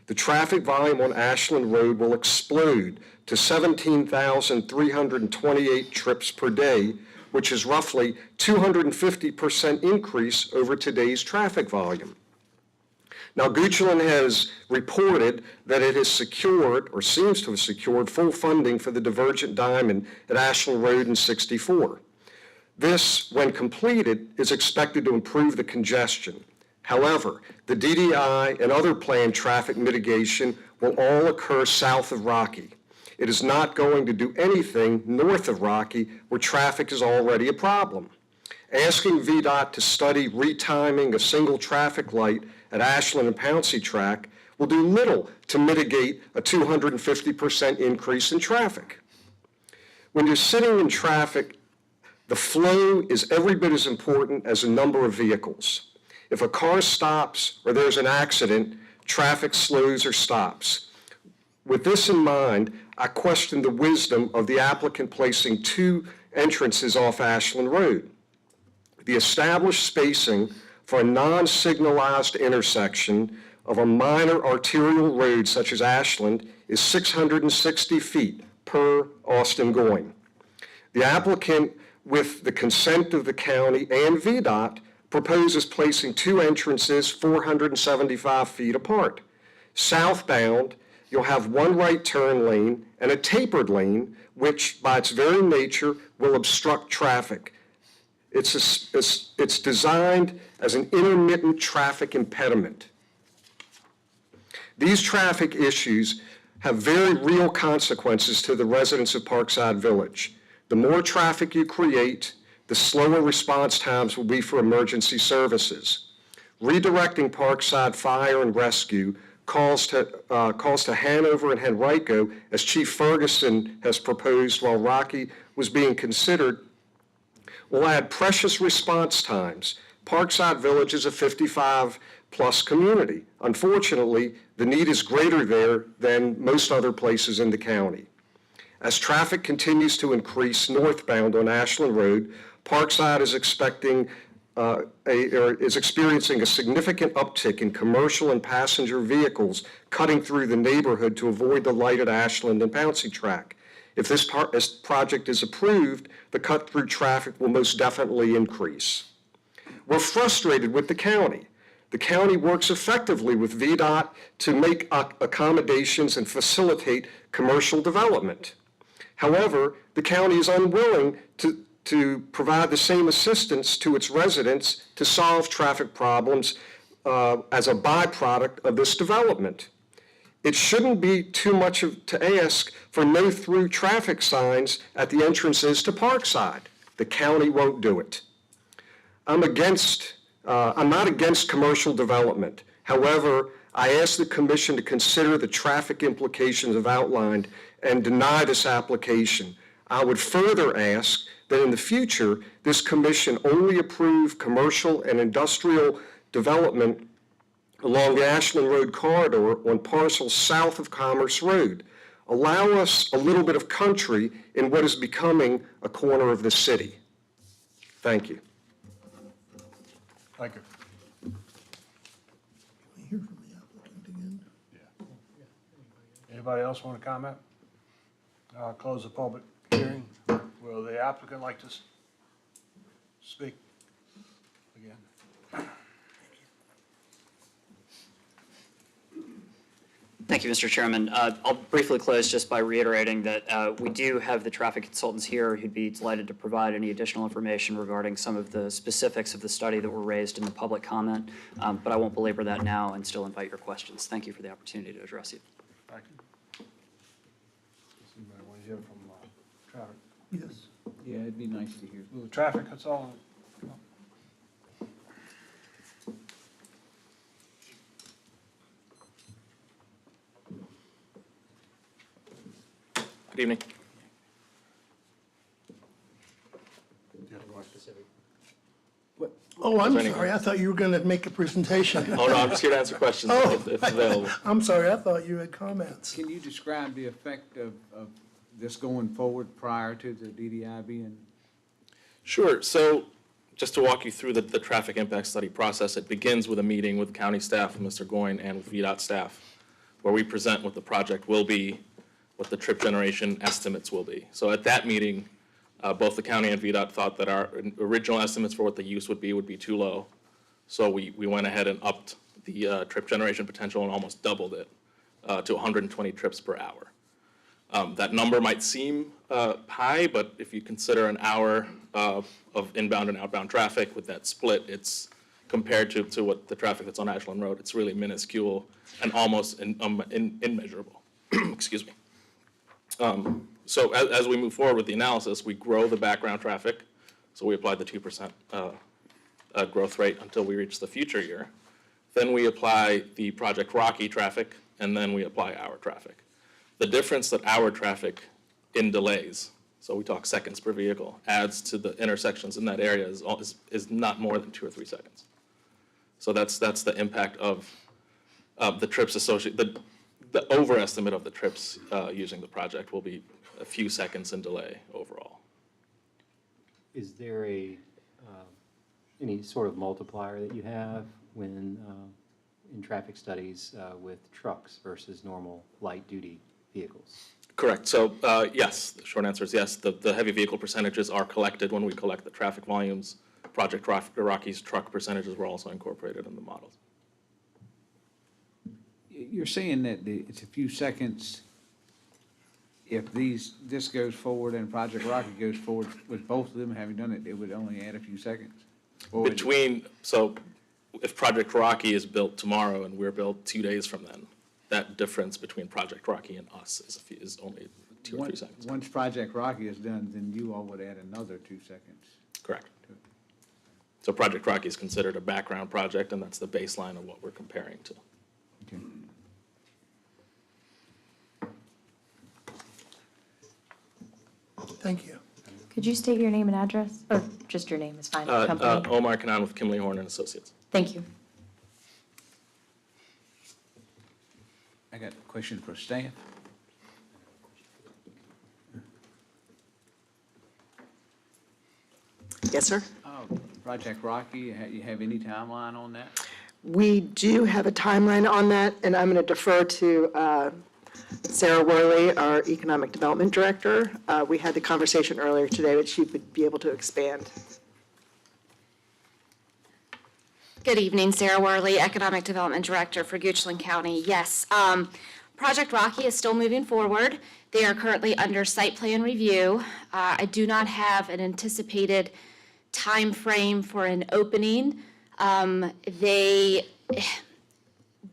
Speaker 16: The traffic volume on Ashland Road will explode to 17,328 trips per day, which is roughly 250% increase over today's traffic volume. Now, Goochland has reported that it has secured, or seems to have secured, full funding for the Divergent Diamond at Ashland Road and 64. This, when completed, is expected to improve the congestion. However, the DDI and other planned traffic mitigation will all occur south of Rocky. It is not going to do anything north of Rocky, where traffic is already a problem. Asking VDOT to study retiming a single traffic light at Ashland and Pouncey Track will do little to mitigate a 250% increase in traffic. When you're sitting in traffic, the flow is every bit as important as the number of vehicles. If a car stops or there's an accident, traffic slows or stops. With this in mind, I question the wisdom of the applicant placing two entrances off Ashland Road. The established spacing for a non-signalized intersection of a minor arterial road such as Ashland is 660 feet per Austin Goyne. The applicant, with the consent of the county and VDOT, proposes placing two entrances 475 feet apart. Southbound, you'll have one right turn lane and a tapered lane, which by its very nature will obstruct traffic. It's designed as an intermittent traffic impediment. These traffic issues have very real consequences to the residents of Parkside Village. The more traffic you create, the slower response times will be for emergency services. Redirecting Parkside Fire and Rescue calls to Hanover and Henrico, as Chief Ferguson has proposed while Rocky was being considered, will add precious response times. Parkside Village is a 55-plus community. Unfortunately, the need is greater there than most other places in the county. As traffic continues to increase northbound on Ashland Road, Parkside is experiencing a significant uptick in commercial and passenger vehicles cutting through the neighborhood to avoid the light at Ashland and Pouncey Track. If this project is approved, the cut-through traffic will most definitely increase. We're frustrated with the county. The county works effectively with VDOT to make accommodations and facilitate commercial development. However, the county is unwilling to provide the same assistance to its residents to solve traffic problems as a byproduct of this development. It shouldn't be too much to ask for no-through traffic signs at the entrances to Parkside. The county won't do it. I'm not against commercial development. However, I ask the commission to consider the traffic implications I've outlined and deny this application. I would further ask that in the future, this commission only approve commercial and industrial development along the Ashland Road corridor on parcels south of Commerce Road. Allow us a little bit of country in what is becoming a corner of the city. Thank you.
Speaker 3: Thank you.
Speaker 1: Hear from the applicant again.
Speaker 3: Anybody else want to comment? I'll close the public hearing. Will the applicant like to speak again?
Speaker 9: Thank you, Mr. Chairman. I'll briefly close just by reiterating that we do have the traffic consultants here who'd be delighted to provide any additional information regarding some of the specifics of the study that were raised in the public comment, but I won't belabor that now and still invite your questions. Thank you for the opportunity to address you.
Speaker 3: Thank you. Does anybody want to hear from traffic?
Speaker 1: Yes.
Speaker 6: Yeah, it'd be nice to hear.
Speaker 3: Will the traffic consultant?
Speaker 17: Good evening.
Speaker 1: Oh, I'm
Speaker 17: Is there any-
Speaker 1: sorry. I thought you were going to make a presentation.
Speaker 17: Oh, no, I'm just here to answer questions
Speaker 1: Oh,
Speaker 17: if available.
Speaker 1: I'm sorry. I thought you had comments.
Speaker 6: Can you describe the effect of this going forward prior to the DDI being?
Speaker 17: Sure. So just to walk you through the traffic impact study process, it begins with a meeting with county staff, with Mr. Goyne, and with VDOT staff, where we present what the project will be, what the trip generation estimates will be. So at that meeting, both the county and VDOT thought that our original estimates for what the use would be too low. So we went ahead and upped the trip generation potential and almost doubled it to 120 trips per hour. That number might seem high, but if you consider an hour of inbound and outbound traffic with that split, it's compared to what the traffic that's on Ashland Road, it's really minuscule and almost immeasurable. Excuse me. So as we move forward with the analysis, we grow the background traffic. So we applied the 2% growth rate until we reach the future year. Then we apply the Project Rocky traffic, and then we apply our traffic. The difference that our traffic in delays, so we talk seconds per vehicle, adds to the intersections in that area is not more than 2 or 3 seconds. So that's the impact of the trips associated. The overestimate of the trips using the project will be a few seconds in delay overall.
Speaker 5: Is there any sort of multiplier that you have when, in traffic studies with trucks versus normal light-duty vehicles?
Speaker 17: Correct. So yes, the short answer is yes. The heavy vehicle percentages are collected when we collect the traffic volumes. Project Rocky's truck percentages were also incorporated in the models.
Speaker 6: You're saying that it's a few seconds if this goes forward and Project Rocky goes forward with both of them having done it, it would only add a few seconds? Or would it-
Speaker 17: So if Project Rocky is built tomorrow and we're built 2 days from then, that difference between Project Rocky and us is only 2 or 3 seconds.
Speaker 6: Once Project Rocky is done, then you all would add another 2 seconds.
Speaker 17: Correct. So Project Rocky is considered a background project, and that's the baseline of what we're comparing to.
Speaker 6: Okay.
Speaker 1: Thank you.
Speaker 8: Could you state your name and address? Or just your name is fine, company?
Speaker 17: Omar Kanan with Kimley Horn and Associates.
Speaker 8: Thank you.
Speaker 6: I got a question for staff.
Speaker 4: Yes, sir?
Speaker 6: Project Rocky, you have any timeline on that?
Speaker 4: We do have a timeline on that, and I'm going to defer to Sarah Worley, our Economic Development Director. We had the conversation earlier today, but she would be able to expand.
Speaker 18: Good evening, Sarah Worley, Economic Development Director for Goochland County. Yes, Project Rocky is still moving forward. They are currently under site plan review. I do not have an anticipated time frame for an opening.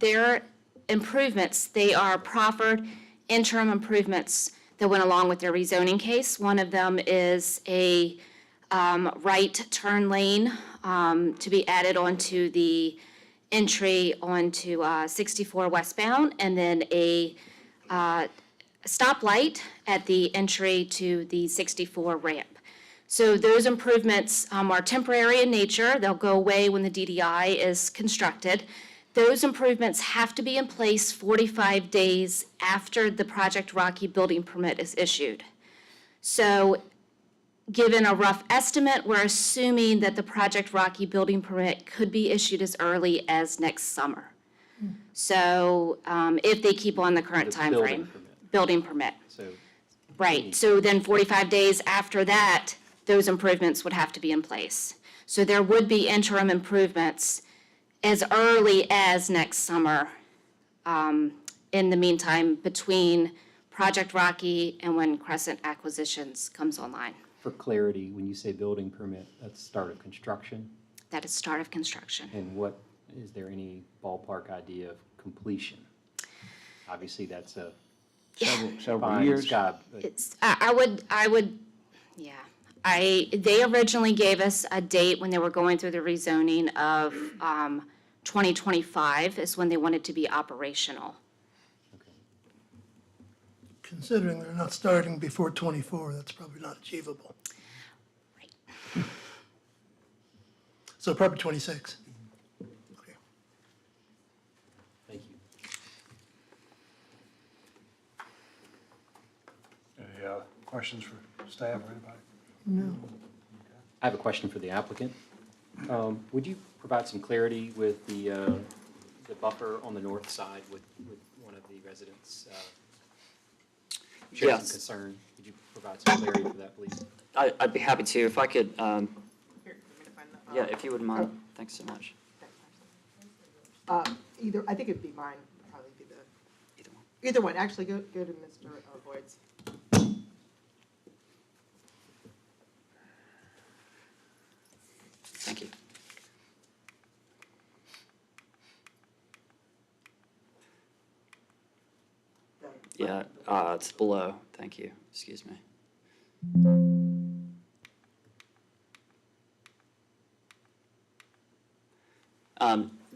Speaker 18: Their improvements, they are proffered interim improvements that went along with their rezoning case. One of them is a right turn lane to be added onto the entry onto 64 westbound, and then a stoplight at the entry to the 64 ramp. So those improvements are temporary in nature. They'll go away when the DDI is constructed. Those improvements have to be in place 45 days after the Project Rocky building permit is issued. So given a rough estimate, we're assuming that the Project Rocky building permit could be issued as early as next summer. So if they keep on the current
Speaker 5: The building
Speaker 18: timeframe.
Speaker 5: permit.
Speaker 18: Building permit,
Speaker 5: So
Speaker 18: right. So then 45 days after that, those improvements would have to be in place. So there would be interim improvements as early as next summer. In the meantime, between Project Rocky and when Crescent Acquisitions comes online.
Speaker 5: for clarity, when you say building permit, that's start of construction?
Speaker 18: That is start of construction.
Speaker 5: And what, is there any ballpark idea of completion? Obviously, that's a
Speaker 6: Several
Speaker 5: pie in the
Speaker 6: years.
Speaker 5: sky, but
Speaker 18: It's, I would, yeah. They originally gave us a date when they were going through the rezoning of 2025 is when they wanted to be operational.
Speaker 1: Considering they're not starting before 24, that's probably not achievable. So probably 26. Okay.
Speaker 5: thank you.
Speaker 3: Any questions for staff or anybody?
Speaker 1: No.
Speaker 5: I have a question for the applicant. Would you provide some clarity with the buffer on the north side with one of the residents? Share some
Speaker 9: Yes.
Speaker 5: concern. Could you provide some clarity for that, please?
Speaker 9: I'd be happy to, if I could, yeah, if you wouldn't mind, thanks so much.
Speaker 4: Either, I think it'd be mine, probably be the. Either one, actually, go to Mr. Boyd's.
Speaker 9: Thank you. Yeah, it's below, thank you, excuse me.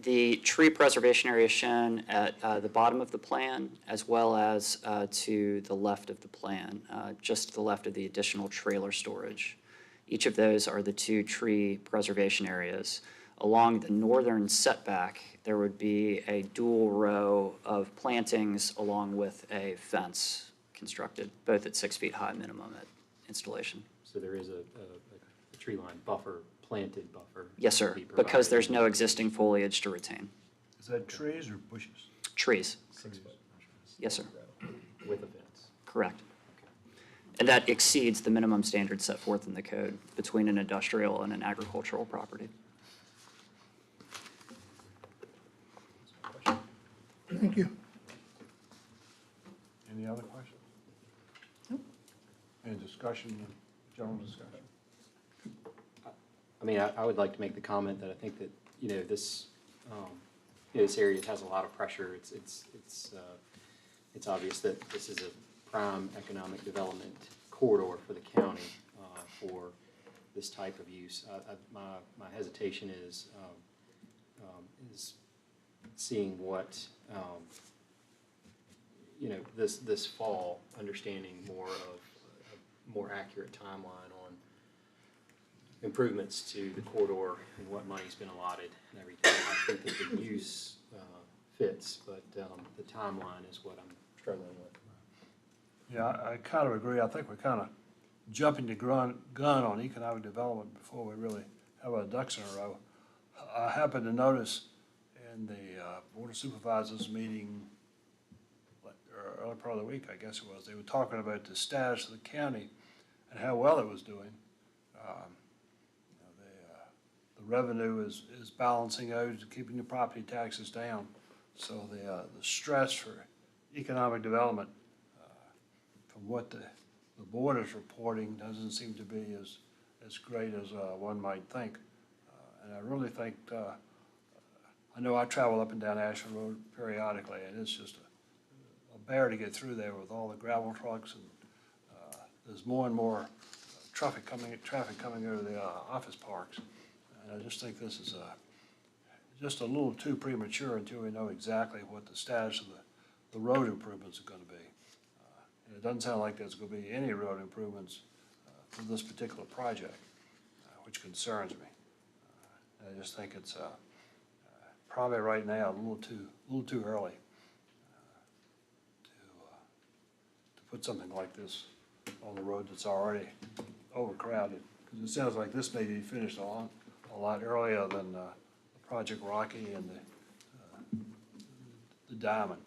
Speaker 9: The tree preservation area is shown at the bottom of the plan, as well as to the left of the plan, just to the left of the additional trailer storage. Each of those are the two tree preservation areas. Along the northern setback, there would be a dual row of plantings along with a fence constructed, both at 6 feet high minimum at installation.
Speaker 5: So there is a tree line buffer, planted buffer?
Speaker 9: Yes, sir,
Speaker 5: to be
Speaker 9: because
Speaker 5: provided.
Speaker 9: there's no existing foliage to retain.
Speaker 3: Is that trees or bushes?
Speaker 9: Trees,
Speaker 5: 6 foot
Speaker 9: yes, sir,
Speaker 5: with a fence.
Speaker 9: correct. And that exceeds the minimum standards set forth in the code between an industrial and an agricultural property.
Speaker 1: Thank you.
Speaker 3: Any other questions? Any discussion, general discussion?
Speaker 5: I mean, I would like to make the comment that I think that, this, this area has a lot of pressure. It's obvious that this is a prime economic development corridor for the county for this type of use. My hesitation is seeing what, this fall, understanding more of a more accurate timeline on improvements to the corridor and what money's been allotted and everything. I think that the use fits, but the timeline is what I'm struggling with.
Speaker 3: Yeah, I kind of agree. I think we're kind of jumping the gun on economic development before we really have our ducks in a row. I happened to notice in the Board of Supervisors meeting, early part of the week, I guess it was, they were talking about the status of the county and how well it was doing. The revenue is balancing out, keeping the property taxes down. So the stress for economic development, from what the board is reporting, doesn't seem to be as great as one might think. And I really think, I know I travel up and down Ashland Road periodically, and it's just a bear to get through there with all the gravel trucks, and there's more and more traffic coming out of the office parks. And I just think this is just a little too premature until we know exactly what the status of the road improvements are gonna be. And it doesn't sound like there's gonna be any road improvements for this particular project, which concerns me. I just think it's probably right now a little too early to put something like this on the road that's already overcrowded, because it sounds like this may be finished a lot earlier than Project Rocky and the Diamond.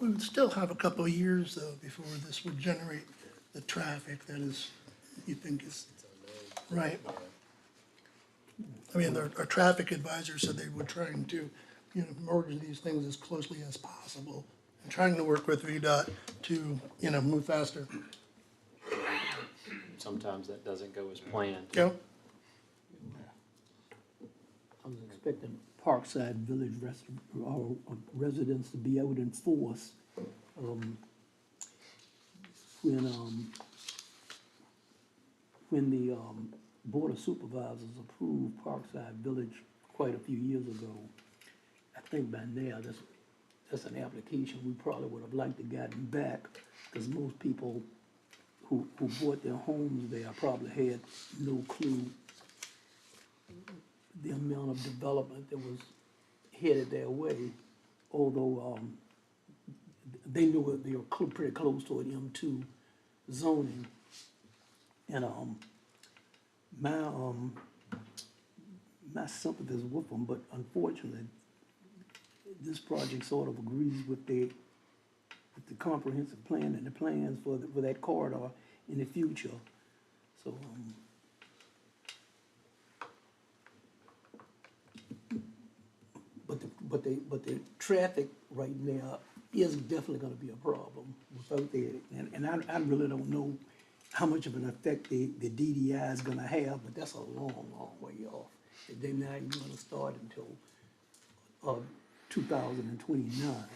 Speaker 1: We would still have a couple of years, though, before this would generate the traffic that is, you think is, right? I mean, our traffic advisor said they were trying to, merge these things as closely as possible, and trying to work with VDOT to, move faster.
Speaker 5: Sometimes that doesn't go as planned.
Speaker 1: Yeah.
Speaker 7: I was expecting Parkside Village residents to be able to enforce, when the Board of Supervisors approved Parkside Village quite a few years ago. I think by now, that's an application we probably would have liked to gotten back, because most people who bought their homes there probably had no clue the amount of development that was headed their way, although they knew it, they were pretty close to an M2 zoning. And my sympathy is with them, but unfortunately, this project sort of agrees with the comprehensive plan and the plans for that corridor in the future. So, but the traffic right now is definitely gonna be a problem without that. And I really don't know how much of an effect the DDI is gonna have, but that's a long, long way off. They're not even gonna start until 2029.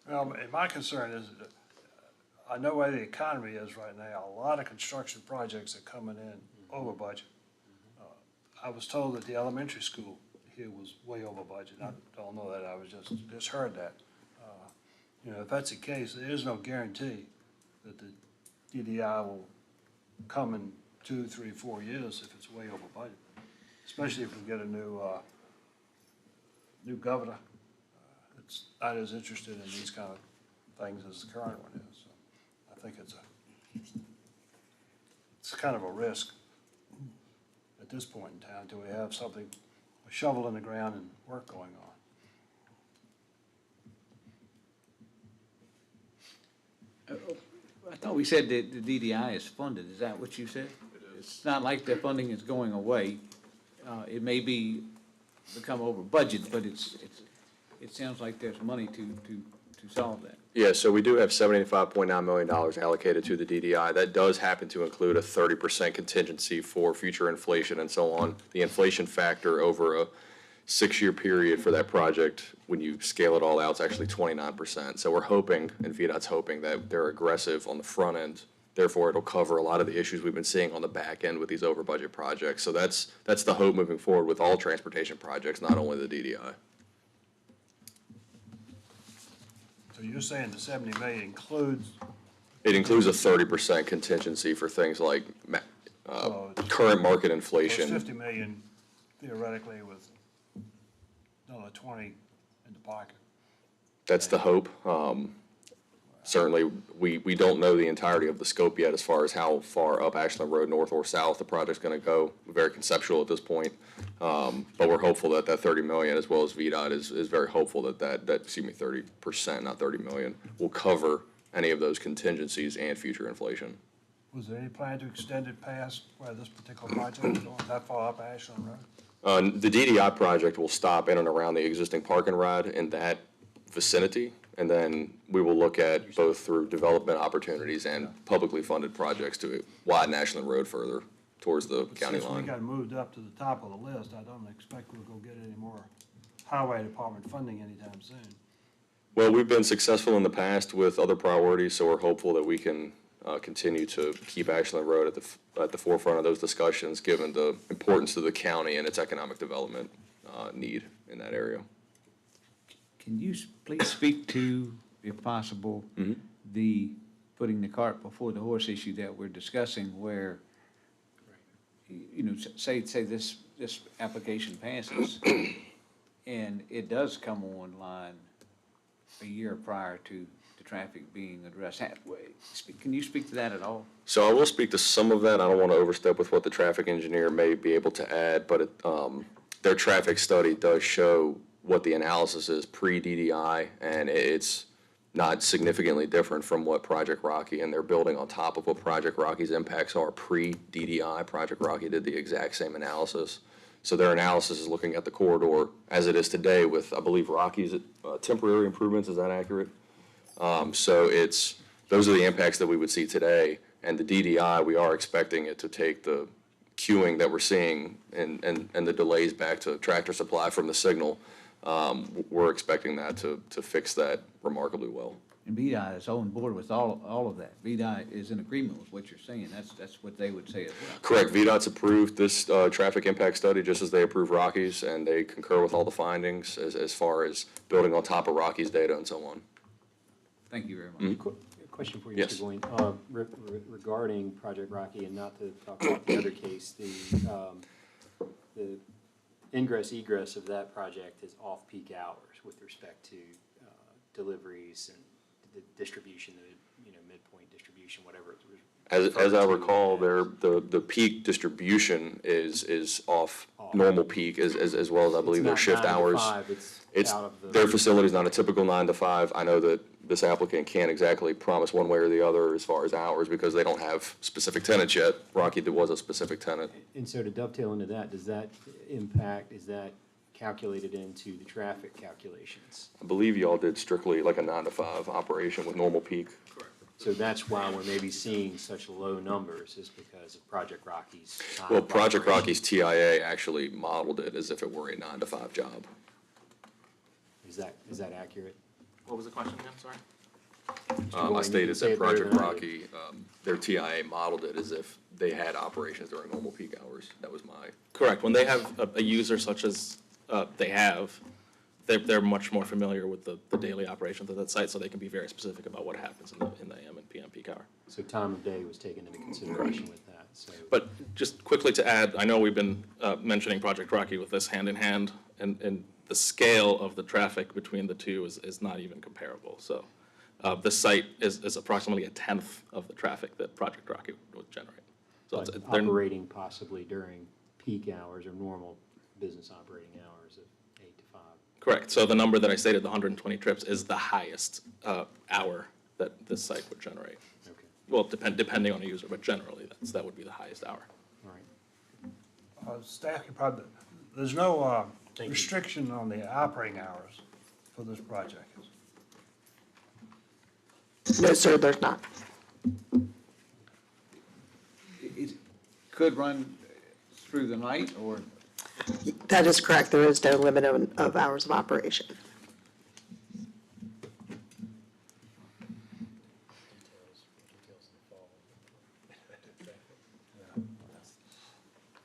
Speaker 3: Well, and my concern is, I know where the economy is right now. A lot of construction projects are coming in over budget. I was told that the elementary school here was way over budget. I don't know that, I was just heard that. If that's the case, there is no guarantee that the DDI will come in 2, 3, 4 years if it's way over budget, especially if we get a new governor that's not as interested in these kind of things as the current one is. So I think it's kind of a risk at this point in time until we have something, a shovel in the ground and work going on.
Speaker 6: I thought we said that the DDI is funded. Is that what you said? It's not like the funding is going away. It may become over budget, but it sounds like there's money to solve that.
Speaker 22: Yeah, so we do have $75.9 million allocated to the DDI. That does happen to include a 30% contingency for future inflation and so on. The inflation factor over a 6-year period for that project, when you scale it all out, it's actually 29%. So we're hoping, and VDOT's hoping, that they're aggressive on the front end. Therefore, it'll cover a lot of the issues we've been seeing on the back end with these over budget projects. So that's the hope moving forward with all transportation projects, not only the DDI.
Speaker 3: So you're saying the 70 million includes?
Speaker 22: It includes a 30% contingency for things like current market inflation.
Speaker 3: 50 million theoretically with another 20 in the pocket.
Speaker 22: That's the hope. Certainly, we don't know the entirety of the scope yet as far as how far up Ashland Road, north or south, the project's going to go. Very conceptual at this point. But we're hopeful that 30 million, as well as VDOT, is very hopeful that 30%, not 30 million, will cover any of those contingencies and future inflation.
Speaker 3: Was there any plan to extend it past where this particular project is going, that far up Ashland Road?
Speaker 22: The DDI project will stop in and around the existing park and ride in that vicinity. And then we will look at both through development opportunities and publicly funded projects to widen Ashland Road further towards the county
Speaker 3: Since we
Speaker 22: line.
Speaker 3: got moved up to the top of the list, I don't expect we'll go get any more highway department funding anytime soon.
Speaker 22: Well, we've been successful in the past with other priorities, so we're hopeful that we can continue to keep Ashland Road at the forefront of those discussions, given the importance to the county and its economic development need in that area.
Speaker 6: Can you please speak to, if possible, the putting the cart before the horse issue that we're discussing, where, say this application passes and it does come online a year prior to the traffic being addressed. Can you speak to that at all?
Speaker 22: So I will speak to some of that. I don't want to overstep with what the traffic engineer may be able to add, but their traffic study does show what the analysis is pre-DDI, and it's not significantly different from what Project Rocky, and they're building on top of what Project Rocky's impacts are pre-DDI. Project Rocky did the exact same analysis. So their analysis is looking at the corridor as it is today with, I believe, Rocky's temporary improvements. Is that accurate? So those are the impacts that we would see today. And the DDI, we are expecting it to take the queuing that we're seeing and the delays back to Tractor Supply from the signal. We're expecting that to fix that remarkably well.
Speaker 6: And VDOT is on board with all of that. VDOT is in agreement with what you're saying. That's what they would say as well.
Speaker 22: Correct. VDOT's approved this traffic impact study just as they approved Rockies, and they concur with all the findings as far as building on top of Rockies data and so on.
Speaker 6: Thank you very much.
Speaker 5: Question for you,
Speaker 22: Yes.
Speaker 5: Mr. Goins. Regarding Project Rocky, and not to talk about the other case, the ingress egress of that project is off-peak hours with respect to deliveries and the distribution, midpoint distribution, whatever it was.
Speaker 22: As I recall, the peak distribution is off normal peak as well as I believe their shift hours. Their facility's not a typical 9 to 5. I know that this applicant can't exactly promise one way or the other as far as hours because they don't have specific tenants yet. Rocky was a specific tenant.
Speaker 5: And so to dovetail into that, does that impact, is that calculated into the traffic calculations?
Speaker 22: I believe y'all did strictly like a 9 to 5 operation with normal peak.
Speaker 5: So that's why we're maybe seeing such low numbers, is because of Project Rocky's time
Speaker 22: Well,
Speaker 5: of
Speaker 22: Project
Speaker 5: operation.
Speaker 22: Rocky's TIA actually modeled it as if it were a 9 to 5 job.
Speaker 5: Is that accurate?
Speaker 17: What was the question again, sorry?
Speaker 22: I stated
Speaker 5: say
Speaker 22: that
Speaker 5: it better
Speaker 22: Project
Speaker 5: than I
Speaker 22: Rocky, their TIA modeled it as if they had operations during normal peak hours. That was my.
Speaker 17: Correct. When they have a user such as they have, they're much more familiar with the daily operations of that site, so they can be very specific about what happens in the AM and PM peak hour.
Speaker 5: So time of day was taken into consideration with that, so.
Speaker 17: But just quickly to add, I know we've been mentioning Project Rocky with this hand in hand, and the scale of the traffic between the two is not even comparable. So the site is approximately a tenth of the traffic that Project Rocky would generate. So
Speaker 5: But
Speaker 17: they're
Speaker 5: operating possibly during peak hours or normal business operating hours of 8 to 5.
Speaker 17: correct. So the number that I stated, the 120 trips, is the highest hour that this site would generate.
Speaker 5: Okay,
Speaker 17: Well, depending on the user, but generally that would be the highest hour.
Speaker 5: all right.
Speaker 3: Staff can probably, there's no restriction on the operating hours for this project.
Speaker 4: No, sir, there's not.
Speaker 6: It could run through the night or?
Speaker 4: That is correct. There is no limit of hours of operation.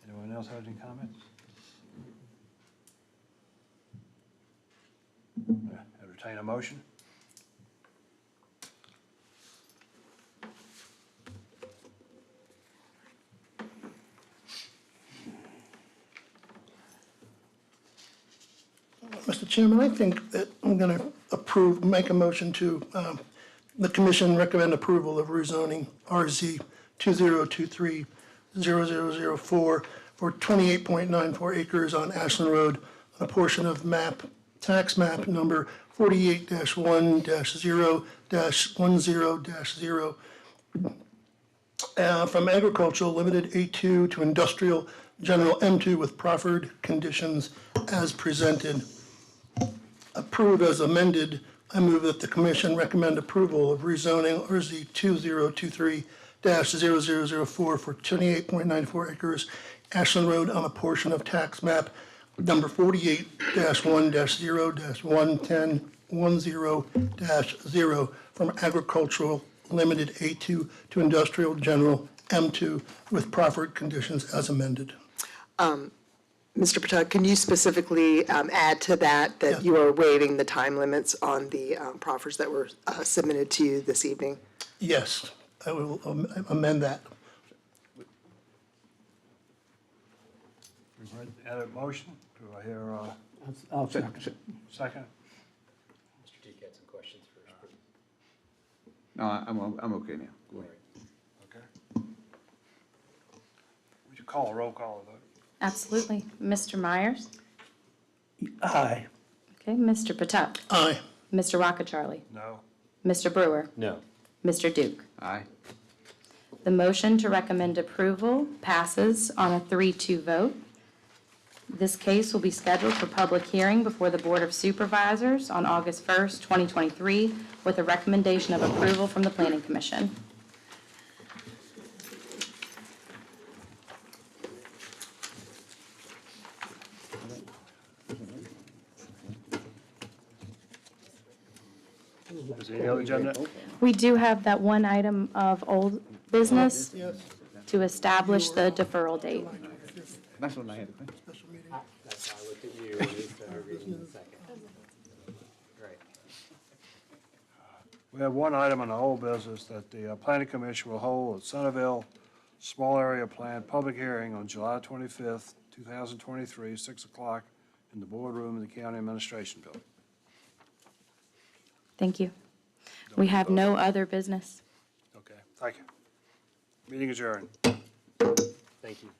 Speaker 3: Anyone else have any comments? Entertain a motion?
Speaker 1: Mr. Chairman, I think that I'm going to make a motion to, the commission recommend approval of rezoning RZ 2023-0004 for 28.94 acres on Ashland Road on a portion of tax map number 48-1-0-10-0 from agricultural limited A2 to industrial general M2 with proffered conditions as presented. Approve as amended, I move that the commission recommend approval of rezoning RZ 2023-0004 for 28.94 acres Ashland Road on a portion of tax map number 48-1-0-110-10-0 from agricultural limited A2 to industrial general M2 with proffered conditions as amended.
Speaker 4: Mr. Patel, can you specifically add to that you are waiving the time limits on the proffers that were submitted to you this evening?
Speaker 1: Yes, I will amend that.
Speaker 3: Had a motion? Do I hear
Speaker 7: I'll second.
Speaker 3: second?
Speaker 5: Mr. Teak had some questions first.
Speaker 6: No, I'm okay now. Go ahead.
Speaker 3: Okay. Would you call a roll call vote?
Speaker 8: Absolutely. Mr. Myers?
Speaker 7: Aye.
Speaker 8: Okay, Mr. Patak?
Speaker 1: Aye.
Speaker 8: Mr. Rockacharlie?
Speaker 3: No.
Speaker 8: Mr. Brewer?
Speaker 5: No.
Speaker 8: Mr. Duke?
Speaker 6: Aye.
Speaker 8: The motion to recommend approval passes on a 3-2 vote. This case will be scheduled for public hearing before the Board of Supervisors on August 1st, 2023, with a recommendation of approval from the Planning Commission.
Speaker 3: Is there any other agenda?
Speaker 8: We do have that one item of old business to establish the deferral date.
Speaker 6: That's what I had to think.
Speaker 5: That's why I looked at you and moved to reading in a second. Right.
Speaker 3: We have one item on the whole business that the Planning Commission will hold a Centerville Small Area Plan public hearing on July 25th, 2023, 6 o'clock in the boardroom of the County Administration Building.
Speaker 8: Thank you. We have no other business.
Speaker 3: Okay, thank you. Meeting adjourned.
Speaker 5: Thank you.